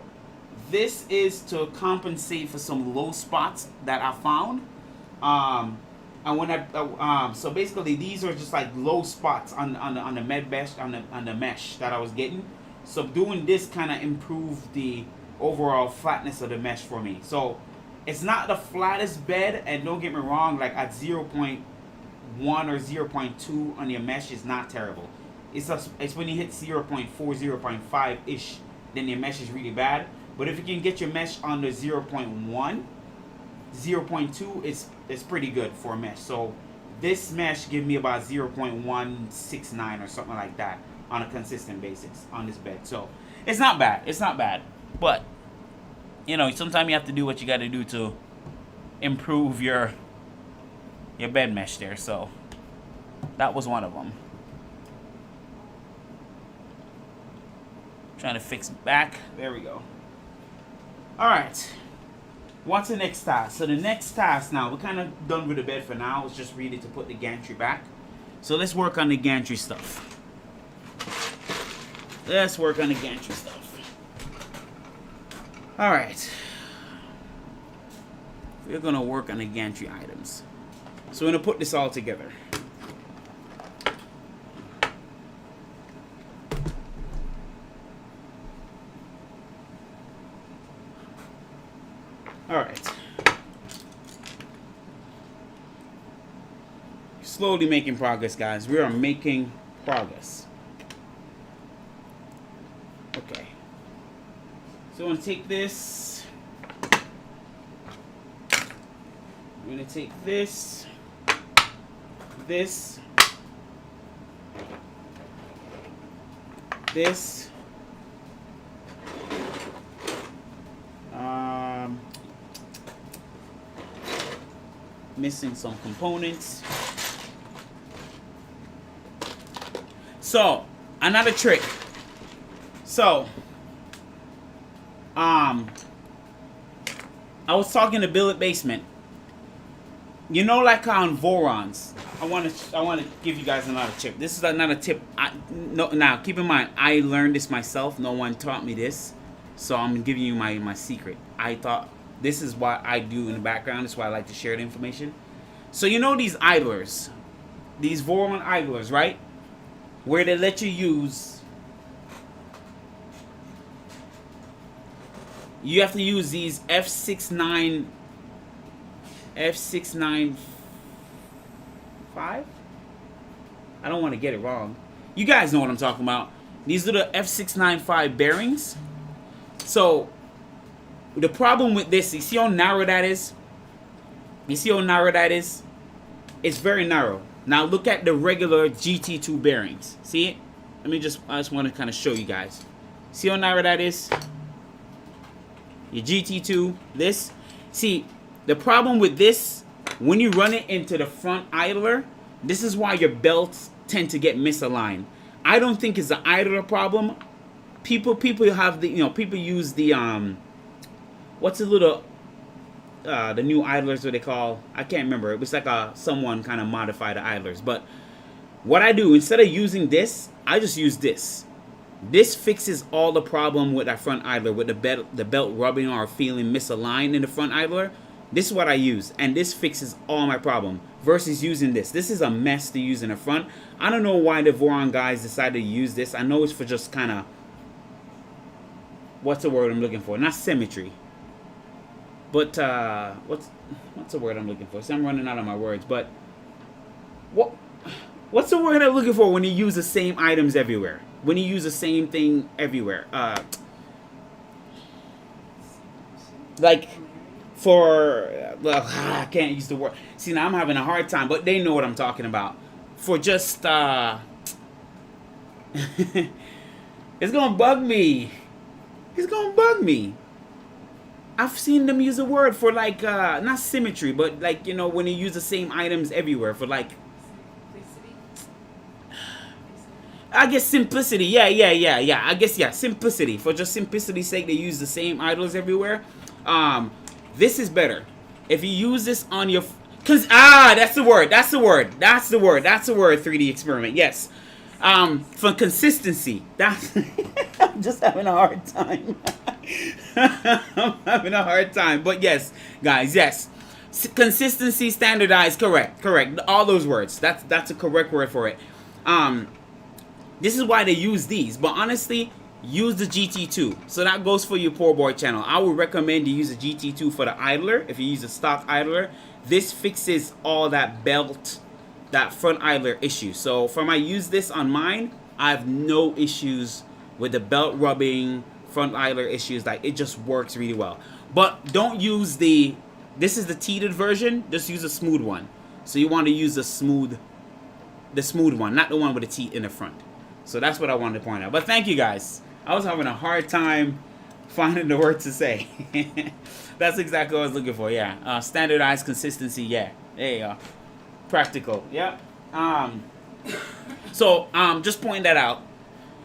This is to compensate for some low spots that I found. And when so basically these are just like low spots on the mesh that I was getting. So doing this kind of improved the overall flatness of the mesh for me. So it's not the flattest bed, and don't get me wrong, like at 0.1 or 0.2 on your mesh is not terrible. It's when you hit 0.4, 0.5 ish, then your mesh is really bad. But if you can get your mesh under 0.1, 0.2, it's pretty good for a mesh. So this mesh give me about 0.169 or something like that on a consistent basis on this bed. So it's not bad. It's not bad. But you know, sometimes you have to do what you got to do to improve your bed mesh there. So that was one of them. Trying to fix back. There we go. All right. What's the next task? So the next task now, we're kind of done with the bed for now. It's just really to put the gantry back. So let's work on the gantry stuff. Let's work on the gantry stuff. All right. We're going to work on the gantry items. So we're going to put this all together. All right. Slowly making progress, guys. We are making progress. Okay. So I'm going to take this. I'm going to take this. This. This. Missing some components. So another trick. So I was talking to Billet Basement. You know, like on Vorons. I want to give you guys another tip. This is another tip. Now keep in mind, I learned this myself. No one taught me this, so I'm giving you my secret. I thought this is what I do in the background. That's why I like to share the information. So you know these idlers, these Voron idlers, right? Where they let you use. You have to use these F695. I don't want to get it wrong. You guys know what I'm talking about. These are the F695 bearings. So the problem with this, you see how narrow that is? You see how narrow that is? It's very narrow. Now look at the regular GT2 bearings. See it? I just want to kind of show you guys. See how narrow that is? Your GT2, this. See, the problem with this, when you run it into the front idler, this is why your belts tend to get misaligned. I don't think it's an idler problem. People have the, you know, people use the what's the little the new idlers, what they call, I can't remember. It was like someone kind of modified the idlers. But what I do, instead of using this, I just use this. This fixes all the problem with that front idler, with the belt rubbing or feeling misaligned in the front idler. This is what I use, and this fixes all my problem versus using this. This is a mess to use in the front. I don't know why the Voron guys decided to use this. I know it's for just kind of, what's the word I'm looking for? Not symmetry, but what's the word I'm looking for? See, I'm running out of my words, but what's the word I'm looking for when you use the same items everywhere? When you use the same thing everywhere? Like, for, well, I can't use the word. See, now I'm having a hard time, but they know what I'm talking about. For just, it's gonna bug me. It's gonna bug me. I've seen them use a word for, like, not symmetry, but, like, you know, when you use the same items everywhere for, like, I guess simplicity. Yeah. I guess, yeah, simplicity. For just simplicity's sake, they use the same idols everywhere. This is better. If you use this on your... that's the word. That's the word. 3D experiment. Yes. For consistency. That's... I'm just having a hard time. I'm having a hard time. But yes, guys, yes. Consistency, standardized, correct. All those words. That's a correct word for it. This is why they use these. But honestly, use the GT2. So that goes for your poor boy channel. I would recommend you use the GT2 for the idler. If you use a stock idler, this fixes all that belt, that front idler issue. So from I use this on mine, I have no issues with the belt rubbing, front idler issues. Like, it just works really well. But don't use the... This is the teeted version. Just use a smooth one. So you want to use the smooth one, not the one with the teeth in the front. So that's what I wanted to point out. But thank you guys. I was having a hard time finding the word to say. That's exactly what I was looking for. Yeah. Standardized consistency. Yeah. There you go. Practical. Yeah. So just point that out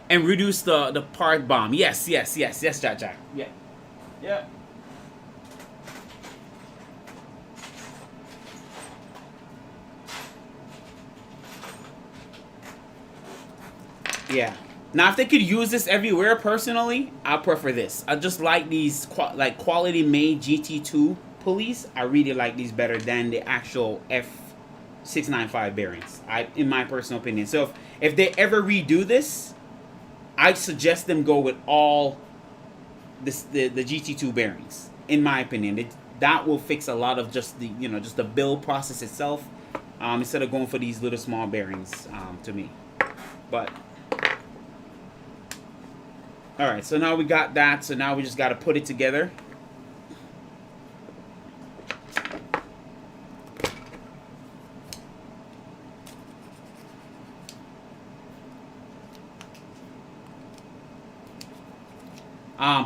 and reduce the part bomb. Yes, Jack. Yeah. Yeah. Now, if they could use this everywhere, personally, I prefer this. I just like these quality made GT2 pulleys. I really like these better than the actual F695 bearings, in my personal opinion. So if they ever redo this, I suggest them go with all the GT2 bearings. In my opinion, that will fix a lot of just the build process itself, instead of going for these little small bearings, to me. But all right, so now we got that. So now we just got to put it together.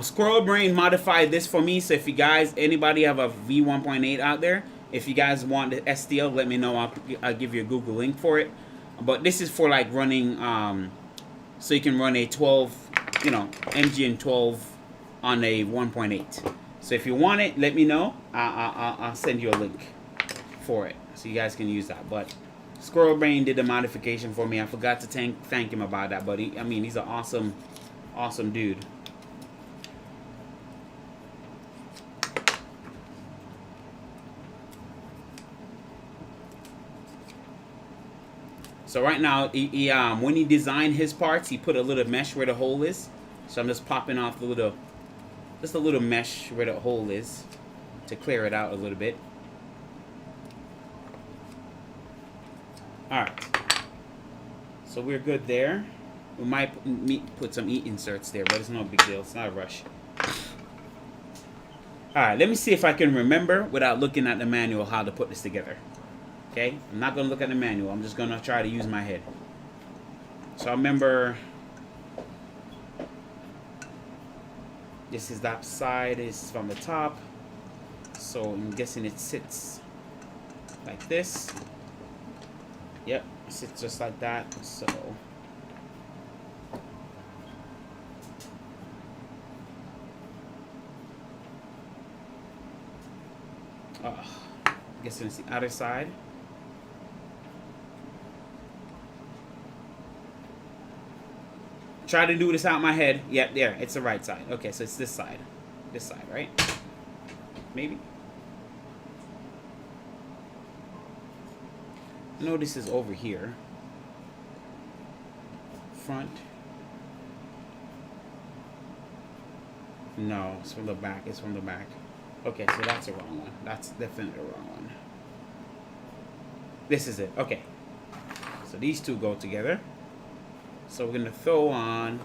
Squirrel Brain modified this for me. So if you guys, anybody have a V1.8 out there, if you guys want the STL, let me know. I'll give you a Google link for it. But this is for like running, so you can run a 12, MGN 12 on a 1.8. So if you want it, let me know. I'll send you a link for it, so you guys can use that. But Squirrel Brain did the modification for me. I forgot to thank him about that, but he's an awesome dude. So right now, when he designed his parts, he put a little mesh where the hole is. So I'm just popping off just a little mesh where the hole is to clear it out a little bit. All right. So we're good there. We might put some inserts there, but it's no big deal. It's not a rush. All right, let me see if I can remember without looking at the manual how to put this together. Okay, I'm not going to look at the manual. I'm just going to try to use my head. So I remember this is that side is from the top. So I'm guessing it sits like this. Yep, it sits just like that. So I'm guessing it's the other side. Try to do this out my head. Yep, there. It's the right side. Okay, so it's this side. This side, right? Maybe. know this is over here. Front. No, it's from the back. It's from the back. Okay, so that's the wrong one. That's definitely the wrong one. This is it. Okay. So these two go together. So we're going to throw on...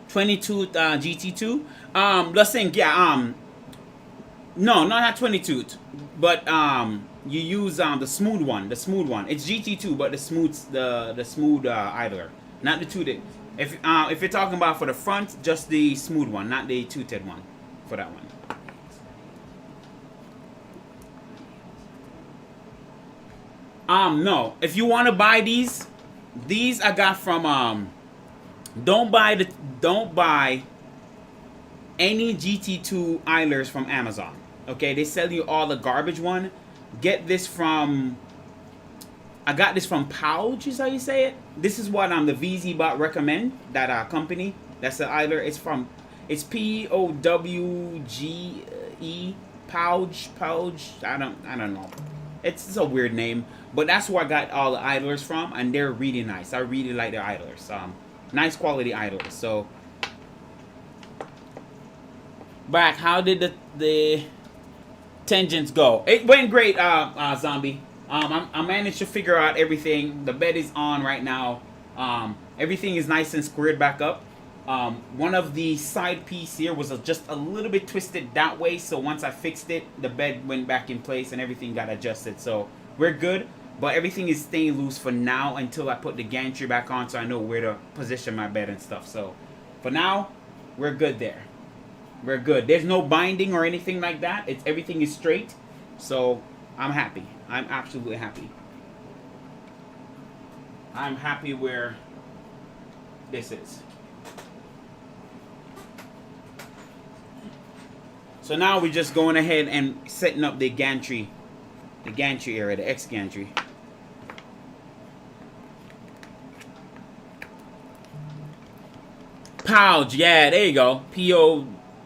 .22 GT2. Let's think, yeah, no, not 22, but you use the smooth one, It's GT2, but the smooth idler, not the tooted. If you're talking about for the front, just the smooth one, not the tooted one, for that one. No, if you want to buy these I got from don't buy any GT2 idlers from Amazon. Okay, they sell you all the garbage one. Get this from, I got this from Pouch, is how you say it. This is what the VZ bot recommend, that company. That's the idler. It's Powge, Pouch. I don't know. It's a weird name, but that's where I got all the idlers from, and they're really nice. I really like their idlers. Nice quality idlers. So back, how did the tangents go? It went great, Zombie. I managed to figure out everything. The bed is on right now. Everything is nice and squared back up. One of the side piece here was just a little bit twisted that way, so once I fixed it, the bed went back in place and everything got adjusted. So we're good, but everything is staying loose for now until I put the gantry back on, so I know where to position my bed and stuff. So for now, we're good there. We're good. There's no binding or anything like that. Everything is straight. So I'm happy. I'm absolutely happy. I'm happy where this is. So now we're just going ahead and setting up the gantry area, the X gantry. Pouch, yeah, there you go.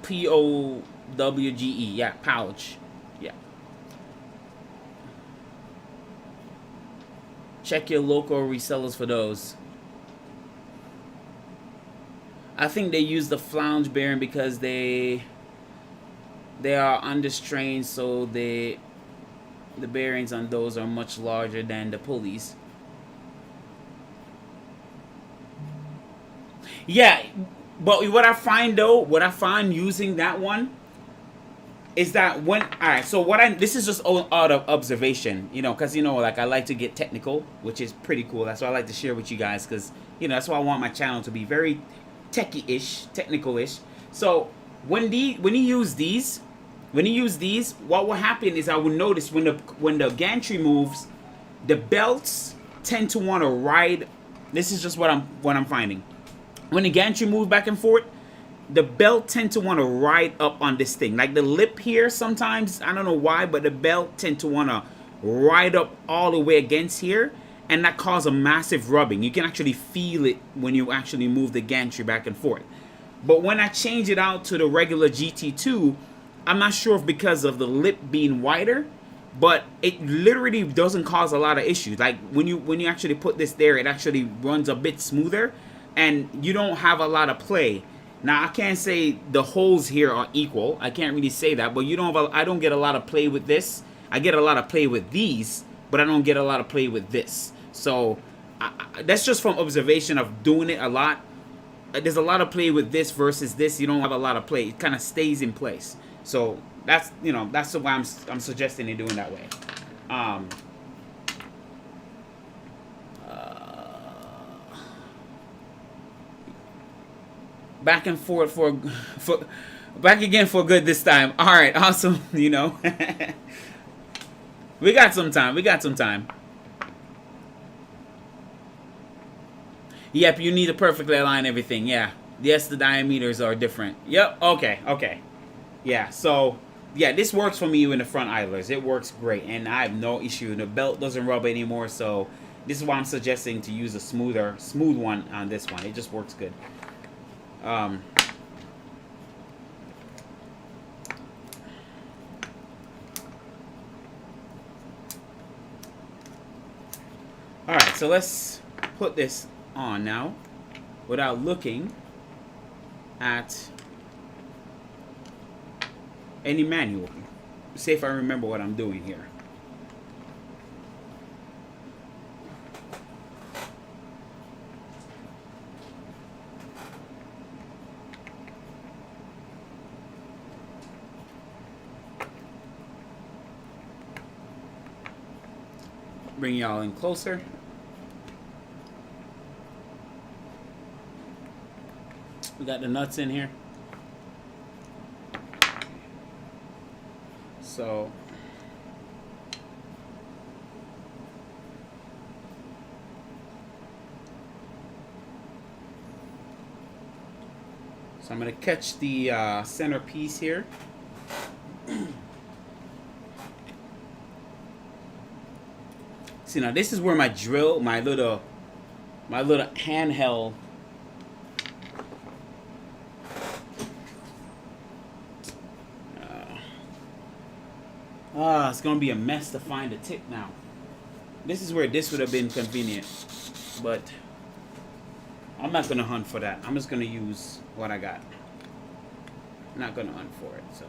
P-O-W-G-E, yeah, pouch, yeah. Check your local resellers for those. I think they use the flange bearing because they are understrained, so the bearings on those are much larger than the pulleys. Yeah, but what I find using that one is that this is just out of observation, because like I like to get technical, which is pretty cool. That's why I like to share with you guys, because that's why I want my channel to be very techy-ish, technical-ish. So when you use these, what will happen is I will notice when the gantry moves, the belts tend to want to ride. This is just what I'm finding. When the gantry moves back and forth, the belt tend to want to ride up on this thing. Like the lip here, sometimes I don't know why, but the belt tend to want to ride up all the way against here, and that causes a massive rubbing. You can actually feel it when you actually move the gantry back and forth. But when I change it out to the regular GT2, I'm not sure if because of the lip being wider, but it literally doesn't cause a lot of issues. Like when you actually put this there, it actually runs a bit smoother, and you don't have a lot of play. Now I can't say the holes here are equal. I can't really say that, but I don't get a lot of play with this. I get a lot of play with these, but I don't get a lot of play with this. So that's just from observation of doing it a lot. There's a lot of play with this versus this. You don't have a lot of play. It kind of stays in place. So that's why I'm suggesting it doing that way. Back and forth back again for good this time. All right, awesome. We got some time. Yep, you need to perfectly align everything. Yeah, Yes, the diameters are different. Yep. Okay. Okay. Yeah. So, yeah, this works for me in the front idlers. It works great, and I have no issue. The belt doesn't rub anymore, so this is why I'm suggesting to use a smooth one on this one. It just works good. All right. So let's put this on now, without looking at any manual. See if I remember what I'm doing here. Bring y'all in closer. We got the nuts in here. So I'm going to catch the center piece here. See, now this is where my drill, my little handheld it's gonna be a mess to find a tip now. This is where this would have been convenient, but I'm not gonna hunt for that. I'm just gonna use what I got. I'm not gonna hunt for it, so.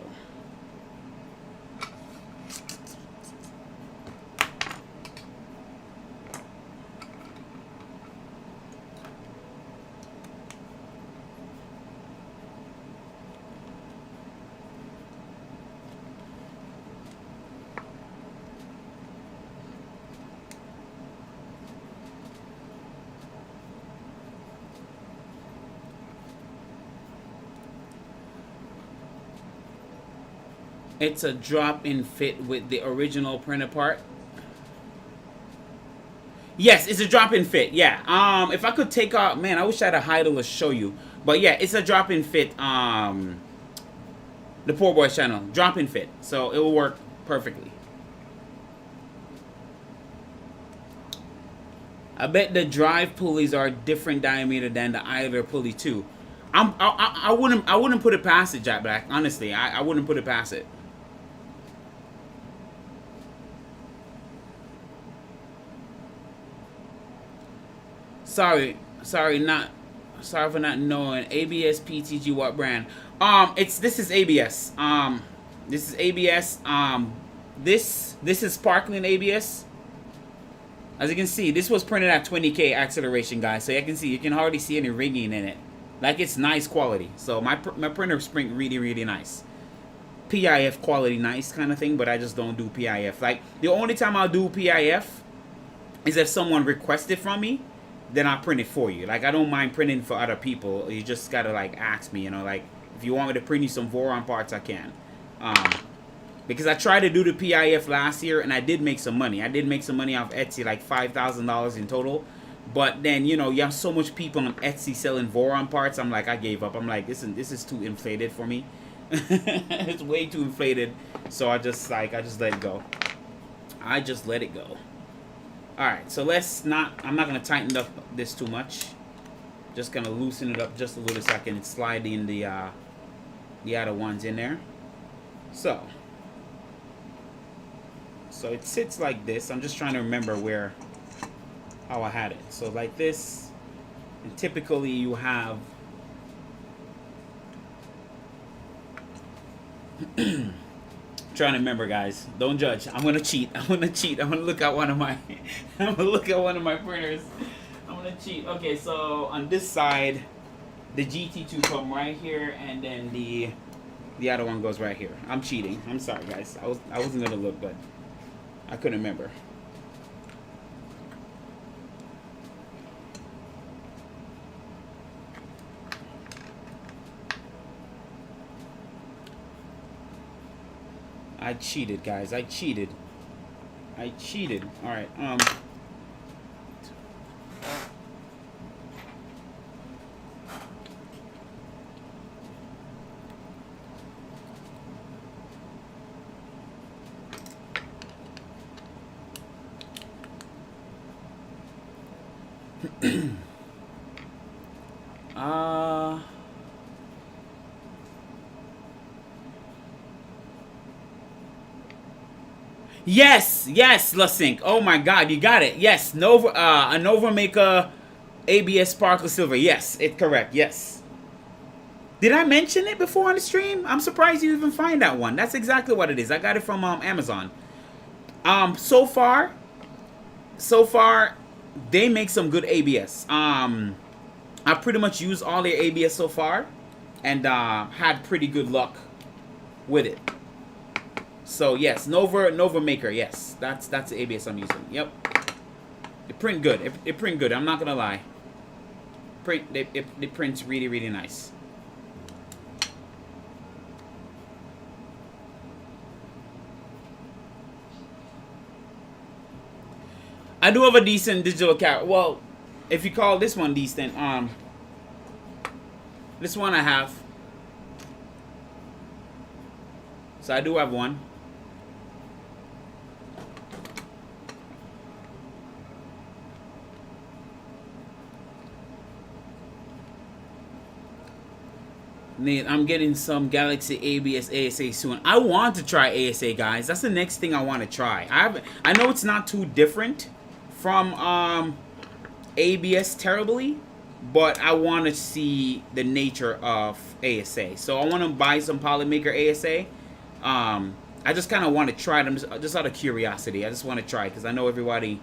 It's a drop-in fit with the original printed part. Yes, it's a drop-in fit. Yeah. If I could take out, man, I wish I had a idle to show you. But yeah, it's a drop-in fit. The Poor Boys channel, drop-in fit, so it will work perfectly. I bet the drive pulleys are different diameter than the idler pulley too. I wouldn't put it past it, Jack Black. Honestly, I wouldn't put it past it. Sorry for not knowing. ABS PTG, what brand? This is ABS. This is ABS. This is sparkling ABS. As you can see, this was printed at 20K acceleration, guys. So you can see, you can hardly see any ringing in it. Like, it's nice quality. So my printer print really nice. PIF quality nice kind of thing, but I just don't do PIF. Like, the only time I'll do PIF is if someone requests it from me. Then I'll print it for you. Like, I don't mind printing for other people. You just gotta, like, ask me, you know, like, if you want me to print you some Voron parts, I can. Because I tried to do the PIF last year, and I did make some money. I did make some money off Etsy, like $5,000 in total. But then, you know, you have so much people on Etsy selling Voron parts, I'm like, I gave up. I'm like, this is too inflated for me. It's way too inflated. So I just let it go. I just let it go. Alright, so I'm not going to tighten up this too much. Just going to loosen it up just a little so I can slide in the other ones in there. So it sits like this. I'm just trying to remember how I had it. So like this, and typically you have trying to remember, guys. Don't judge. I'm gonna cheat. I'm gonna look at one of my printers. I'm gonna cheat. Okay, so on this side, the GT2 come right here, and then the other one goes right here. I'm cheating. I'm sorry, guys. I wasn't gonna look, but I couldn't remember. I cheated, guys. I cheated. All right. Yes, yes, Lasync. Oh my God, you got it. Yes, Nova, a Nova Maker ABS Sparkle Silver. Yes, it's correct. Yes. Did I mention it before on the stream? I'm surprised you even find that one. That's exactly what it is. I got it from Amazon. So far, they make some good ABS. I pretty much used all their ABS so far, and had pretty good luck with it. So yes, Nova Maker. Yes, that's the ABS I'm using. Yep, it print good. It print good. I'm not gonna lie. It prints really nice. I do have a decent digital camera. Well, if you call this one decent, this one I have. So I do have one. I'm getting some Galaxy ABS ASA soon. I want to try ASA, guys. That's the next thing I want to try. I know it's not too different from ABS terribly, but I want to see the nature of ASA. So I want to buy some Polymaker ASA. I just kind of want to try them just out of curiosity. I just want to try because I know everybody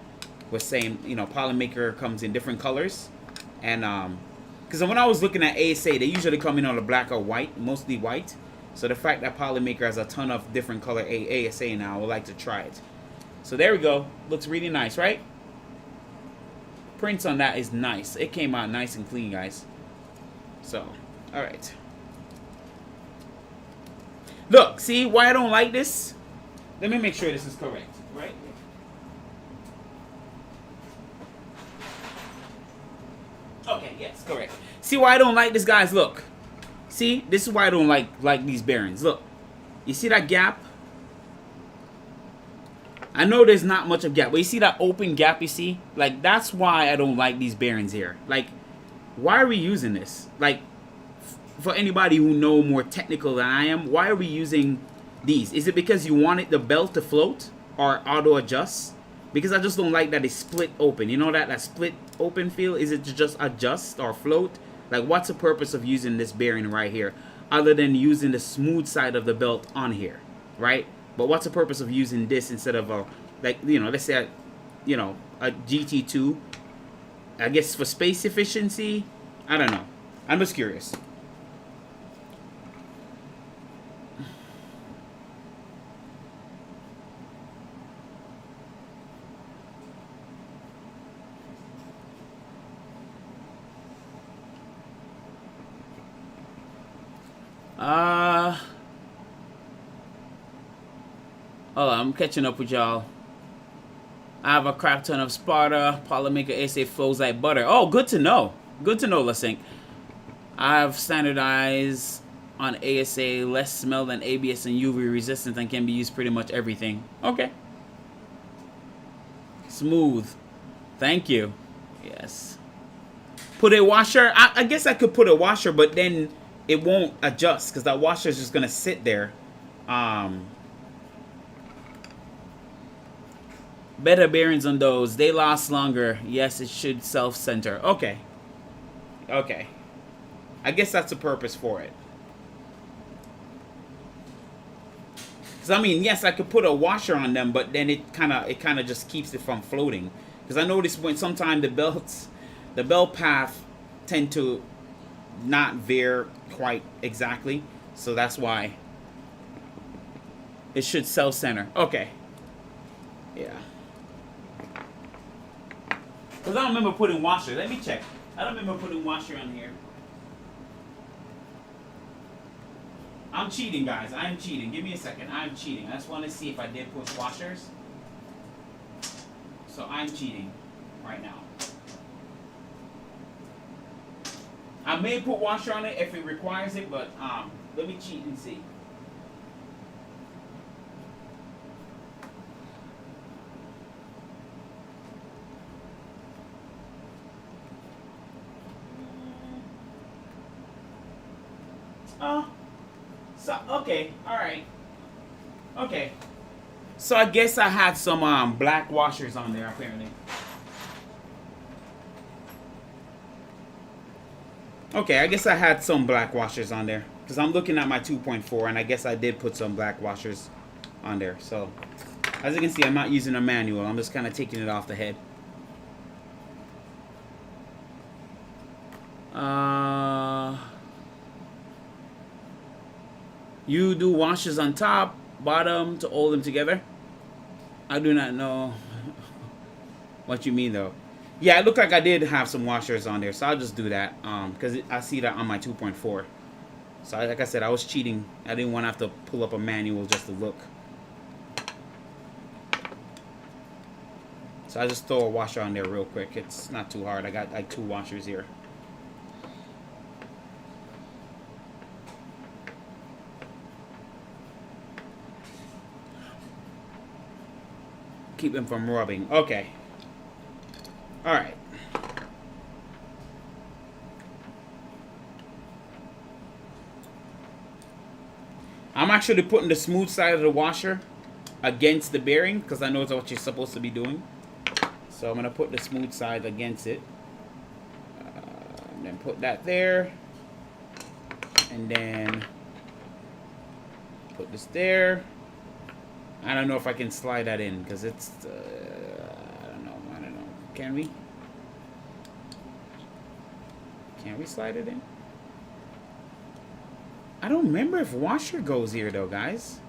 was saying, you know, Polymaker comes in different colors, and because when I was looking at ASA, they usually come in on a black or white, mostly white. So the fact that Polymaker has a ton of different color ASA now, I would like to try it. So there we go. Looks really nice, right? Prints on that is nice. It came out nice and clean, guys. So, all right. Look, see why I don't like this? Let me make sure this is correct, right? Okay, yes, correct. See why I don't like this, guys? Look. See? This is why I don't like these bearings. Look. You see that gap? I know there's not much of gap, but you see that open gap you see? Like, that's why I don't like these bearings here. Like, why are we using this? Like, for anybody who know more technical than I am, why are we using these? Is it because you wanted the belt to float or auto adjust? Because I just don't like that it's split open. You know that split open feel? Is it to just adjust or float? Like, what's the purpose of using this bearing right here? Other than using the smooth side of the belt on here, right? But what's the purpose of using this instead of a, like, you know, let's say, a GT2? I guess for space efficiency? I don't know. I'm just curious. Hold on, I'm catching up with y'all. I have a crap ton of Sparta. Polymaker ASA flows like butter. Oh, good to know. Good to know, Lasync. I have standardized on ASA, less smell than ABS and UV resistant, and can be used pretty much everything. Okay. Smooth. Thank you. Yes. Put a washer. I guess I could put a washer, but then it won't adjust because that washer is just gonna sit there. Better bearings on those. They last longer. Yes, it should self-center. Okay. Okay. I guess that's the purpose for it. Because I mean, yes, I could put a washer on them, but then it kind of just keeps it from floating. Because I noticed when sometimes the belt path tend to not veer quite exactly, so that's why it should self-center. Okay. Yeah. Because I don't remember putting washer. Let me check. I don't remember putting washer on here. I'm cheating, guys. I'm cheating. Give me a second. I'm cheating. I just want to see if I did put washers. So I'm cheating right now. I may put washer on it if it requires it, but let me cheat and see. Oh. So, okay. Alright. Okay. So I guess I had some black washers on there apparently. Okay, I guess I had some black washers on there. Because I'm looking at my 2.4 and I guess I did put some black washers on there. So, as you can see, I'm not using a manual. I'm just kind of taking it off the head. You do washers on top, bottom to hold them together? I do not know what you mean though. Yeah, it looked like I did have some washers on there, so I'll just do that because I see that on my 2.4. So like I said, I was cheating. I didn't want to have to pull up a manual just to look. So I just throw a washer on there real quick. It's not too hard. I got like 2 washers here. Keep them from rubbing. Okay. Alright. I'm actually putting the smooth side of the washer against the bearing because I know it's what you're supposed to be doing. So I'm going to put the smooth side against it. And then put that there. And then put this there. I don't know if I can slide that in because it's, I don't know. Can we? Can we slide it in? I don't remember if washer goes here though, guys.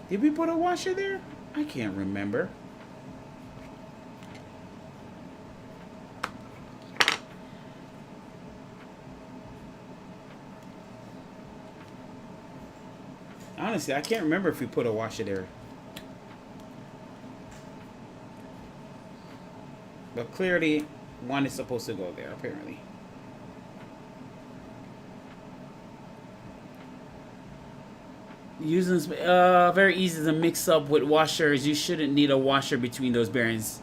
Did we put a washer there? I can't remember. Honestly, I can't remember if we put a washer there. But clearly, one is supposed to go there, apparently. Using very easy to mix up with washers. You shouldn't need a washer between those bearings.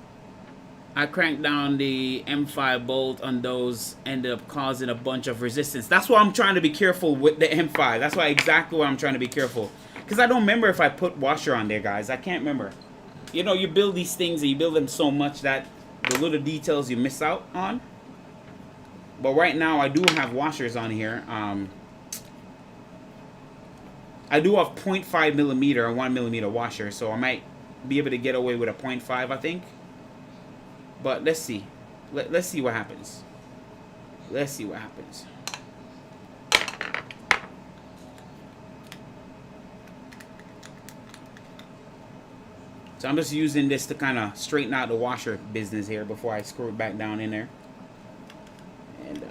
I cranked down the M5 bolt on those, ended up causing a bunch of resistance. That's why I'm trying to be careful with the M5. That's why exactly why I'm trying to be careful. Because I don't remember if I put washer on there, guys. I can't remember. You know, you build these things and you build them so much that the little details you miss out on. But right now I do have washers on here. I do have 0.5 millimeter and 1 millimeter washer, so I might be able to get away with a 0.5, I think. But let's see. Let's see what happens. Let's see what happens. So I'm just using this to kind of straighten out the washer business here before I screw it back down in there. And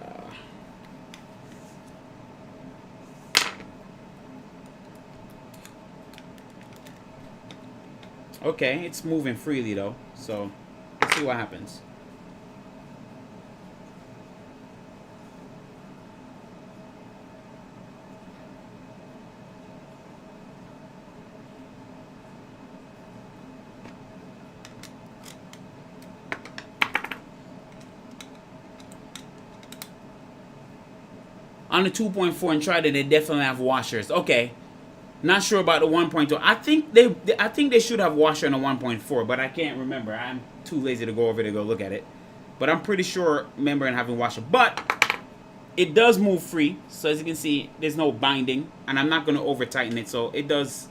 okay, it's moving freely though, so let's see what happens. On the 2.4 and tried it, they definitely have washers. Okay. Not sure about the 1.2. I think they should have washer on the 1.4, but I can't remember. I'm too lazy to go over to go look at it. But I'm pretty sure remembering having washer. But it does move free. So as you can see, there's no binding, and I'm not going to over tighten it. So it does.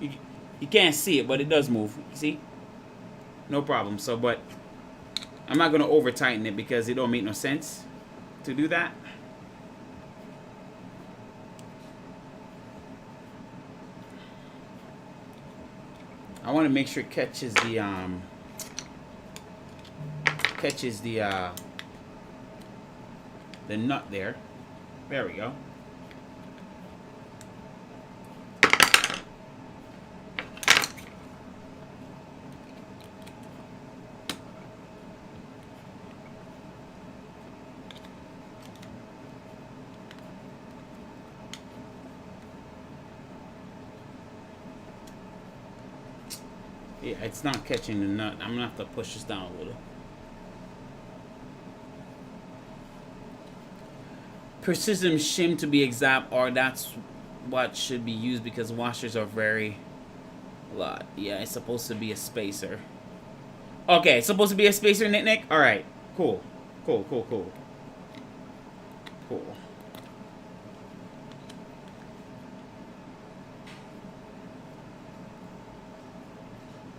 You can't see it, but it does move. See? No problem. So, but I'm not going to over tighten it because it don't make no sense to do that. I want to make sure it catches the nut there. There we go. Yeah, it's not catching the nut. I'm gonna have to push this down a little. Precision shim to be exact, or that's what should be used because washers are very lot. Yeah, it's supposed to be a spacer. Okay, it's supposed to be a spacer, Nick. All right, cool. All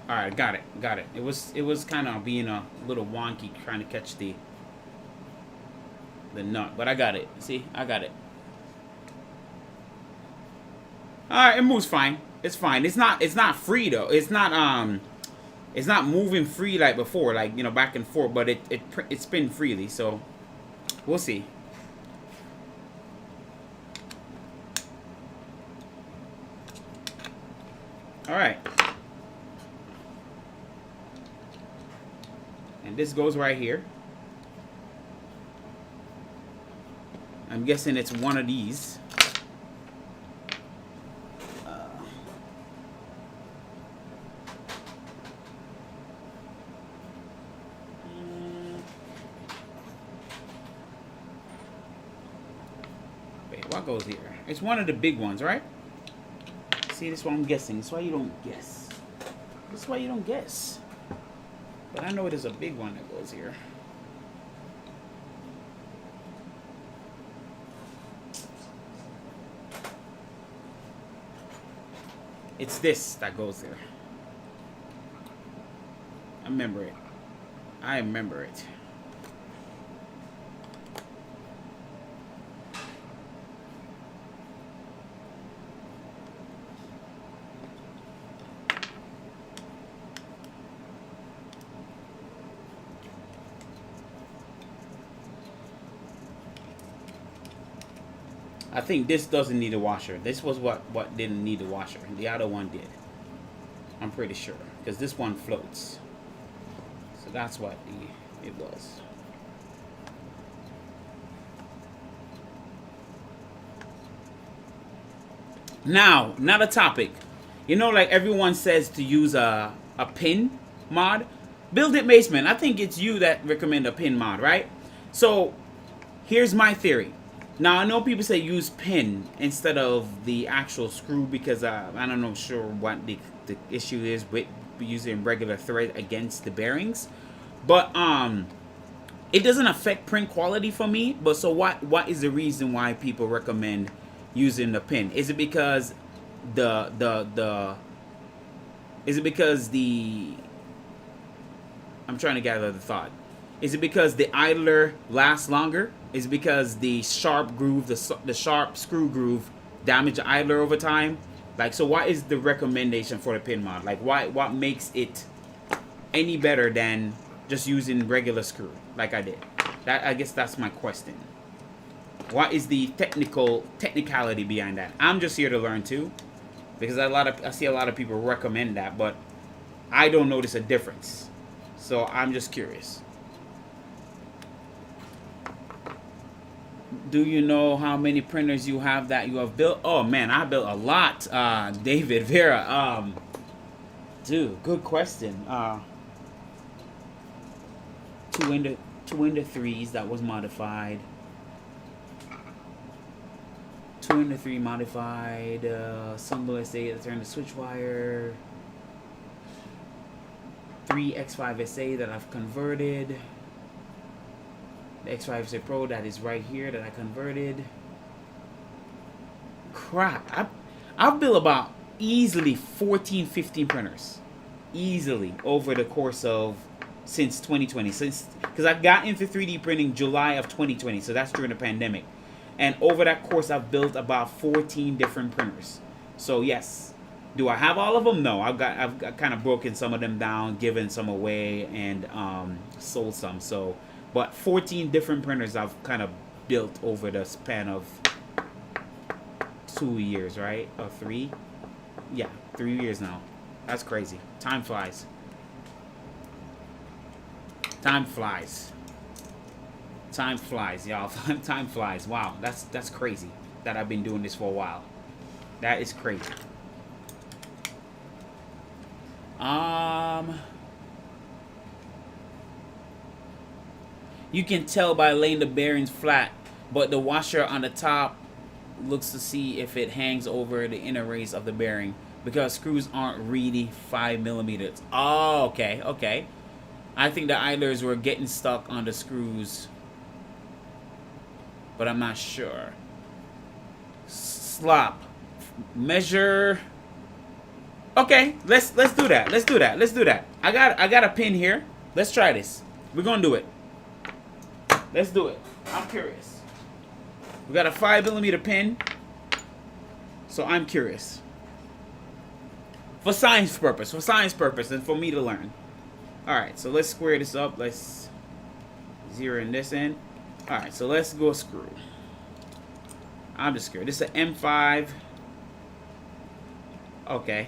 right, got it. It was kind of being a little wonky trying to catch the nut, but I got it. See, I got it. All right, it moves fine. It's fine. It's not free though. It's not moving free like before, like, you know, back and forth. But it spin freely, so we'll see. All right. And this goes right here. I'm guessing it's one of these. Wait, what goes here? It's one of the big ones, right? See, this is what I'm guessing. That's why you don't guess. That's why you don't guess. But I know there's a big one that goes here. It's this that goes there. I remember it. I remember it. I think this doesn't need a washer. This was what didn't need a washer. The other one did. I'm pretty sure. Because this one floats. So that's what it was. Now, not a topic. You know, like everyone says to use a pin mod. Build It Basement. I think it's you that recommend a pin mod, right? So, here's my theory. Now, I know people say use pin instead of the actual screw because I don't know sure what the issue is with using regular thread against the bearings. But it doesn't affect print quality for me. But so what is the reason why people recommend using the pin? Is it because I'm trying to gather the thought. Is it because the idler lasts longer? Is it because the sharp groove, the sharp screw groove damage the idler over time? Like, so what is the recommendation for the pin mod? Like, what makes it any better than just using regular screw like I did? I guess that's my question. What is the technicality behind that? I'm just here to learn too, because I see a lot of people recommend that, but I don't notice a difference. So I'm just curious. Do you know how many printers you have that you have built? Oh man, I built a lot. David Vera. Dude, good question. Two into threes that was modified. 2 into 3 modified. Some SA that turned to Switchwire. 3 X5 SA that I've converted. The X5 SA Pro that is right here that I converted. Crap. I've built about easily 14, 15 printers. Easily over the course of since 2020. Because I got into 3D printing July of 2020. So that's during the pandemic. And over that course, I've built about 14 different printers. So yes. Do I have all of them? No. I've kind of broken some of them down, given some away, and sold some. So, but 14 different printers I've kind of built over the span of 2 years, right? Or 3? Yeah, 3 years now. That's crazy. Time flies. Time flies. Time flies, y'all. Time flies. Wow, that's crazy that I've been doing this for a while. That is crazy. You can tell by laying the bearings flat but the washer on the top looks to see if it hangs over the inner race of the bearing, because screws aren't really 5mm. Oh, okay, okay. I think the idlers were getting stuck on the screws, but I'm not sure. Slop. Measure. Okay, let's do that. Let's do that. Let's do that. I got a pin here. Let's try this. We're gonna do it. Let's do it. I'm curious. We got a 5mm pin, so I'm curious. For science purpose, and for me to learn. All right, so let's square this up. Let's zero in this end. All right, so let's go screw. I'm just scared. This is an M5. Okay.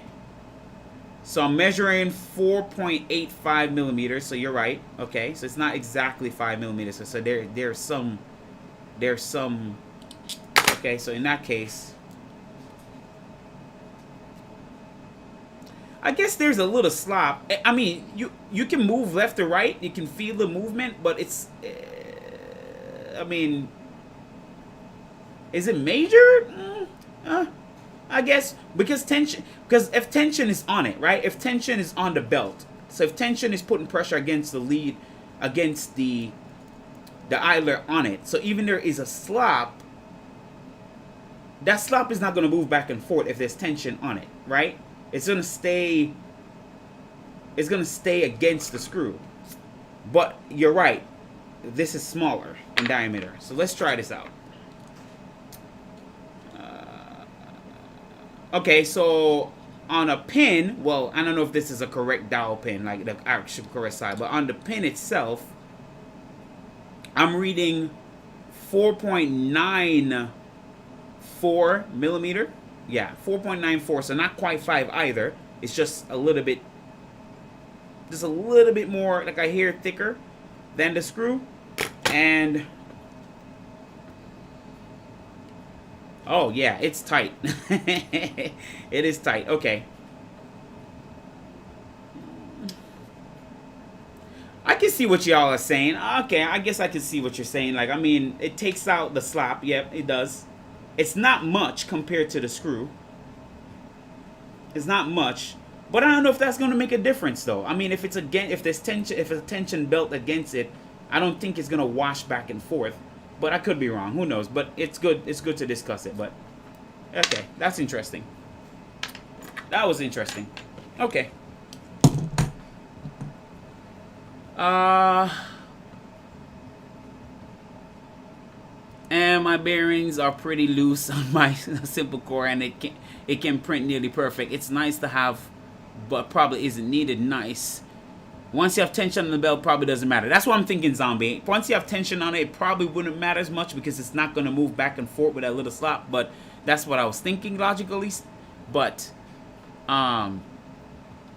So I'm measuring 4.85mm. So you're right. Okay. So it's not exactly 5mm. So there's some. Okay. So in that case, I guess there's a little slop. I mean, you can move left or right. You can feel the movement, but it's. I mean, is it major? I guess because if tension is on it, right? If tension is on the belt, so if tension is putting pressure against the lead, against the idler on it, so even there is a slop, that slop is not going to move back and forth if there's tension on it, right? It's going to stay. It's going to stay against the screw. But you're right. This is smaller in diameter, so let's try this out. Okay, so on a pin, well, I don't know if this is a correct dowel pin, like the actual correct side, but on the pin itself, I'm reading 4.94mm. Yeah, 4.94, so not quite 5 either. It's just a little bit more, like a hair thicker than the screw. And oh yeah, it's tight. It is tight. Okay. I can see what y'all are saying. Okay, I guess I can see what you're saying. Like, I mean, it takes out the slop. Yep, it does. It's not much compared to the screw. It's not much, but I don't know if that's going to make a difference though. I mean, if it's if there's tension, if it's a tension belt against it, I don't think it's going to wash back and forth. But I could be wrong. Who knows? But it's good. It's good to discuss it. But okay, that's interesting. That was interesting. Okay. And my bearings are pretty loose on my simple core, and it can print nearly perfect. It's nice to have, but probably isn't needed. Nice. Once you have tension on the belt, probably doesn't matter. That's what I'm thinking, Zombie. Once you have tension on it, it probably wouldn't matter as much because it's not going to move back and forth with that little slop. But that's what I was thinking logically. But I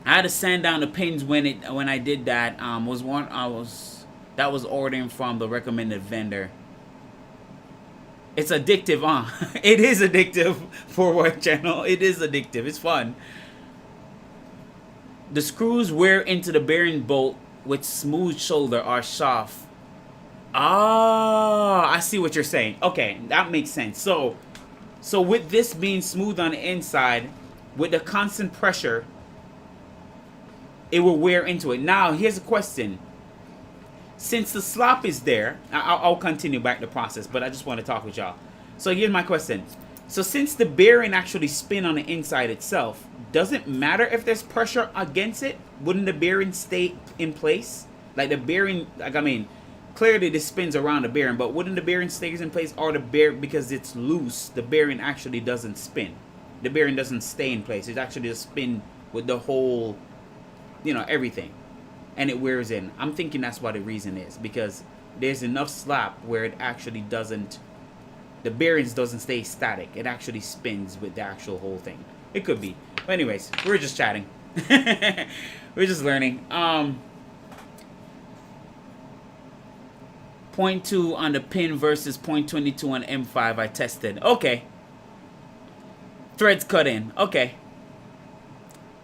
had to sand down the pins when I did that. That was ordering from the recommended vendor. It's addictive, huh? It is addictive for work channel. It is addictive. It's fun. The screws wear into the bearing bolt with smooth shoulder or shaft. Ah, I see what you're saying. Okay, that makes sense. So with this being smooth on the inside, with the constant pressure, it will wear into it. Now, here's a question. Since the slop is there, I'll continue back the process, but I just want to talk with y'all. So here's my question. So since the bearing actually spin on the inside itself, does it matter if there's pressure against it? Wouldn't the bearing stay in place? Like the bearing, like I mean, clearly this spins around the bearing, but wouldn't the bearing stay in place, or the bearing, because it's loose, the bearing actually doesn't spin? The bearing doesn't stay in place. It actually just spin with the whole, you know, everything, and it wears in. I'm thinking that's what the reason is, because there's enough slop where it actually doesn't, the bearings doesn't stay static. It actually spins with the actual whole thing. It could be. But anyways, we're just chatting. We're just learning. 0.2 on the pin versus 0.22 on M5 I tested. Okay. Threads cut in. Okay.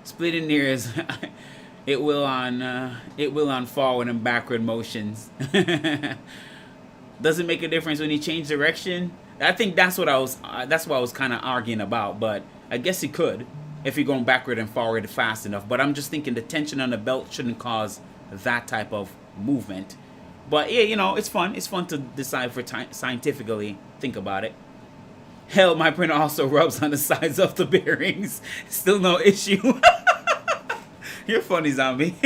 Splitting ears. It will on forward and backward motions. Does it make a difference when you change direction? I think that's what I was kind of arguing about, but I guess it could if you're going backward and forward fast enough. But I'm just thinking the tension on the belt shouldn't cause that type of movement. But yeah, you know, it's fun. It's fun to decide for scientifically think about it. Hell, my printer also rubs on the sides of the bearings. Still no issue. You're funny, zombie.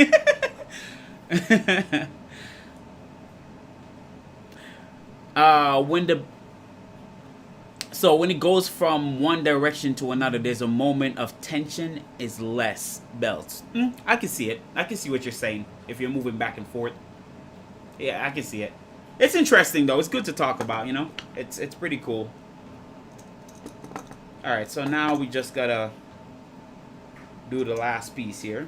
When it goes from one direction to another, there's a moment of tension is less belts. I can see it. I can see what you're saying. If you're moving back and forth, yeah, I can see it. It's interesting though. It's good to talk about. You know, it's pretty cool. All right, so now we just gotta do the last piece here.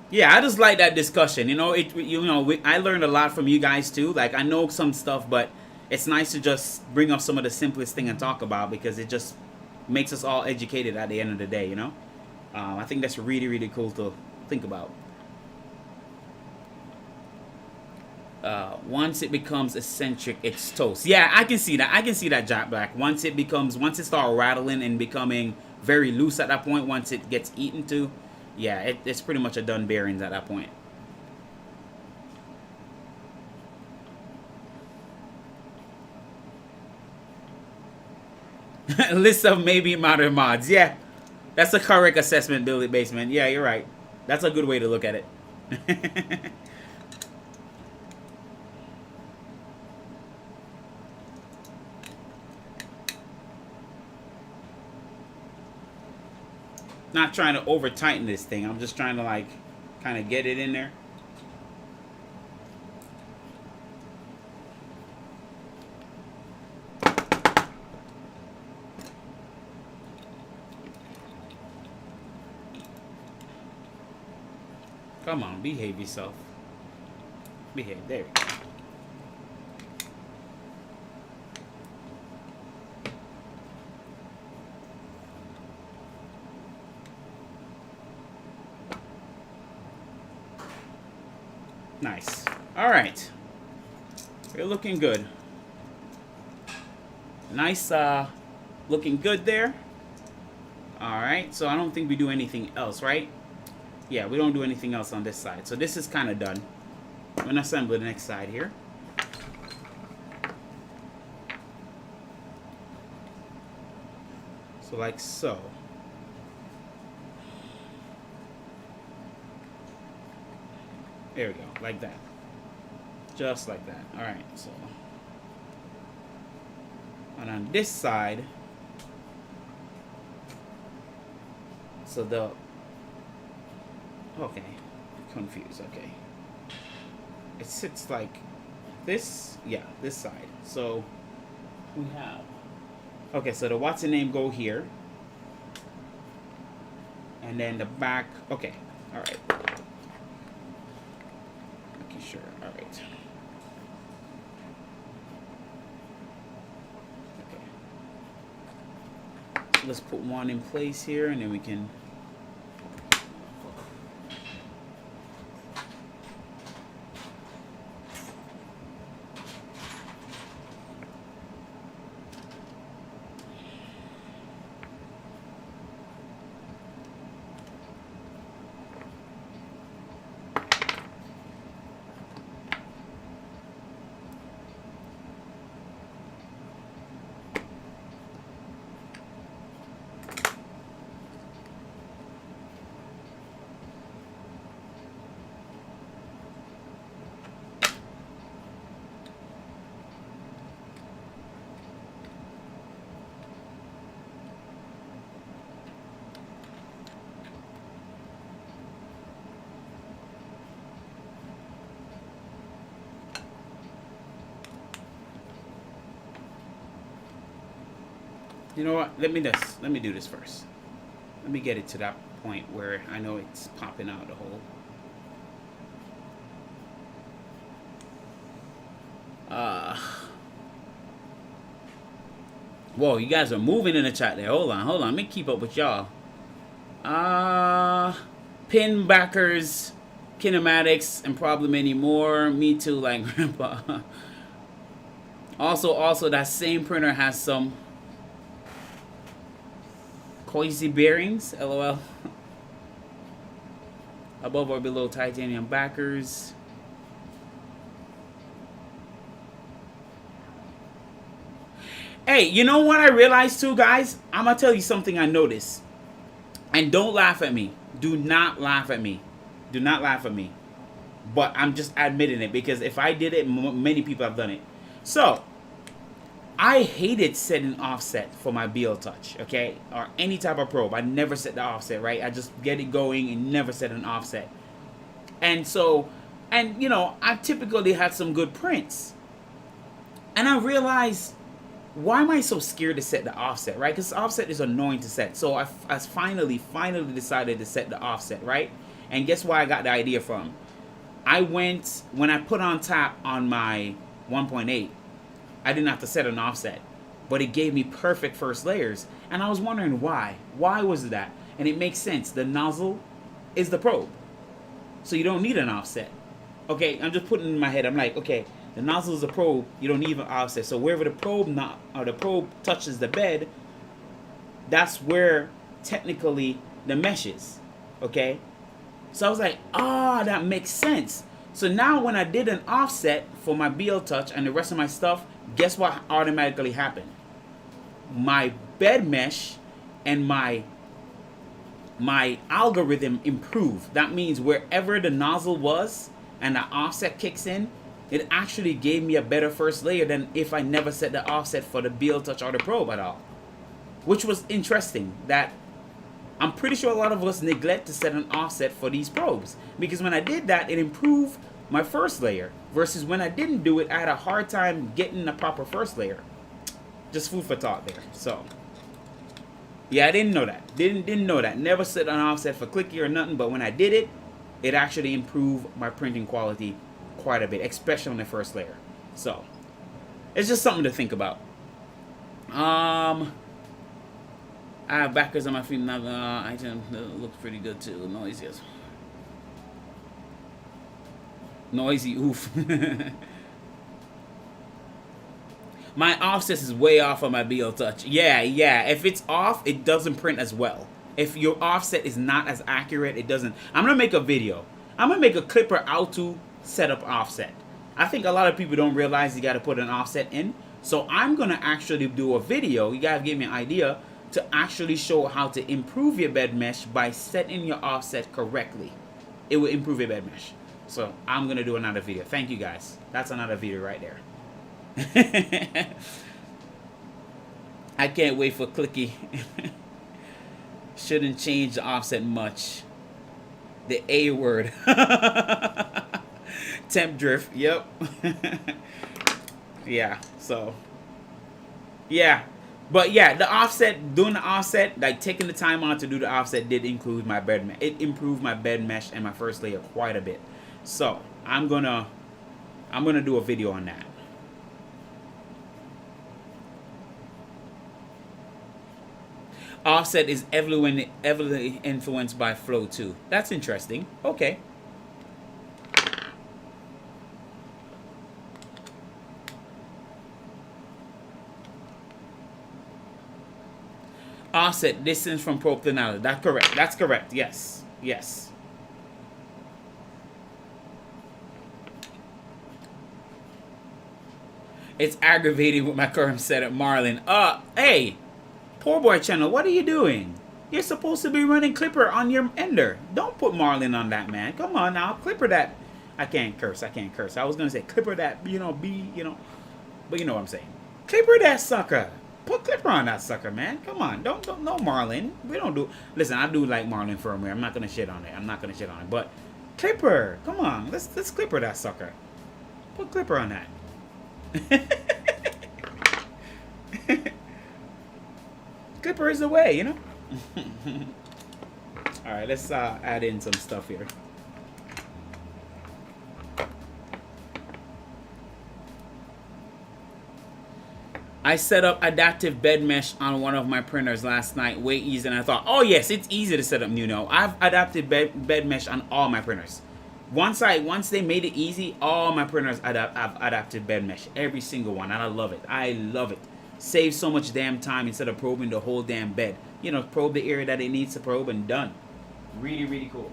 Yeah, I just like that discussion. You know, I learned a lot from you guys too. Like, I know some stuff, but it's nice to just bring up some of the simplest thing and talk about, because it just makes us all educated at the end of the day. You know, I think that's really, really cool to think about. Once it becomes eccentric, it's toast. Yeah, I can see that. I can see that, Jack Black. Once it starts rattling and becoming very loose at that point, once it gets eaten to, yeah, it's pretty much a done bearings at that point. List of maybe modern mods. Yeah, that's a correct assessment, Billy Basement. Yeah, you're right. That's a good way to look at it. Not trying to over tighten this thing. I'm just trying to like kind of get it in there. Come on, behave yourself. Behave. There we go. Nice. All right. We're looking good. Nice, looking good there. All right. So I don't think we do anything else, right? Yeah, we don't do anything else on this side. So this is kind of done. I'm going to assemble the next side here. So like so. There we go, like that. Just like that. All right, so. And on this side, so the, okay, confused, okay. It sits like this, yeah, this side. So we have, okay, so the what's the name go here. And then the back, okay, all right. Sure, all right. Okay. Let's put one in place here, and then we can. You know what? Let me do this first. Let me get it to that point where I know it's popping out the hole. Whoa, you guys are moving in the chat there. Hold on. Let me keep up with y'all. Pin backers, kinematics, and problem anymore. Me too, like grandpa. Also, that same printer has some cozy bearings. LOL. Above or below titanium backers. Hey, you know what I realized too, guys? I'm gonna tell you something I noticed. And don't laugh at me. Do not laugh at me. Do not laugh at me. But I'm just admitting it, because if I did it, many people have done it. So, I hated setting offset for my BL Touch, okay? Or any type of probe. I never set the offset, right? I just get it going and never set an offset. And so, and you know, I typically had some good prints. And I realized, why am I so scared to set the offset, right? Because offset is annoying to set. So I finally decided to set the offset, right? And guess where I got the idea from? I went, when I put on tap on my 1.8, I didn't have to set an offset. But it gave me perfect first layers. And I was wondering why. Why was that? And it makes sense. The nozzle is the probe. So you don't need an offset. Okay, I'm just putting it in my head. I'm like, okay, the nozzle is the probe. You don't need an offset. So wherever the probe touches the bed, that's where technically the mesh is. Okay? So I was like, that makes sense. So now when I did an offset for my BL Touch and the rest of my stuff, guess what automatically happened? My bed mesh and my algorithm improved. That means wherever the nozzle was and the offset kicks in, it actually gave me a better first layer than if I never set the offset for the BL Touch or the probe at all. Which was interesting, that I'm pretty sure a lot of us neglect to set an offset for these probes. Because when I did that, it improved my first layer. Versus when I didn't do it, I had a hard time getting the proper first layer. Just food for thought there. So, yeah, I didn't know that. Didn't know that. Never set an offset for clicky or nothing. But when I did it, it actually improved my printing quality quite a bit. Especially on the first layer. So, it's just something to think about. I have backers on my feet now. Item looks pretty good too. Noisy. Noisy, oof. My offset is way off on my BL Touch. Yeah. If it's off, it doesn't print as well. If your offset is not as accurate, it doesn't. I'm gonna make a video. I'm gonna make a clipper how to set up offset. I think a lot of people don't realize you gotta put an offset in. So I'm gonna actually do a video. You guys give me an idea to actually show how to improve your bed mesh by setting your offset correctly. It will improve your bed mesh. So I'm gonna do another video. Thank you guys. That's another video right there. I can't wait for clicky. Shouldn't change the offset much. The A word. Temp drift. Yep. Yeah. So. Yeah. But yeah, the offset, doing the offset, like taking the time on to do the offset did include my bed mesh. It improved my bed mesh and my first layer quite a bit. So I'm gonna do a video on that. Offset is heavily influenced by flow too. That's interesting. Okay. Offset distance from probe to nozzle. That's correct. That's correct. Yes. Yes. It's aggravating with my current setup, Marlon. Hey, poor boy channel, what are you doing? You're supposed to be running Clipper on your Ender. Don't put Marlon on that, man. Come on now, Clipper that. I can't curse. I was gonna say Clipper that, but you know what I'm saying. Clipper that sucker. Put Clipper on that sucker, man. Come on. Don't no Marlin. We don't do. Listen, I do like Marlin firmware. I'm not gonna shit on it. But Clipper, come on. Let's Clipper that sucker. Put Clipper on that. Clipper is the way, you know. All right, let's add in some stuff here. I set up adaptive bed mesh on one of my printers last night, way easy, and I thought, oh yes, it's easy to set up new now. I've adapted bed mesh on all my printers. Once they made it easy, all my printers have adapted bed mesh, every single one, and I love it. I love it. Saves so much damn time instead of probing the whole damn bed. You know, probe the area that it needs to probe and done. Really, really cool.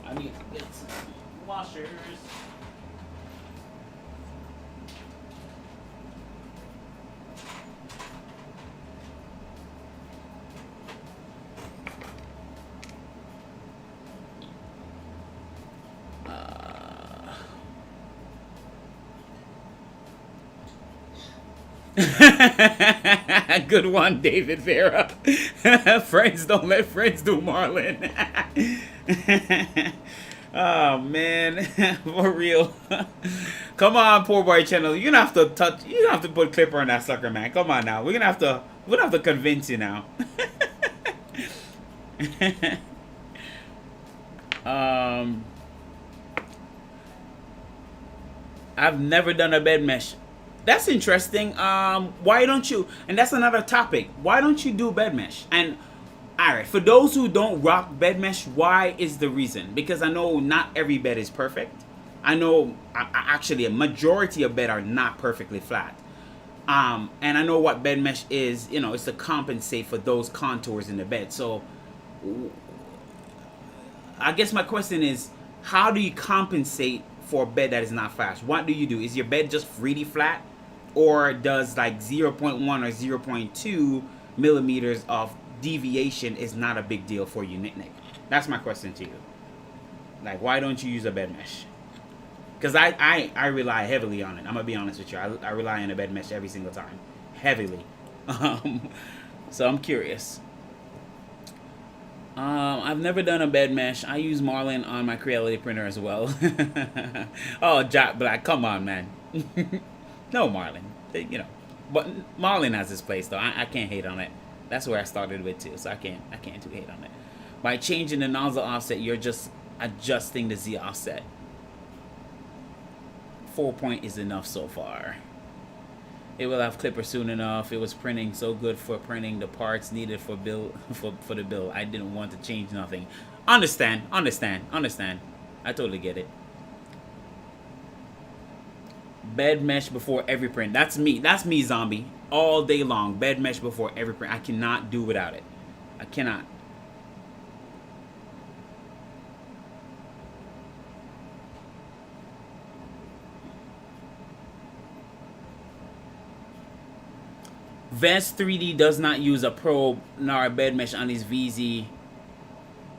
I need to get some washers. Good one, David Vera. Friends don't let friends do, Marlon. Oh man, for real. Come on, poor boy channel. You're gonna have to touch. You're gonna have to put clipper on that sucker, man. Come on now. We're gonna have to convince you now. I've never done a bed mesh. That's interesting. Why don't you? And that's another topic. Why don't you do bed mesh? And alright, for those who don't rock bed mesh, why is the reason? Because I know not every bed is perfect. I know actually a majority of bed are not perfectly flat. And I know what bed mesh is. You know, it's to compensate for those contours in the bed. So I guess my question is, how do you compensate for a bed that is not flat? What do you do? Is your bed just really flat? Or does like 0.1 or 0.2 millimeters of deviation is not a big deal for you, Nick? That's my question to you. Like, why don't you use a bed mesh? Because I rely heavily on it. I'm going to be honest with you. I rely on a bed mesh every single time. Heavily. So I'm curious. I've never done a bed mesh. I use Marlin on my Creality printer as well. Oh, Jack Black, come on, man. No, Marlin. You know, but Marlin has his place though. I can't hate on it. That's where I started with too, so I can't too hate on it. By changing the nozzle offset, you're just adjusting the Z offset. 4 point is enough so far. It will have clipper soon enough. It was printing so good for printing the parts needed for build for the build. I didn't want to change nothing. Understand. I totally get it. Bed mesh before every print. That's me, zombie. All day long. Bed mesh before every print. I cannot do without it. I cannot. Vest 3D does not use a probe nor a bed mesh on his VZ.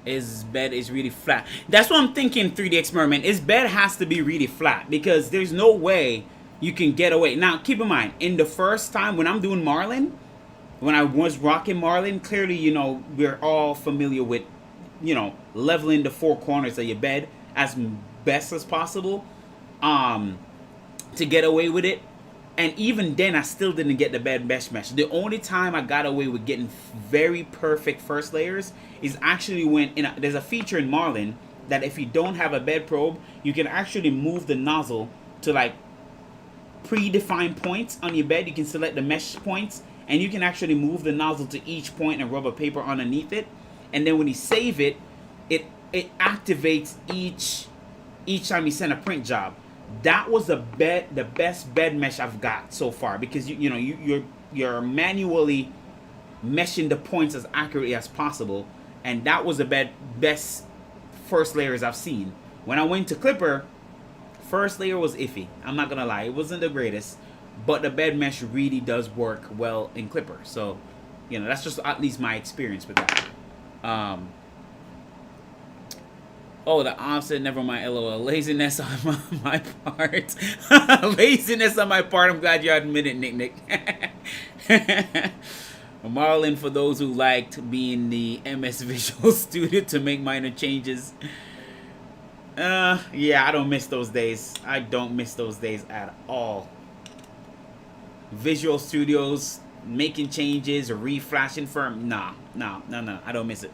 His bed is really flat. That's what I'm thinking, 3D experiment. His bed has to be really flat because there's no way you can get away. Now, keep in mind, in the first time when I'm doing Marlin, when I was rocking Marlin, clearly, you know, we're all familiar with, you know, leveling the four corners of your bed as best as possible to get away with it. And even then, I still didn't get the bed mesh. The only time I got away with getting very perfect first layers is actually when there's a feature in Marlin that if you don't have a bed probe, you can actually move the nozzle to like predefined points on your bed. You can select the mesh points, and you can actually move the nozzle to each point and rub a paper underneath it. And then when you save it, it activates each time you send a print job. That was the best bed mesh I've got so far, because you're manually meshing the points as accurately as possible, and that was the best first layers I've seen. When I went to Clipper, first layer was iffy. I'm not gonna lie, it wasn't the greatest, but the bed mesh really does work well in Clipper. So, you know, that's just at least my experience with that. Oh, the offset, never mind, LOL. Laziness on my part. Laziness on my part. I'm glad you admit it, Nick. Marlin, for those who liked being the MS Visual Studio to make minor changes. Yeah, I don't miss those days. I don't miss those days at all. Visual Studios, making changes, or reflashing firm. Nah. I don't miss it.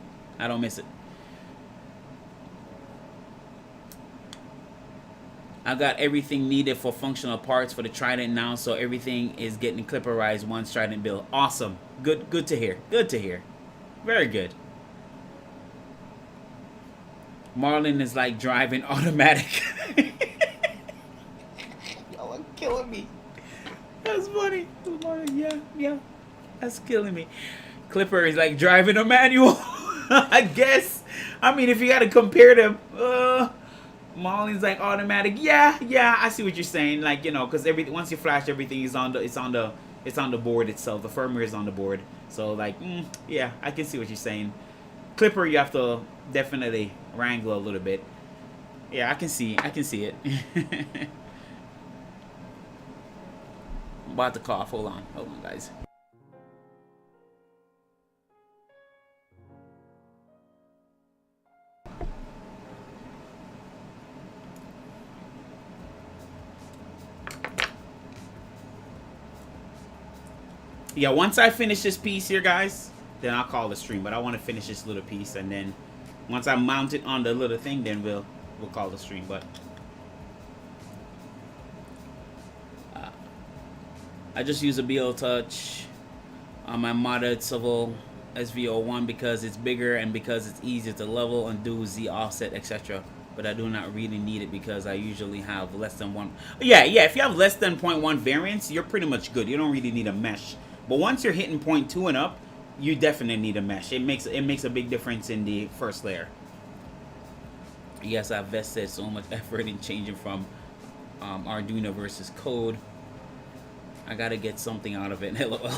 I got everything needed for functional parts for the Trident now, so everything is getting clipperized once Trident built. Awesome. Good to hear. Good to hear. Very good. Marlin is like driving automatic. Y'all are killing me. That's funny. Yeah. That's killing me. Clipper is like driving a manual. I guess. I mean, if you got to compare them, Marlin's like automatic. Yeah. I see what you're saying. Like, you know, because once you flash, everything is on the board itself. The firmware is on the board. So like, yeah, I can see what you're saying. Clipper, you have to definitely wrangle a little bit. Yeah, I can see it. I'm about to cough. Hold on, guys. Yeah, once I finish this piece here, guys, then I'll call the stream. But I want to finish this little piece, and then once I mount it on the little thing, then we'll call the stream. But I just use a BL Touch on my modded Civil SV01 because it's bigger and because it's easier to level, undo, Z offset, etc. But I do not really need it because I usually have less than one. Yeah. If you have less than 0.1 variance, you're pretty much good. You don't really need a mesh. But once you're hitting 0.2 and up, you definitely need a mesh. It makes a big difference in the first layer. Yes, I've vested so much effort in changing from Arduino versus code. I gotta get something out of it. LOL.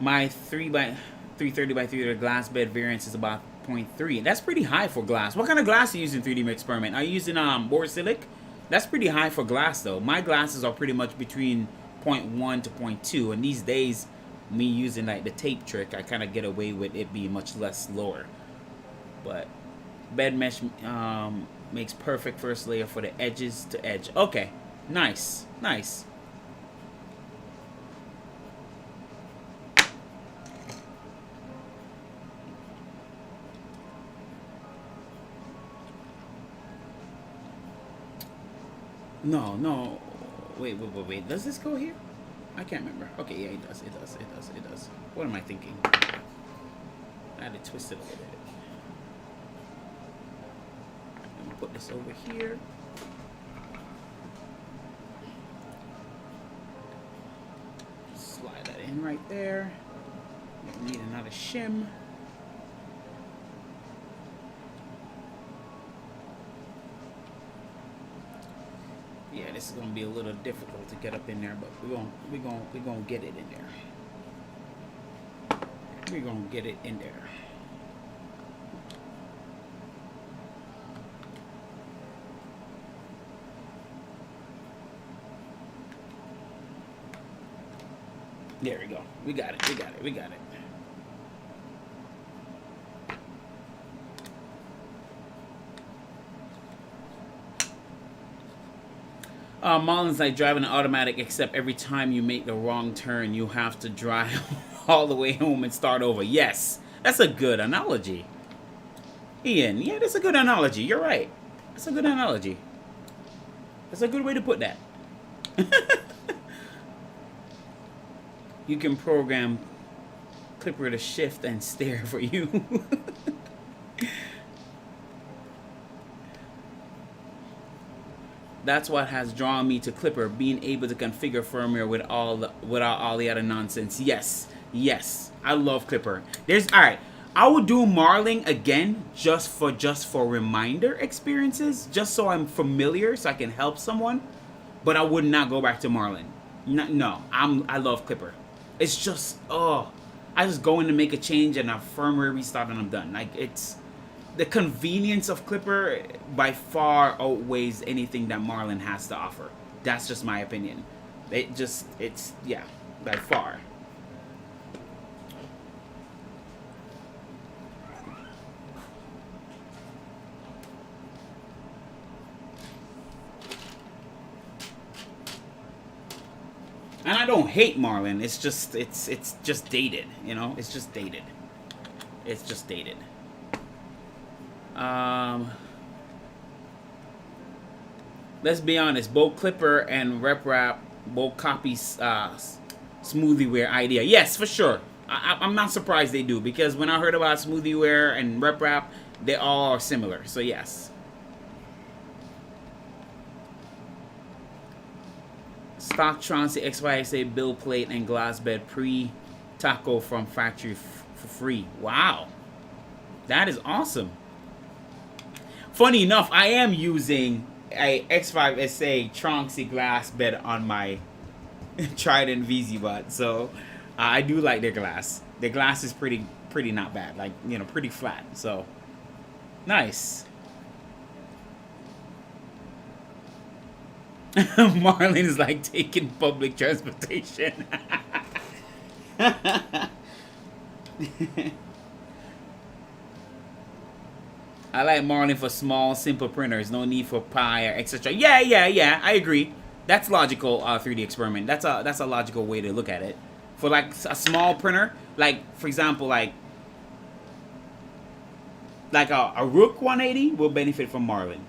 My 330 by 330 glass bed variance is about 0.3. That's pretty high for glass. What kind of glass are you using, 3D Experiment? Are you using borosilicate? That's pretty high for glass, though. My glasses are pretty much between 0.1 to 0.2, and these days, me using like the tape trick, I kind of get away with it being much less lower. But bed mesh makes perfect first layer for the edges to edge. Okay, nice. No. Wait. Does this go here? I can't remember. Okay, yeah, it does. What am I thinking? I had to twist it a little bit. I'm gonna put this over here. Slide that in right there. Need another shim. Yeah, this is gonna be a little difficult to get up in there, but we're gonna get it in there. We're gonna get it in there. There we go. We got it. Marlin's like driving an automatic, except every time you make the wrong turn, you have to drive all the way home and start over. Yes, that's a good analogy. Ian, yeah, that's a good analogy. You're right. That's a good analogy. That's a good way to put that. You can program Clipper to shift and steer for you. That's what has drawn me to Clipper, being able to configure firmware without all the other nonsense. Yes, I love Clipper. Alright, I would do Marlin again just for reminder experiences, just so I'm familiar, so I can help someone. But I would not go back to Marlin. No, I love Clipper. It's just, I just go in to make a change and a firmware restart and I'm done. Like, it's the convenience of Clipper by far outweighs anything that Marlin has to offer. That's just my opinion. Yeah, by far. And I don't hate Marlin. It's just dated, you know? It's just dated. let's be honest, both Clipper and RepRap both copy SmoothieWare idea. Yes, for sure. I'm not surprised they do, because when I heard about SmoothieWare and RepRap, they all are similar. So yes. Stock Tronxy XYXA build plate and glass bed pre-taco from factory for free. Wow. That is awesome. Funny enough, I am using a X5SA Tronxy glass bed on my Trident VZ bot, so I do like their glass. Their glass is pretty not bad, like, you know, pretty flat. So nice. Marlon is like taking public transportation. I like Marlin for small, simple printers. No need for Pi or etc. Yeah. I agree. That's logical. 3D experiment. That's a logical way to look at it. For like a small printer, like for example, like a Rook 180 will benefit from Marlin.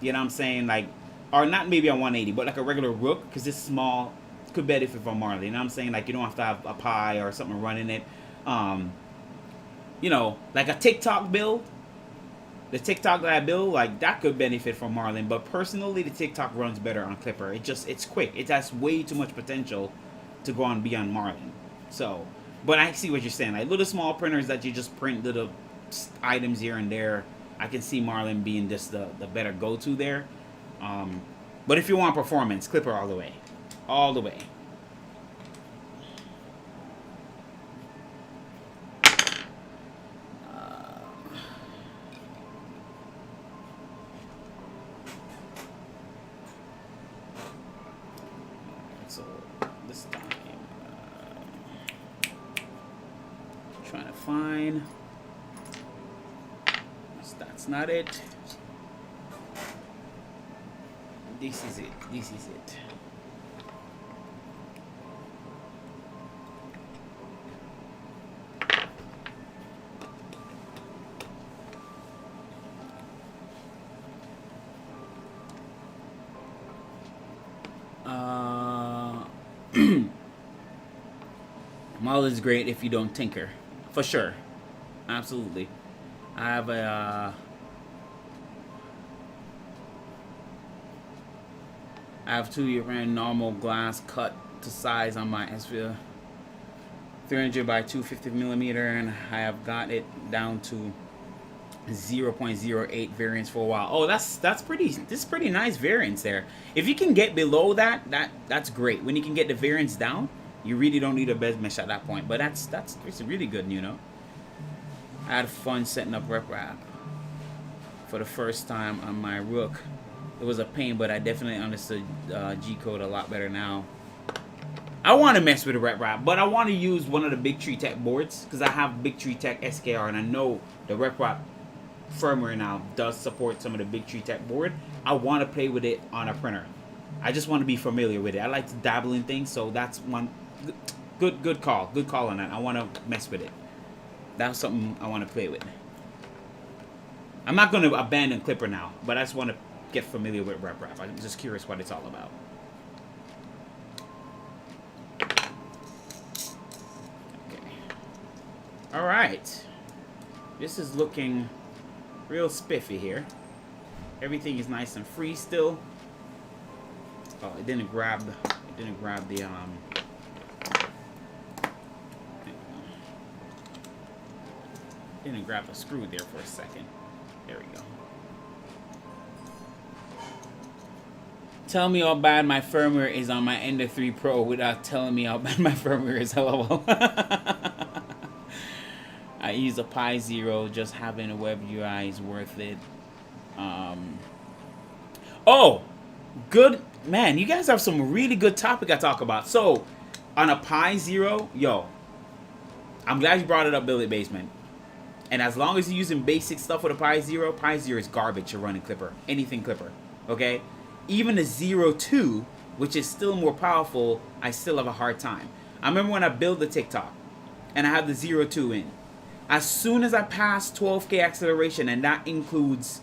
You know what I'm saying? Like, or not maybe a 180, but like a regular Rook, because it's small, could benefit from Marlin. You know what I'm saying? Like, you don't have to have a Pi or something running it. You know, like a TikTok build. The TikTok that I build, like, that could benefit from Marlin, but personally, the TikTok runs better on Clipper. It's quick. It has way too much potential to go on beyond Marlin. So, but I see what you're saying. Like, little small printers that you just print little items here and there, I can see Marlin being just the better go-to there. But if you want performance, Clipper all the way. All the way. So this time, trying to find. That's not it. This is it. This is it. Marlin is great if you don't tinker, for sure, absolutely. I have a I have 2 ran normal glass cut to size on my S-Via 300 by 250 millimeter, and I have got it down to 0.08 variance for a while. Oh, that's pretty nice variance there. If you can get below that's great. When you can get the variance down, you really don't need a bed mesh at that point. But it's really good, you know. I had fun setting up RepRap for the first time on my Rook. It was a pain, but I definitely understood G-code a lot better now. I want to mess with the RepRap, but I want to use one of the Big Tree Tech boards, because I have Big Tree Tech SKR, and I know the RepRap firmware now does support some of the Big Tree Tech board. I want to play with it on a printer. I just want to be familiar with it. I like to dabble in things, so that's one good call on that. I want to mess with it. That's something I want to play with. I'm not going to abandon Clipper now, but I just want to get familiar with RepRap. I'm just curious what it's all about. Okay. All right. This is looking real spiffy here. Everything is nice and free still. Oh, it didn't grab the didn't grab the screw there for a second. There we go. Tell me how bad my firmware is on my Ender 3 Pro without telling me how bad my firmware is. LOL. I use a Pi Zero. Just having a web UI is worth it. Oh, good man. You guys have some really good topic I talk about. So, on a Pi Zero, yo, I'm glad you brought it up, Billy Basement. And as long as you're using basic stuff with a Pi Zero is garbage. You're running Clipper, anything Clipper. Okay. Even the 02, which is still more powerful, I still have a hard time. I remember when I built the TikTok and I have the 02 in. As soon as I pass 12K acceleration, and that includes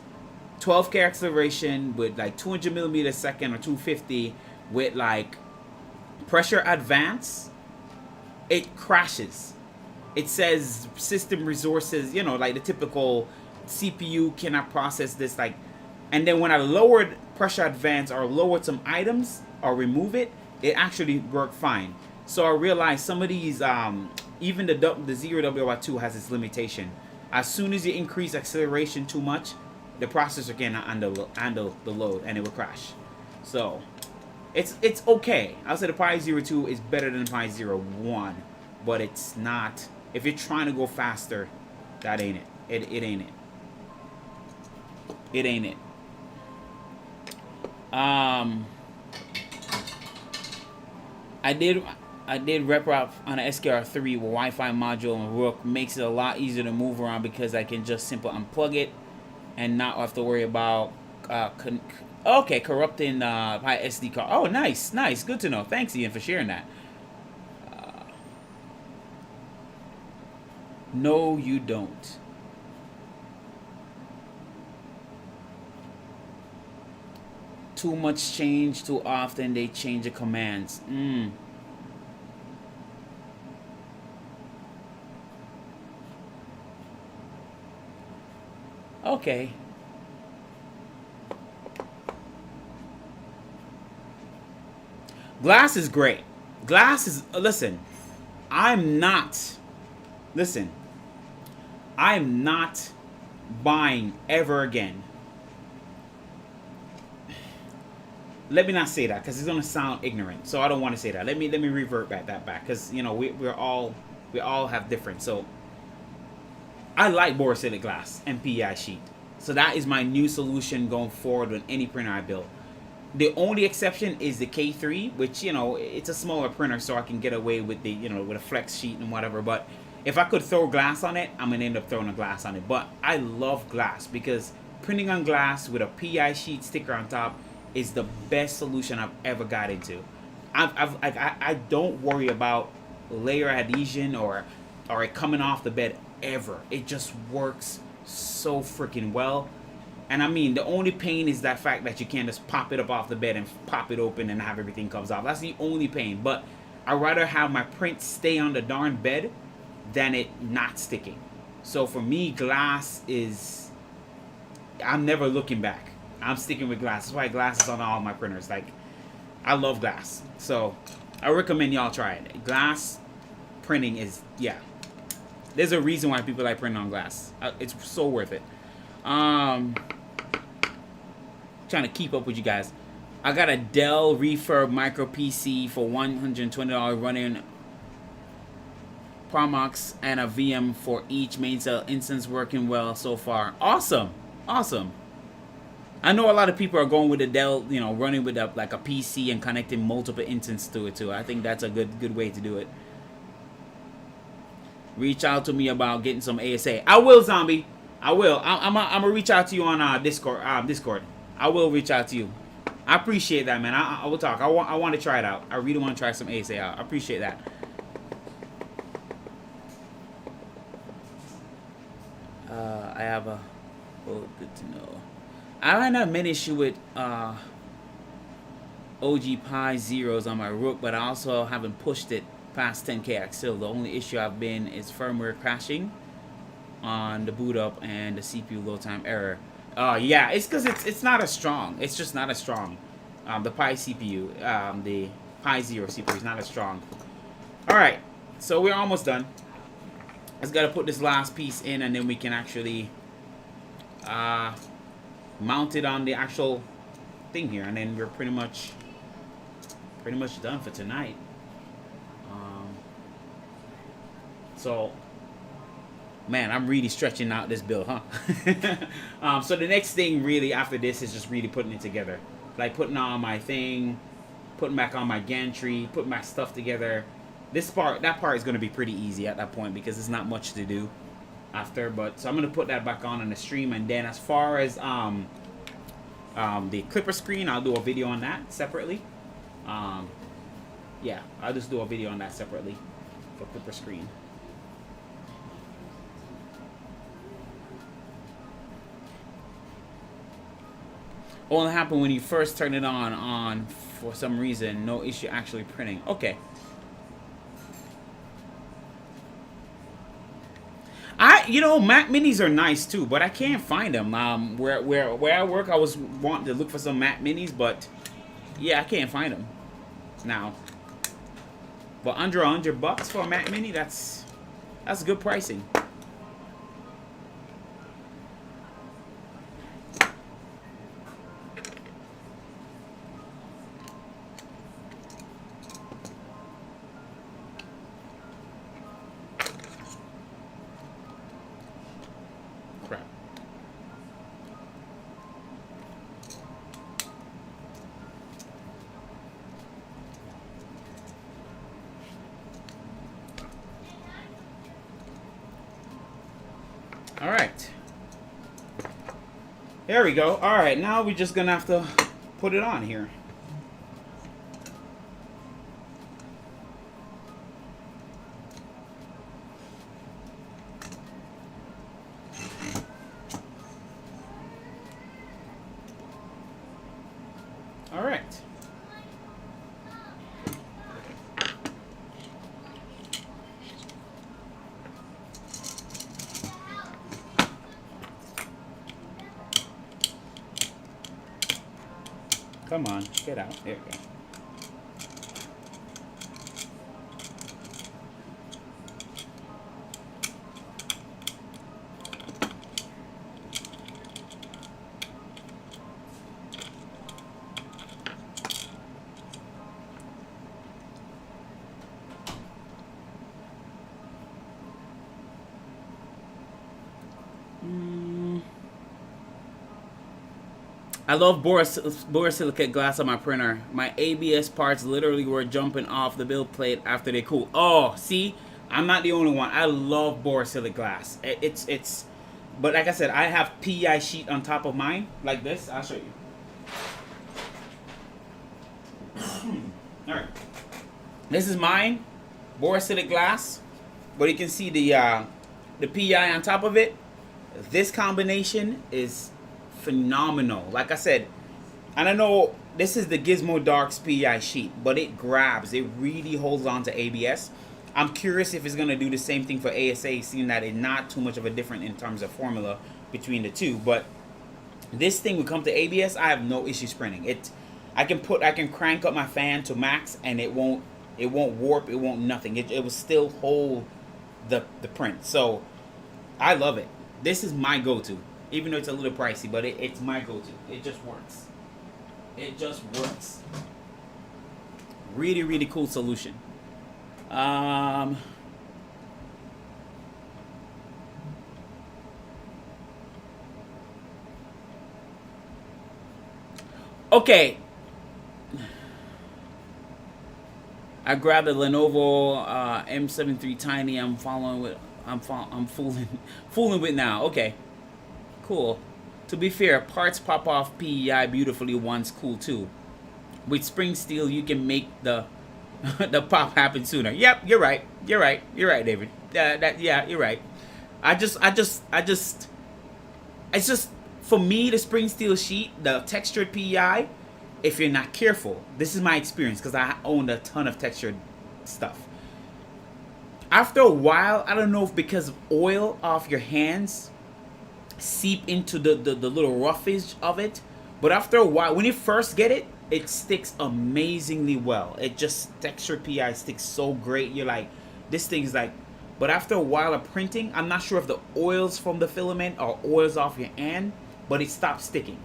12K acceleration with like 200 millimeters a second or 250 with like pressure advance, it crashes. It says system resources, you know, like the typical CPU cannot process this, like, and then when I lowered pressure advance or lowered some items or remove it, it actually worked fine. So I realized some of these, even the Silver-Jaguar2 has its limitation. As soon as you increase acceleration too much, the processor cannot handle the load and it will crash. So it's okay. I'll say the Pi Zero 2 is better than the Pi Zero 1, but it's not. If you're trying to go faster, that ain't it. It ain't it. It ain't it. I did rep up on an SKR3 with Wi-Fi module and Rook. Makes it a lot easier to move around because I can just simply unplug it and not have to worry about corrupting my SD card. Oh, nice, nice, good to know. Thanks, Ian, for sharing that. No, you don't. Too much change too often. They change the commands. Okay. Glass is great. Glass is, listen, I'm not buying ever again. Let me not say that because it's gonna sound ignorant. So I don't want to say that. Let me revert that back because you know we all have different. So I like borosilicate glass and PEI sheet. So that is my new solution going forward with any printer I build. The only exception is the K3, which, you know, it's a smaller printer, so I can get away with the, you know, with a flex sheet and whatever. But if I could throw glass on it, I'm gonna end up throwing a glass on it. But I love glass because printing on glass with a PEI sheet sticker on top is the best solution I've ever got into. I don't worry about layer adhesion or it coming off the bed ever. It just works so freaking well. And I mean, the only pain is that fact that you can't just pop it up off the bed and pop it open and have everything comes off. That's the only pain. But I'd rather have my print stay on the darn bed than it not sticking. So for me, glass is, I'm never looking back. I'm sticking with glass. That's why glass is on all my printers. Like, I love glass. So I recommend y'all try it. Glass printing is, yeah. There's a reason why people like printing on glass. It's so worth it. Trying to keep up with you guys. I got a Dell Refurb Micro PC for $120 running Promox and a VM for each main cell instance, working well so far. Awesome, awesome. I know a lot of people are going with the Dell, you know, running with like a PC and connecting multiple instances to it too. I think that's a good way to do it. Reach out to me about getting some ASA. I will, Zombie. I will. I'm gonna reach out to you on Discord. I will reach out to you. I appreciate that, man. I will talk. I want to try it out. I really want to try some ASA out. I appreciate that. I have a. Oh, good to know. I don't have many issue with OG Pi Zeros on my Rook, but I also haven't pushed it past 10K Axil. The only issue I've been is firmware crashing on the boot up and the CPU load time error. Yeah, it's because it's not as strong. It's just not as strong. The Pi CPU, the Pi Zero CPU is not as strong. All right, so we're almost done. I just gotta put this last piece in, and then we can actually mount it on the actual thing here, and then we're pretty much done for tonight. So, man, I'm really stretching out this build, huh? So the next thing really after this is just really putting it together. Like putting on my thing, putting back on my gantry, putting my stuff together. That part is going to be pretty easy at that point because there's not much to do after. But so I'm going to put that back on the stream. And then as far as the clipper screen, I'll do a video on that separately. Yeah, I'll just do a video on that separately for clipper screen. Only happen when you first turn it on for some reason. No issue actually printing. Okay. You know, Mac Minis are nice too, but I can't find them. Where I work, I was wanting to look for some Mac Minis, but yeah, I can't find them now. But under $100 for a Mac Mini, that's good pricing. Crap. All right. There we go. All right, now we're just gonna have to put it on here. All right. Come on, get out. There we go. I love borosilicate glass on my printer. My ABS parts literally were jumping off the build plate after they cooled. Oh, see? I'm not the only one. I love borosilicate glass. It's but like I said, I have PEI sheet on top of mine, like this. I'll show you. Alright. This is mine. Borosilicate glass. But you can see the PEI on top of it. This combination is phenomenal. Like I said, and I know this is the Gizmo Darks PEI sheet, but it grabs. It really holds on to ABS. I'm curious if it's going to do the same thing for ASA, seeing that it's not too much of a difference in terms of formula between the two. But this thing, when it comes to ABS, I have no issues printing it. I can crank up my fan to max, and it won't warp. It won't nothing. It will still hold the print. So I love it. This is my go-to. Even though it's a little pricey, but it's my go-to. It just works. It just works. Really, really cool solution. Okay. I grabbed a Lenovo M73 Tiny. I'm fooling with now. Okay. Cool. To be fair, parts pop off PEI beautifully once cool too. With spring steel, you can make the the pop happen sooner. Yep, you're right. You're right, David. Yeah, you're right. It's just for me, the spring steel sheet, the textured PEI. If you're not careful, this is my experience because I own a ton of textured stuff. After a while, I don't know if because of oil off your hands seep into the little roughage of it, but after a while, when you first get it, it sticks amazingly well. It just textured PEI sticks so great. You're like, this thing's like, but after a while of printing, I'm not sure if the oils from the filament or oils off your hand, but it stops sticking.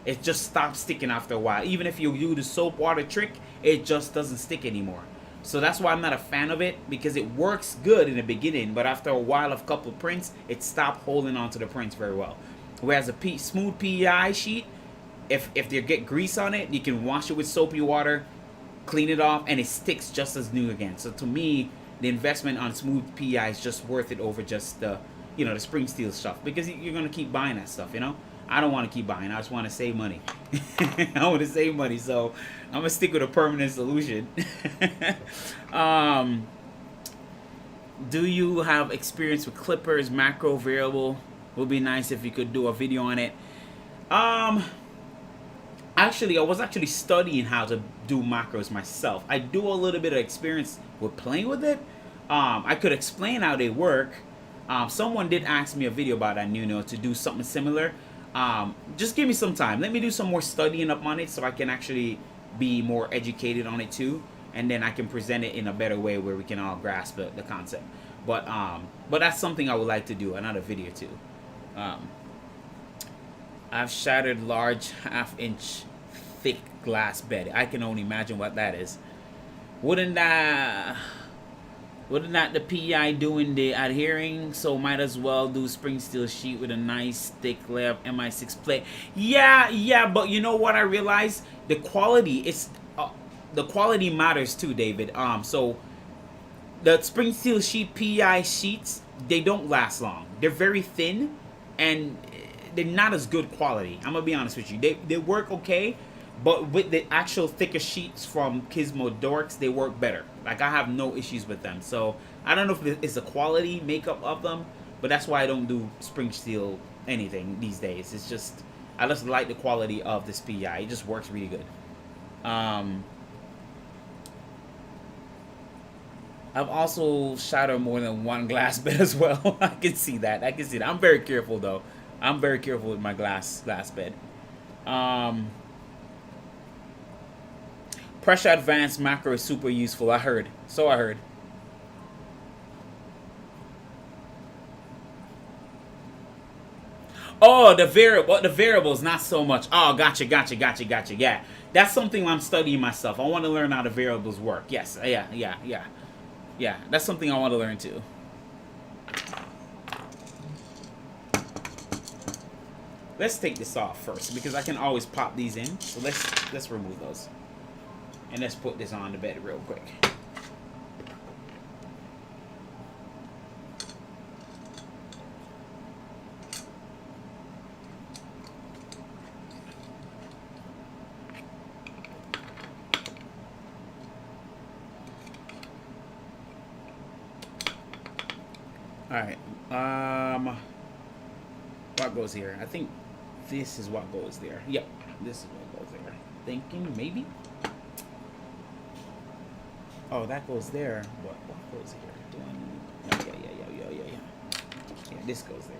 It just stops sticking after a while. Even if you do the soap water trick, it just doesn't stick anymore. So that's why I'm not a fan of it, because it works good in the beginning, but after a while of couple prints, it stopped holding onto the prints very well. Whereas a smooth PEI sheet, if you get grease on it, you can wash it with soapy water, clean it off, and it sticks just as new again. So to me, the investment on smooth PEI is just worth it over just the spring steel stuff, because you're gonna keep buying that stuff. I don't want to keep buying. I just want to save money. I want to save money, so I'm gonna stick with a permanent solution. Do you have experience with clippers, macro, variable? Would be nice if you could do a video on it. Actually, I was actually studying how to do macros myself. I do a little bit of experience with playing with it. I could explain how they work. Someone did ask me a video about that, to do something similar. Just give me some time. Let me do some more studying up on it so I can actually be more educated on it too. And then I can present it in a better way where we can all grasp the concept. But that's something I would like to do, another video too. I've shattered large half-inch thick glass bed. I can only imagine what that is. Wouldn't that the PI doing the adhering? So might as well do spring steel sheet with a nice thick layer of MI6 plate. Yeah, but you know what I realized? The quality is the quality matters too, David. So the spring steel sheet PI sheets, they don't last long. They're very thin and they're not as good quality. I'm gonna be honest with you. They work okay, but with the actual thicker sheets from Gizmo Dorks, they work better. Like, I have no issues with them. So I don't know if it's the quality makeup of them, but that's why I don't do spring steel anything these days. It's just, I just like the quality of this PI. It just works really good. I've also shattered more than one glass bed as well. I can see that. I'm very careful though. I'm very careful with my glass bed. Pressure advanced macro is super useful. I heard. So I heard. Oh, the variables, not so much. Oh, gotcha. Yeah, that's something I'm studying myself. I want to learn how the variables work. Yes, yeah. That's something I want to learn too. Let's take this off first because I can always pop these in. So let's remove those. And let's put this on the bed real quick. Alright. What goes here? I think this is what goes there. Yep. This is what goes there. Thinking maybe? Oh, that goes there. What goes here? Yeah, this goes there.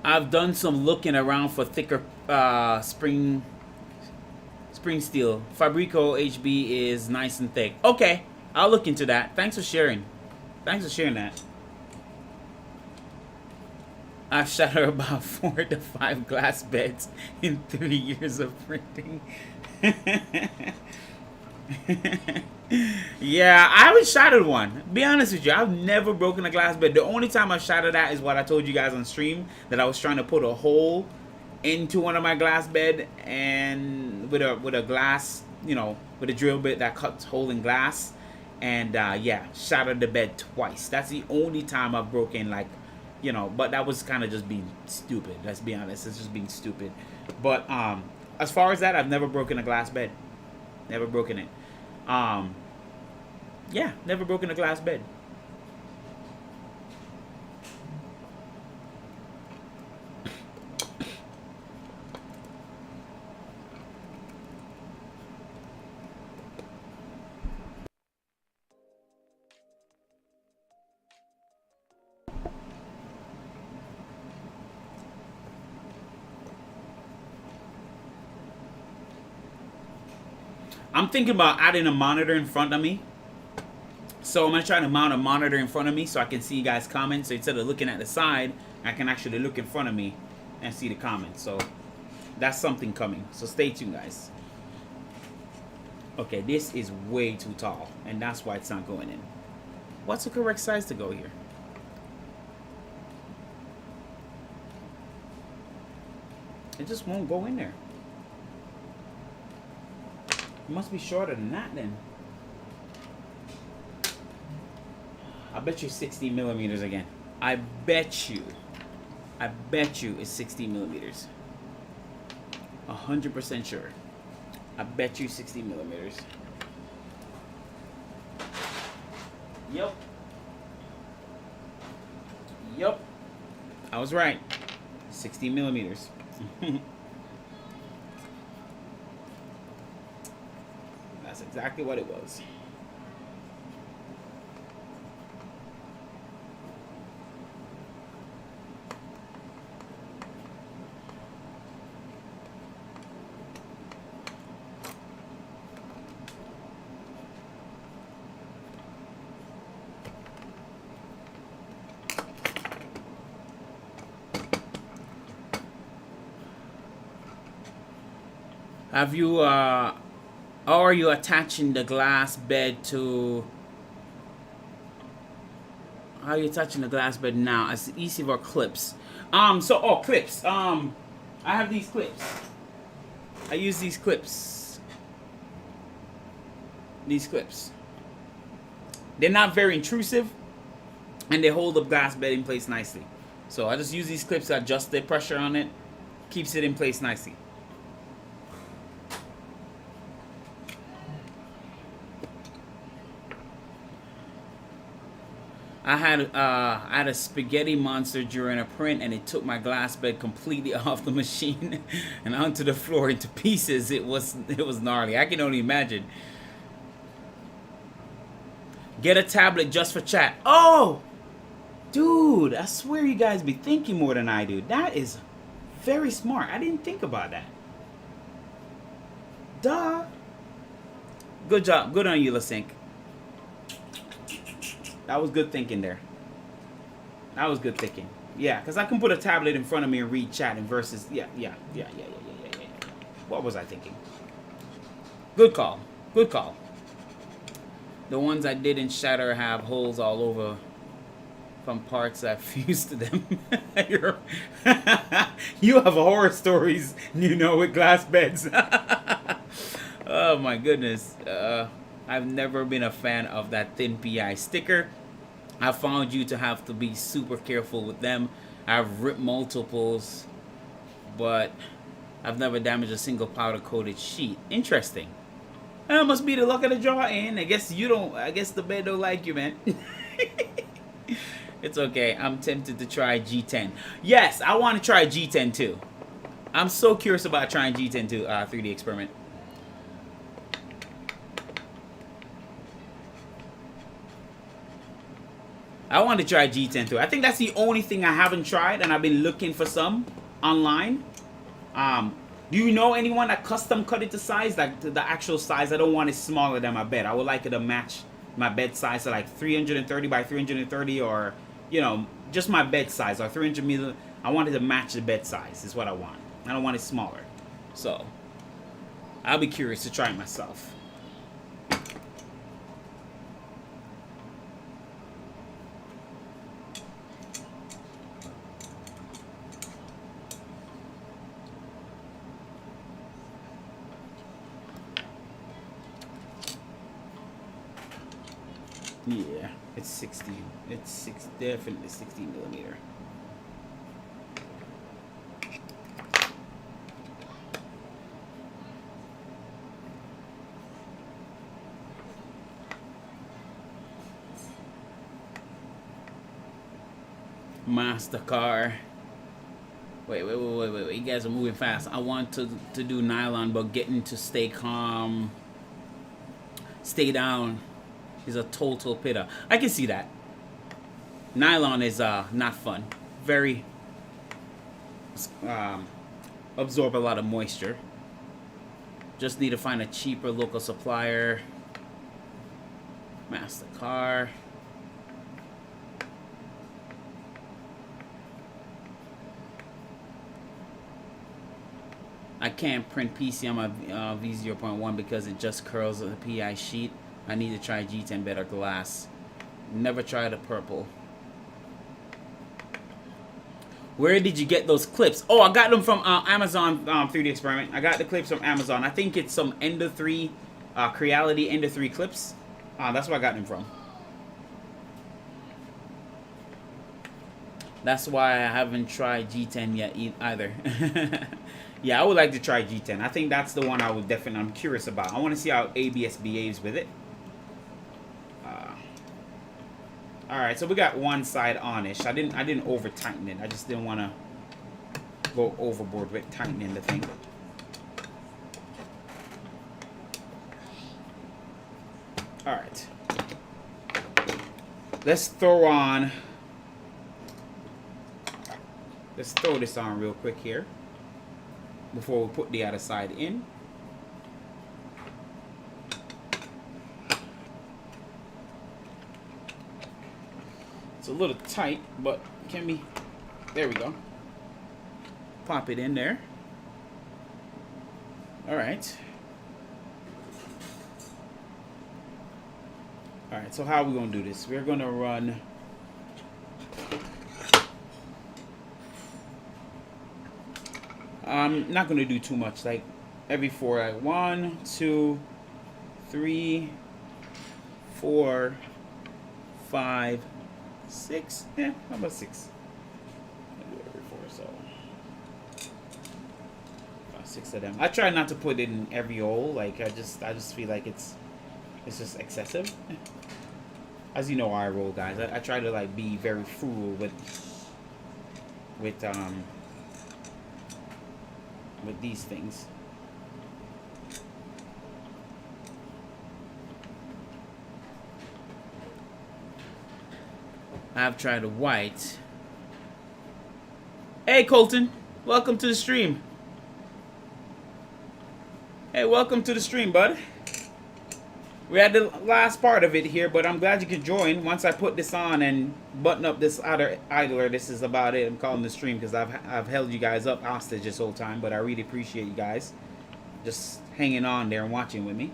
I've done some looking around for thicker spring steel. Fabrico HB is nice and thick. Okay, I'll look into that. Thanks for sharing. That. I've shattered about 4 to 5 glass beds in 3 years of printing. Yeah, I haven't shattered one. Be honest with you, I've never broken a glass bed. The only time I've shattered that is what I told you guys on stream, that I was trying to put a hole into one of my glass bed, and with a glass, with a drill bit that cuts hole in glass, and yeah, shattered the bed twice. That's the only time I've broken, like, but that was kind of just being stupid. Let's be honest, it's just being stupid. But as far as that, I've never broken a glass bed. Never broken it. Yeah, never broken a glass bed. I'm thinking about adding a monitor in front of me. So I'm going to try to mount a monitor in front of me so I can see you guys' comments. So instead of looking at the side, I can actually look in front of me and see the comments. So that's something coming. So stay tuned, guys. Okay, this is way too tall, and that's why it's not going in. What's the correct size to go here? It just won't go in there. It must be shorter than that then. I bet you 60 millimeters again. I bet you it's 60 millimeters. 100% sure. I bet you 60 millimeters. Yep. Yep. I was right. 60 millimeters. That's exactly what it was. Have you, or are you attaching the glass bed to, how are you attaching the glass bed now? It's easy for clips. Clips. I have these clips. I use these clips. These clips. They're not very intrusive, and they hold the glass bed in place nicely. So I just use these clips to adjust the pressure on it. Keeps it in place nicely. I had a spaghetti monster during a print, and it took my glass bed completely off the machine and onto the floor into pieces. It was gnarly. I can only imagine. Get a tablet just for chat. Oh, dude! I swear you guys be thinking more than I do. That is very smart. I didn't think about that. Duh. Good job. Good on you, Lasync. That was good thinking there. That was good thinking. Yeah, because I can put a tablet in front of me and read chat and versus... Yeah. What was I thinking? Good call. Good call. The ones I did in Shatter have holes all over from parts I fused to them. You have horror stories, you know, with glass beds. Oh my goodness. I've never been a fan of that thin PI sticker. I found you to have to be super careful with them. I've ripped multiples, but I've never damaged a single powder coated sheet. Interesting. That must be the luck of the draw, and I guess you don't. I guess the bed don't like you, man. It's okay. I'm tempted to try G10. Yes, I want to try G10 too. I'm so curious about trying G10 too. 3D experiment. I want to try G10 too. I think that's the only thing I haven't tried, and I've been looking for some online. Do you know anyone that custom cut it to size, like to the actual size? I don't want it smaller than my bed. I would like it to match my bed size, so like 330 by 330, or you know, just my bed size, or 300 millimeter. I want it to match the bed size. Is what I want. I don't want it smaller. So I'll be curious to try it myself. Yeah, it's 60. It's definitely 60 millimeter. Mastercard. Wait. You guys are moving fast. I want to do nylon, but getting to stay calm, stay down is a total pitta. I can see that. Nylon is not fun. Very absorb a lot of moisture. Just need to find a cheaper local supplier. Mastercard. I can't print PC on my V0.1 because it just curls the PI sheet. I need to try G10 better glass. Never tried a purple. Where did you get those clips? Oh, I got them from Amazon 3D Experiment. I got the clips from Amazon. I think it's some Ender 3, Creality Ender 3 clips. That's where I got them from. That's why I haven't tried G10 yet either. Yeah, I would like to try G10. I think that's the one I would definitely, I'm curious about. I want to see how ABS behaves with it. Alright, so we got one side on-ish. I didn't over tighten it. I just didn't want to go overboard with tightening the thing. Alright. Let's throw this on real quick here before we put the other side in. It's a little tight, but can be. There we go. Pop it in there. All right. All right. So how are we gonna do this? We're gonna run. I'm not gonna do too much. Like every 4, like 1, 2, 3, 4, 5, 6. Yeah, how about 6? I do every 4, so about 6 of them. I try not to put it in every hole. Like I just feel like it's just excessive. As you know, I roll, guys. I try to like be very frugal with these things. I've tried a white. Hey Colton, welcome to the stream. Hey, welcome to the stream, bud. We had the last part of it here, but I'm glad you could join. Once I put this on and button up this other idler, this is about it. I'm calling the stream because I've held you guys up hostage this whole time, but I really appreciate you guys just hanging on there and watching with me.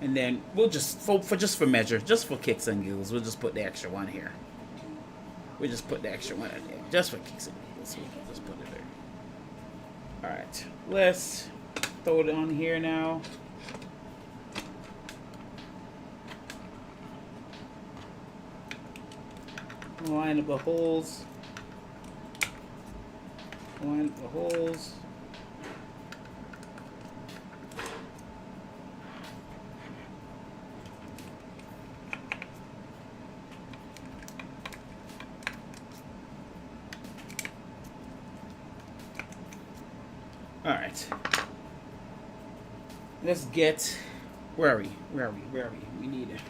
And then we'll just for measure, just for kicks and giggles, we'll just put the extra one here. We'll just put the extra one in there, just for kicks and giggles. We'll just put it there. All right, let's throw it on here now. Line up the holes. Line up the holes. Alright. Let's get... Where are we? We need it.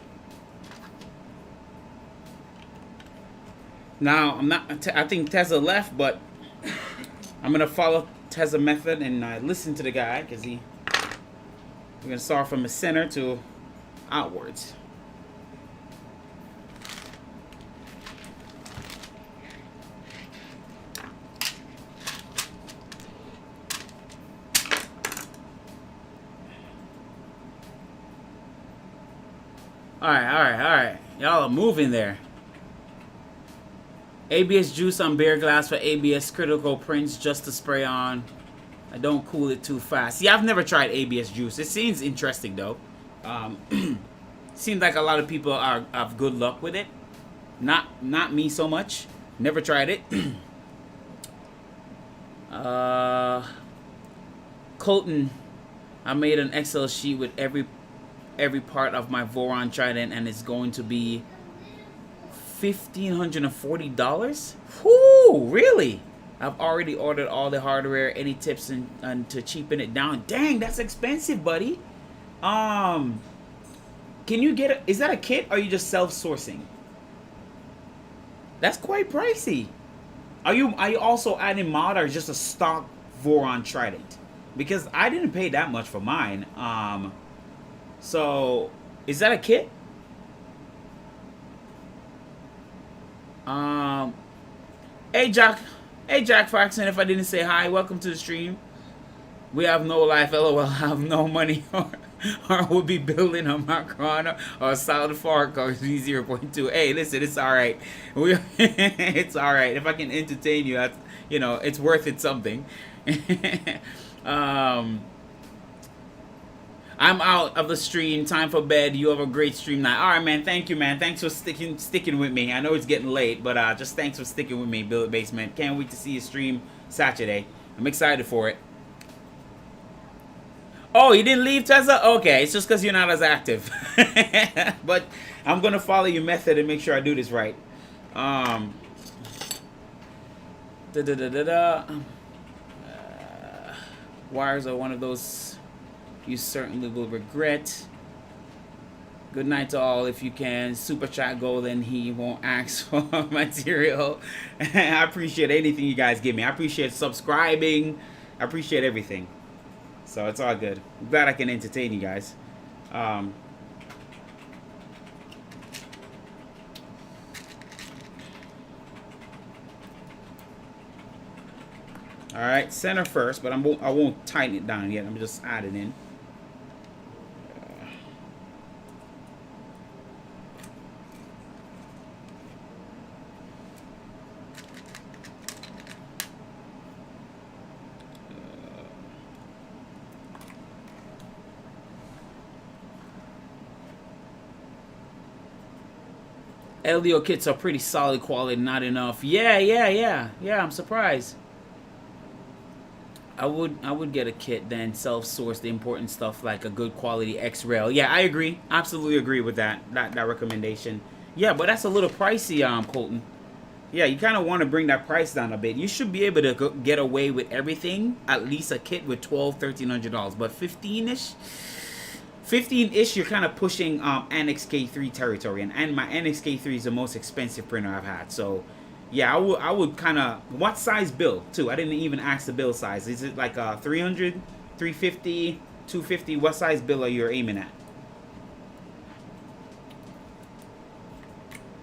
Now, I think Tezza left, but I'm going to follow Tezza method and listen to the guy, because we're going to start from the center to outwards. All right. Y'all are moving there. ABS juice on bare glass for ABS critical prints just to spray on. I don't cool it too fast. See, I've never tried ABS juice. It seems interesting though. Seems like a lot of people have good luck with it. Not me so much. Never tried it. Colton, I made an Excel sheet with every part of my Voron trident, and it's going to be $1,540. Whoo, really? I've already ordered all the hardware. Any tips and to cheapen it down? Dang, that's expensive, buddy. Can you get is that a kit, or are you just self-sourcing? That's quite pricey. Are you also adding mod, or just a stock Voron trident? Because I didn't pay that much for mine. So, is that a kit? Hey Jack Faxon, if I didn't say hi, welcome to the stream. We have no life, lol, have no money, or we'll be building a Macron or a South Fork or V0.2. Hey, listen, it's alright. It's alright. If I can entertain you, that's, you know, it's worth it something. I'm out of the stream. Time for bed. You have a great stream night. All right, man. Thank you, man. Thanks for sticking with me. I know it's getting late, but just thanks for sticking with me, Build Basement. Can't wait to see you stream Saturday. I'm excited for it. Oh, you didn't leave, Tessa? Okay, it's just because you're not as active. But I'm gonna follow your method and make sure I do this right. Wires are one of those you certainly will regret. Good night to all. If you can super chat Golden, he won't ask for material. I appreciate anything you guys give me. I appreciate subscribing. I appreciate everything. So it's all good. I'm glad I can entertain you guys. All right, center first, but I won't tighten it down yet. I'm just adding in. LDO kits are pretty solid quality, not enough. Yeah, I'm surprised. I would get a kit, then self-source the important stuff like a good quality X-Rail. Yeah, I agree. Absolutely agree with that recommendation. Yeah, but that's a little pricey, Colton. Yeah, you kind of want to bring that price down a bit. You should be able to get away with everything, at least a kit with $1,200-$1,300. But 15-ish, you're kind of pushing Annex K3 territory. And my Annex K3 is the most expensive printer I've had. So, yeah, I would kind of... What size build, too? I didn't even ask the build size. Is it like a 300, 350, 250? What size build are you aiming at?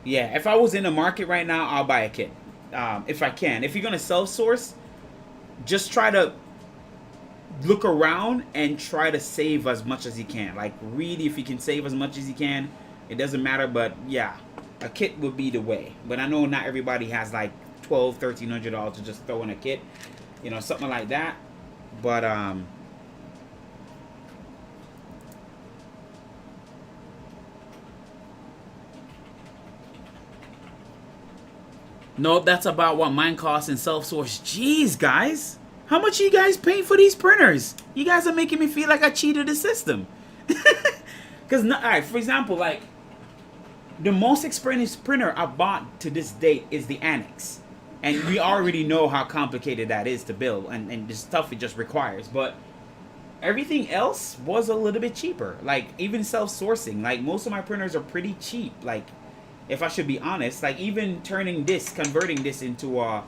Yeah, if I was in the market right now, I'll buy a kit. If I can. If you're going to self-source, just try to look around and try to save as much as you can. Like, really, if you can save as much as you can, it doesn't matter. But, yeah, a kit would be the way. But I know not everybody has, like, $1,200-$1,300 to just throw in a kit. You know, something like that. But, nope, that's about what mine costs in self-source. Jeez, guys. How much are you guys paying for these printers? You guys are making me feel like I cheated the system. Because, alright, for example, like, the most expensive printer I bought to this date is the Annex. And we already know how complicated that is to build and the stuff it just requires. But everything else was a little bit cheaper. Like, even self-sourcing. Like, most of my printers are pretty cheap. Like, if I should be honest, like, even converting this into a...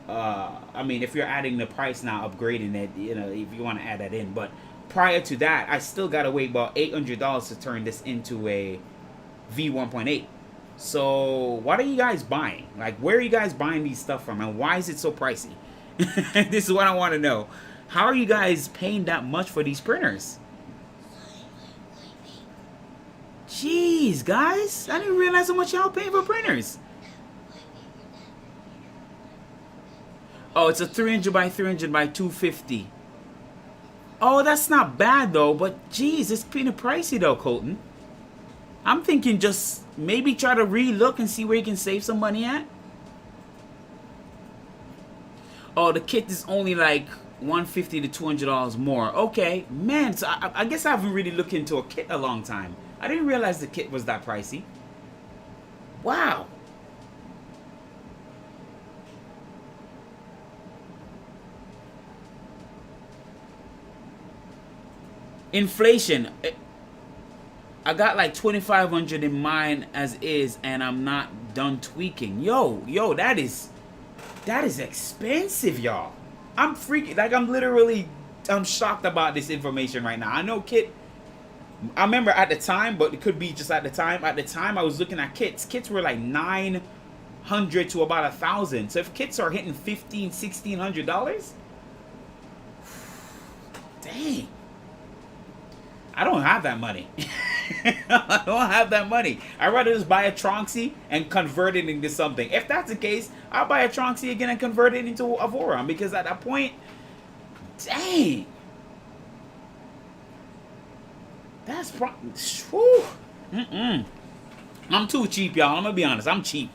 I mean, if you're adding the price now, upgrading it, you know, if you want to add that in. But prior to that, I still got to wait about $800 to turn this into a V1.8. So, what are you guys buying? Like, where are you guys buying these stuff from? And why is it so pricey? This is what I want to know. How are you guys paying that much for these printers? Jeez, guys. I didn't realize how much y'all paying for printers. Oh, it's a 300 by 300 by 250. Oh, that's not bad though, but geez, it's kind of pricey though, Colton. I'm thinking just maybe try to re-look and see where you can save some money at. Oh, the kit is only like $150 to $200 more. Okay, man, so I guess I haven't really looked into a kit a long time. I didn't realize the kit was that pricey. Wow. Inflation. I got like $2,500 in mine as is, and I'm not done tweaking. Yo, that is expensive, y'all. I'm freaking, like, I'm shocked about this information right now. I know kit, I remember at the time, but it could be just at the time. At the time, I was looking at kits. Kits were like $900 to about $1,000. So if kits are hitting $1,500, $1,600, Dang. I don't have that money. I don't have that money. I'd rather just buy a Tronxy and convert it into something. If that's the case, I'll buy a Tronxy again and convert it into a Voron. Because at that point, dang. That's whew. I'm too cheap, y'all. I'm going to be honest. I'm cheap.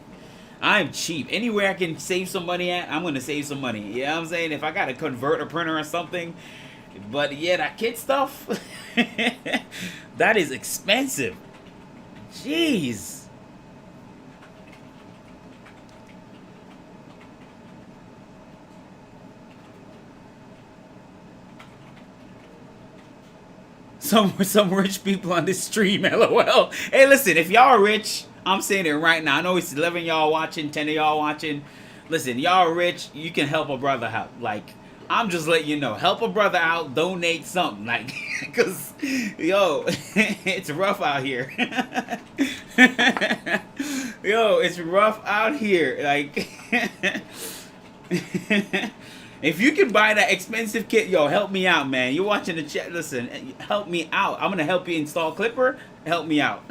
I'm cheap. Anywhere I can save some money at, I'm going to save some money. You know what I'm saying? If I got to convert a printer or something. But yeah, that kit stuff, that is expensive. Jeez. Some rich people on this stream, LOL. Hey, listen, if y'all are rich, I'm saying it right now. I know it's 11 y'all watching, 10 of y'all watching. Listen, y'all are rich, you can help a brother out. Like, I'm just letting you know, help a brother out, donate something, like, cause, yo, it's rough out here. Yo, it's rough out here, like, if you can buy that expensive kit, yo, help me out, man. You're watching the chat, listen, help me out. I'm gonna help you install Clipper, help me out.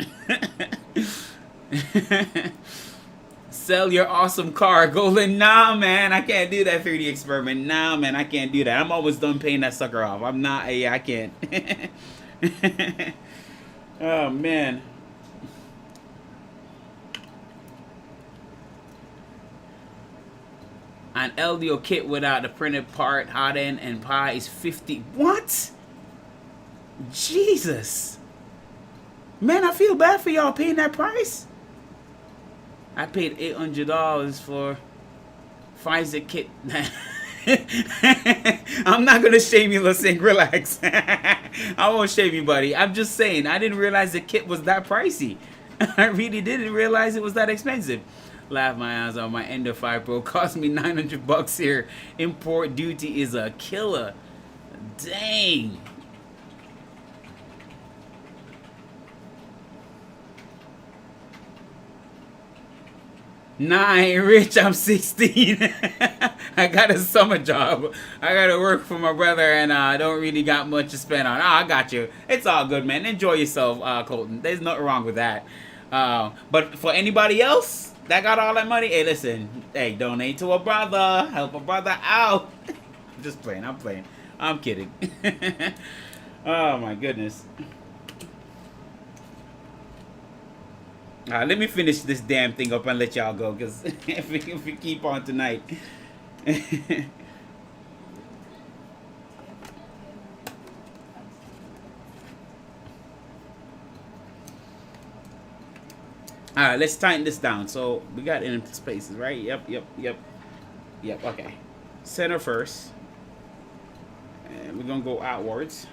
Sell your awesome car, Golden. Nah, man, I can't do that 3D experiment. Nah, man, I can't do that. I'm almost done paying that sucker off. I'm not, yeah, I can't. Oh, man. An LDO kit without the printed part, hot end, and pie is 50. What? Jesus. Man, I feel bad for y'all paying that price. I paid $800 for Pfizer kit. I'm not gonna shame you, listen, relax. I won't shame you, buddy. I'm just saying, I didn't realize the kit was that pricey. I really didn't realize it was that expensive. Laugh my ass off. My Ender 5 Pro cost me $900 here. Import duty is a killer. Dang. Nah, I ain't rich. I'm 16. I got a summer job. I gotta work for my brother, and I don't really got much to spend on. I got you. It's all good, man. Enjoy yourself, Colton. There's nothing wrong with that. But for anybody else that got all that money, hey, listen. Hey, donate to a brother. Help a brother out. I'm just playing. I'm playing. I'm kidding. Oh, my goodness. Let me finish this damn thing up and let y'all go, because if we keep on tonight. Alright, let's tighten this down. So we got in spaces, right? Yep, okay. Center first. And we're gonna go outwards.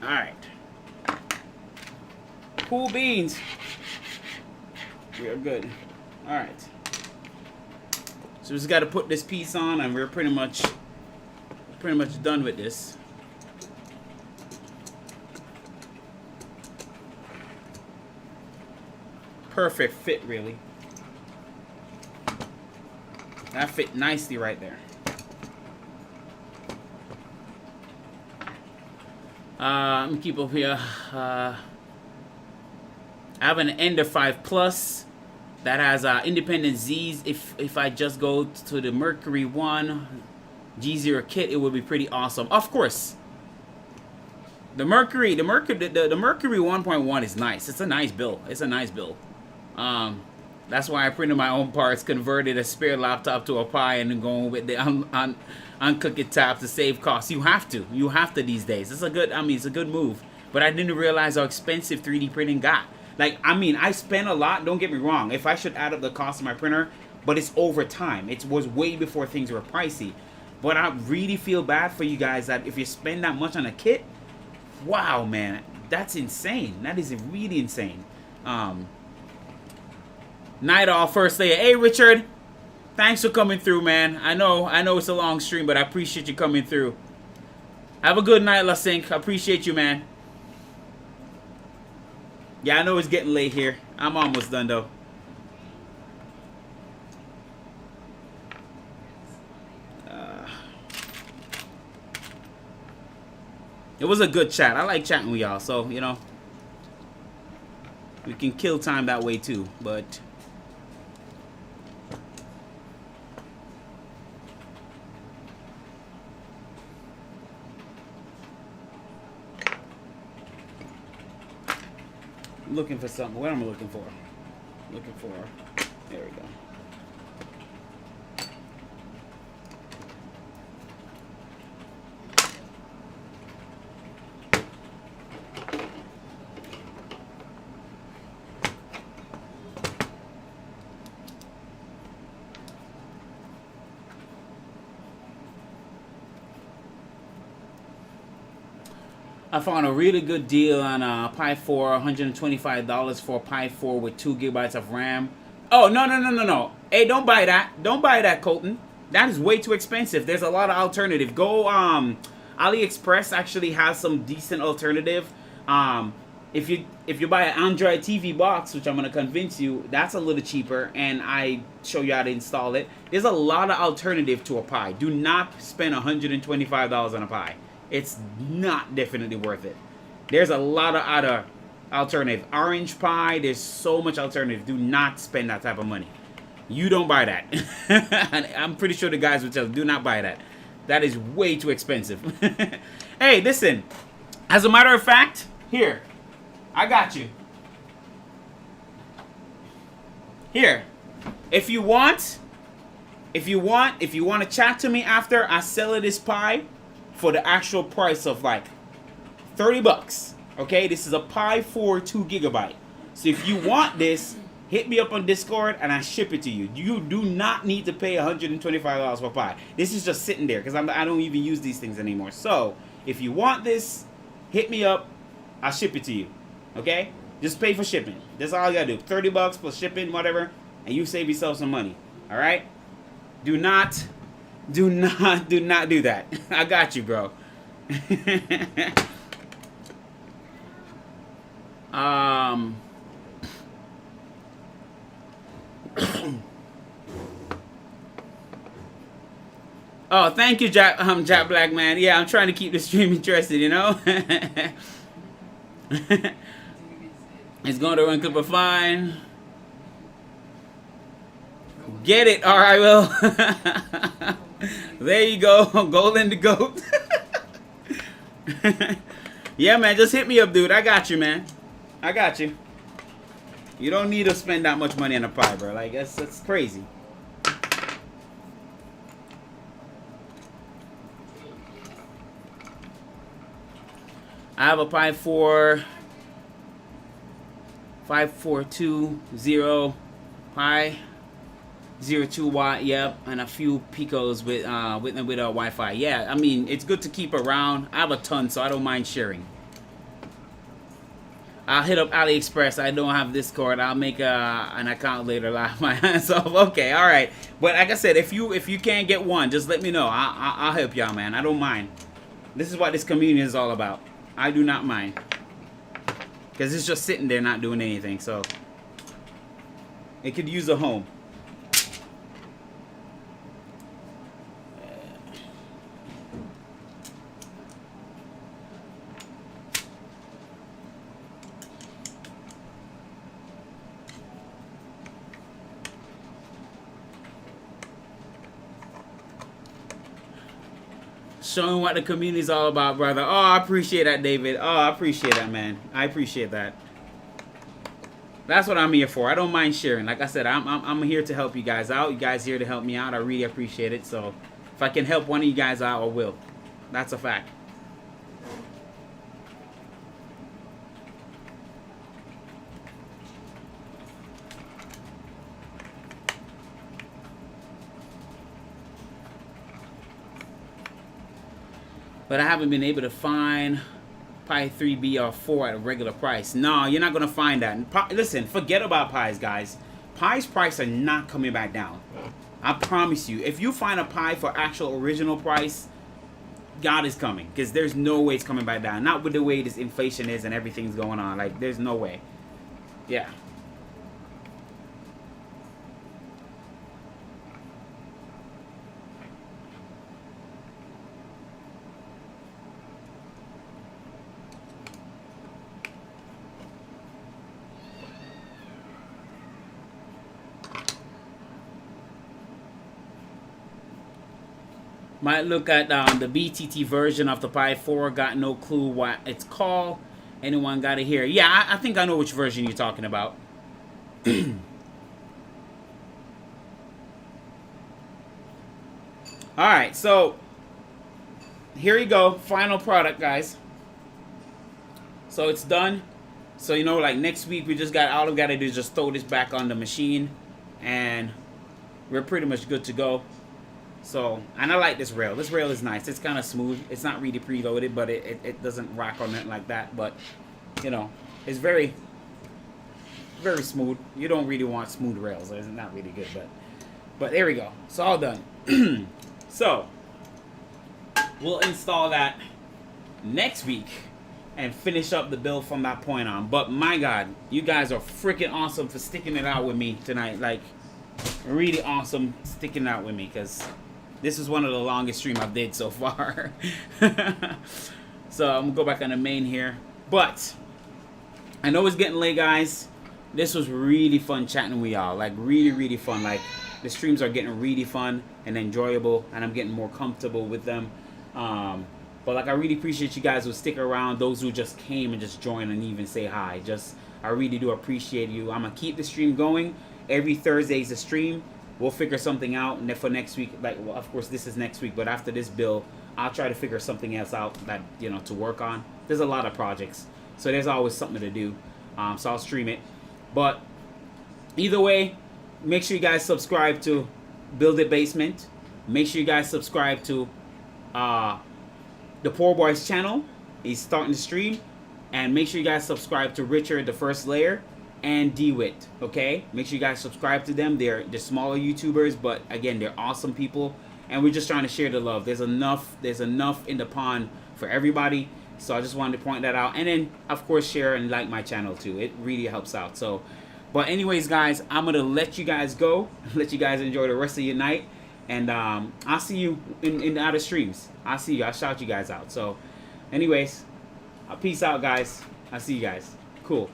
Alright. Cool beans. We are good. Alright. So we just got to put this piece on, and we're pretty much done with this. Perfect fit, really. That fit nicely right there. Let me keep up here. I have an Ender 5 Plus that has independent Z's. If I just go to the Mercury 1 G0 kit, it would be pretty awesome. Of course, the Mercury 1.1 is nice. It's a nice build. It's a nice build. That's why I printed my own parts, converted a spare laptop to a Pi, and then going with the uncooked tab to save costs. You have to these days. It's a good, it's a good move. But I didn't realize how expensive 3D printing got. Like, I spent a lot, don't get me wrong, if I should add up the cost of my printer, but it's over time. It was way before things were pricey. But I really feel bad for you guys that if you spend that much on a kit, wow, man, that's insane. That is really insane. Night all first layer. Hey, Richard. Thanks for coming through, man. I know it's a long stream, but I appreciate you coming through. Have a good night, La Sync. I appreciate you, man. Yeah, I know it's getting late here. I'm almost done, though. It was a good chat. I like chatting with y'all, so, you know, we can kill time that way, too, but... looking for something. What am I looking for? Looking for... There we go. I found a really good deal on Pi 4, $125 for a Pi 4 with 2 gigabytes of RAM. Oh, no. Hey, don't buy that. Don't buy that, Colton. That is way too expensive. There's a lot of alternative. Go, AliExpress actually has some decent alternative. If you buy an Android TV box, which I'm going to convince you, that's a little cheaper, and I show you how to install it. There's a lot of alternative to a Pi. Do not spend $125 on a Pi. It's not definitely worth it. There's a lot of other alternative. Orange Pi, there's so much alternative. Do not spend that type of money. You don't buy that. I'm pretty sure the guys will tell you, do not buy that. That is way too expensive. Hey, listen. As a matter of fact, here. I got you. Here. If you want to chat to me after I sell it this Pi, for the actual price of like 30 bucks. Okay, this is a Pi 4 2 gigabyte. So if you want this, hit me up on Discord and I ship it to you. You do not need to pay $125 for Pi. This is just sitting there because I don't even use these things anymore. So if you want this, hit me up. I'll ship it to you. Okay, just pay for shipping. That's all you gotta do. 30 bucks plus shipping, whatever, and you save yourself some money. All right. Do not do that. I got you, bro. Oh, thank you, Jack Black Man. Yeah, I'm trying to keep the stream interested, you know. It's going to run Clipper fine. Get it, all right, Will. There you go, Golden the Goat. Yeah, man, just hit me up, dude. I got you, man. I got you. You don't need to spend that much money on a Pi, bro. Like, that's crazy. I have a Pi 4 5420 Pi 0.2 watt, yep, and a few Picos with Wi-Fi. Yeah, I mean, it's good to keep around. I have a ton, so I don't mind sharing. I'll hit up AliExpress. I don't have Discord. I'll make an account later. Laugh my hands off. Okay, all right. But like I said, if you can't get one, just let me know. I'll help y'all, man. I don't mind. This is what this community is all about. I do not mind, because it's just sitting there not doing anything. So it could use a home. Showing what the community is all about, brother. Oh, I appreciate that, David. Oh, I appreciate that, man. I appreciate that. That's what I'm here for. I don't mind sharing. Like I said, I'm here to help you guys out. You guys here to help me out. I really appreciate it. So if I can help one of you guys out, I will. That's a fact. But I haven't been able to find Pi 3B or 4 at a regular price. No, you're not going to find that. Listen, forget about Pi's, guys. Pi's price are not coming back down. I promise you, if you find a pie for actual original price, God is coming, because there's no way it's coming back down. Not with the way this inflation is and everything's going on. Like, there's no way. Yeah. Might look at the BTT version of the Pi 4. Got no clue what it's called. Anyone got it here? Yeah, I think I know which version you're talking about. Alright, so here you go. Final product, guys. So it's done. So, you know, like next week, we just got, all we got to do is just throw this back on the machine. And we're pretty much good to go. So, and I like this rail. This rail is nice. It's kind of smooth. It's not really preloaded, but it doesn't rock on it like that. But, you know, it's very, very smooth. You don't really want smooth rails. It's not really good, but there we go. It's all done. So, we'll install that next week and finish up the build from that point on. But my God, you guys are freaking awesome for sticking it out with me tonight. Like, really awesome sticking it out with me, because this is one of the longest stream I've did so far. So I'm gonna go back on the main here. But I know it's getting late, guys. This was really fun chatting with y'all. Like, really, really fun. Like, the streams are getting really fun and enjoyable, and I'm getting more comfortable with them. But like, I really appreciate you guys who stick around, those who just came and just joined and even say hi. I really do appreciate you. I'm gonna keep the stream going. Every Thursday is a stream. We'll figure something out, and then for next week, like, well, of course this is next week, but after this build, I'll try to figure something else out that, you know, to work on. There's a lot of projects, so there's always something to do. So I'll stream it. But either way, make sure you guys subscribe to Build It Basement. Make sure you guys subscribe to the Poor Boys channel. He's starting to stream. And make sure you guys subscribe to Richard, the First Layer, and DeWitt. Okay, make sure you guys subscribe to them. They're smaller YouTubers, but again, they're awesome people, and we're just trying to share the love. There's enough in the pond for everybody. So I just wanted to point that out, and then of course share and like my channel too. It really helps out. So, but anyways, guys, I'm gonna let you guys go. Let you guys enjoy the rest of your night, and I'll see you in the other streams. I'll see you. I'll shout you guys out. So anyways, peace out, guys. I'll see you guys. Cool.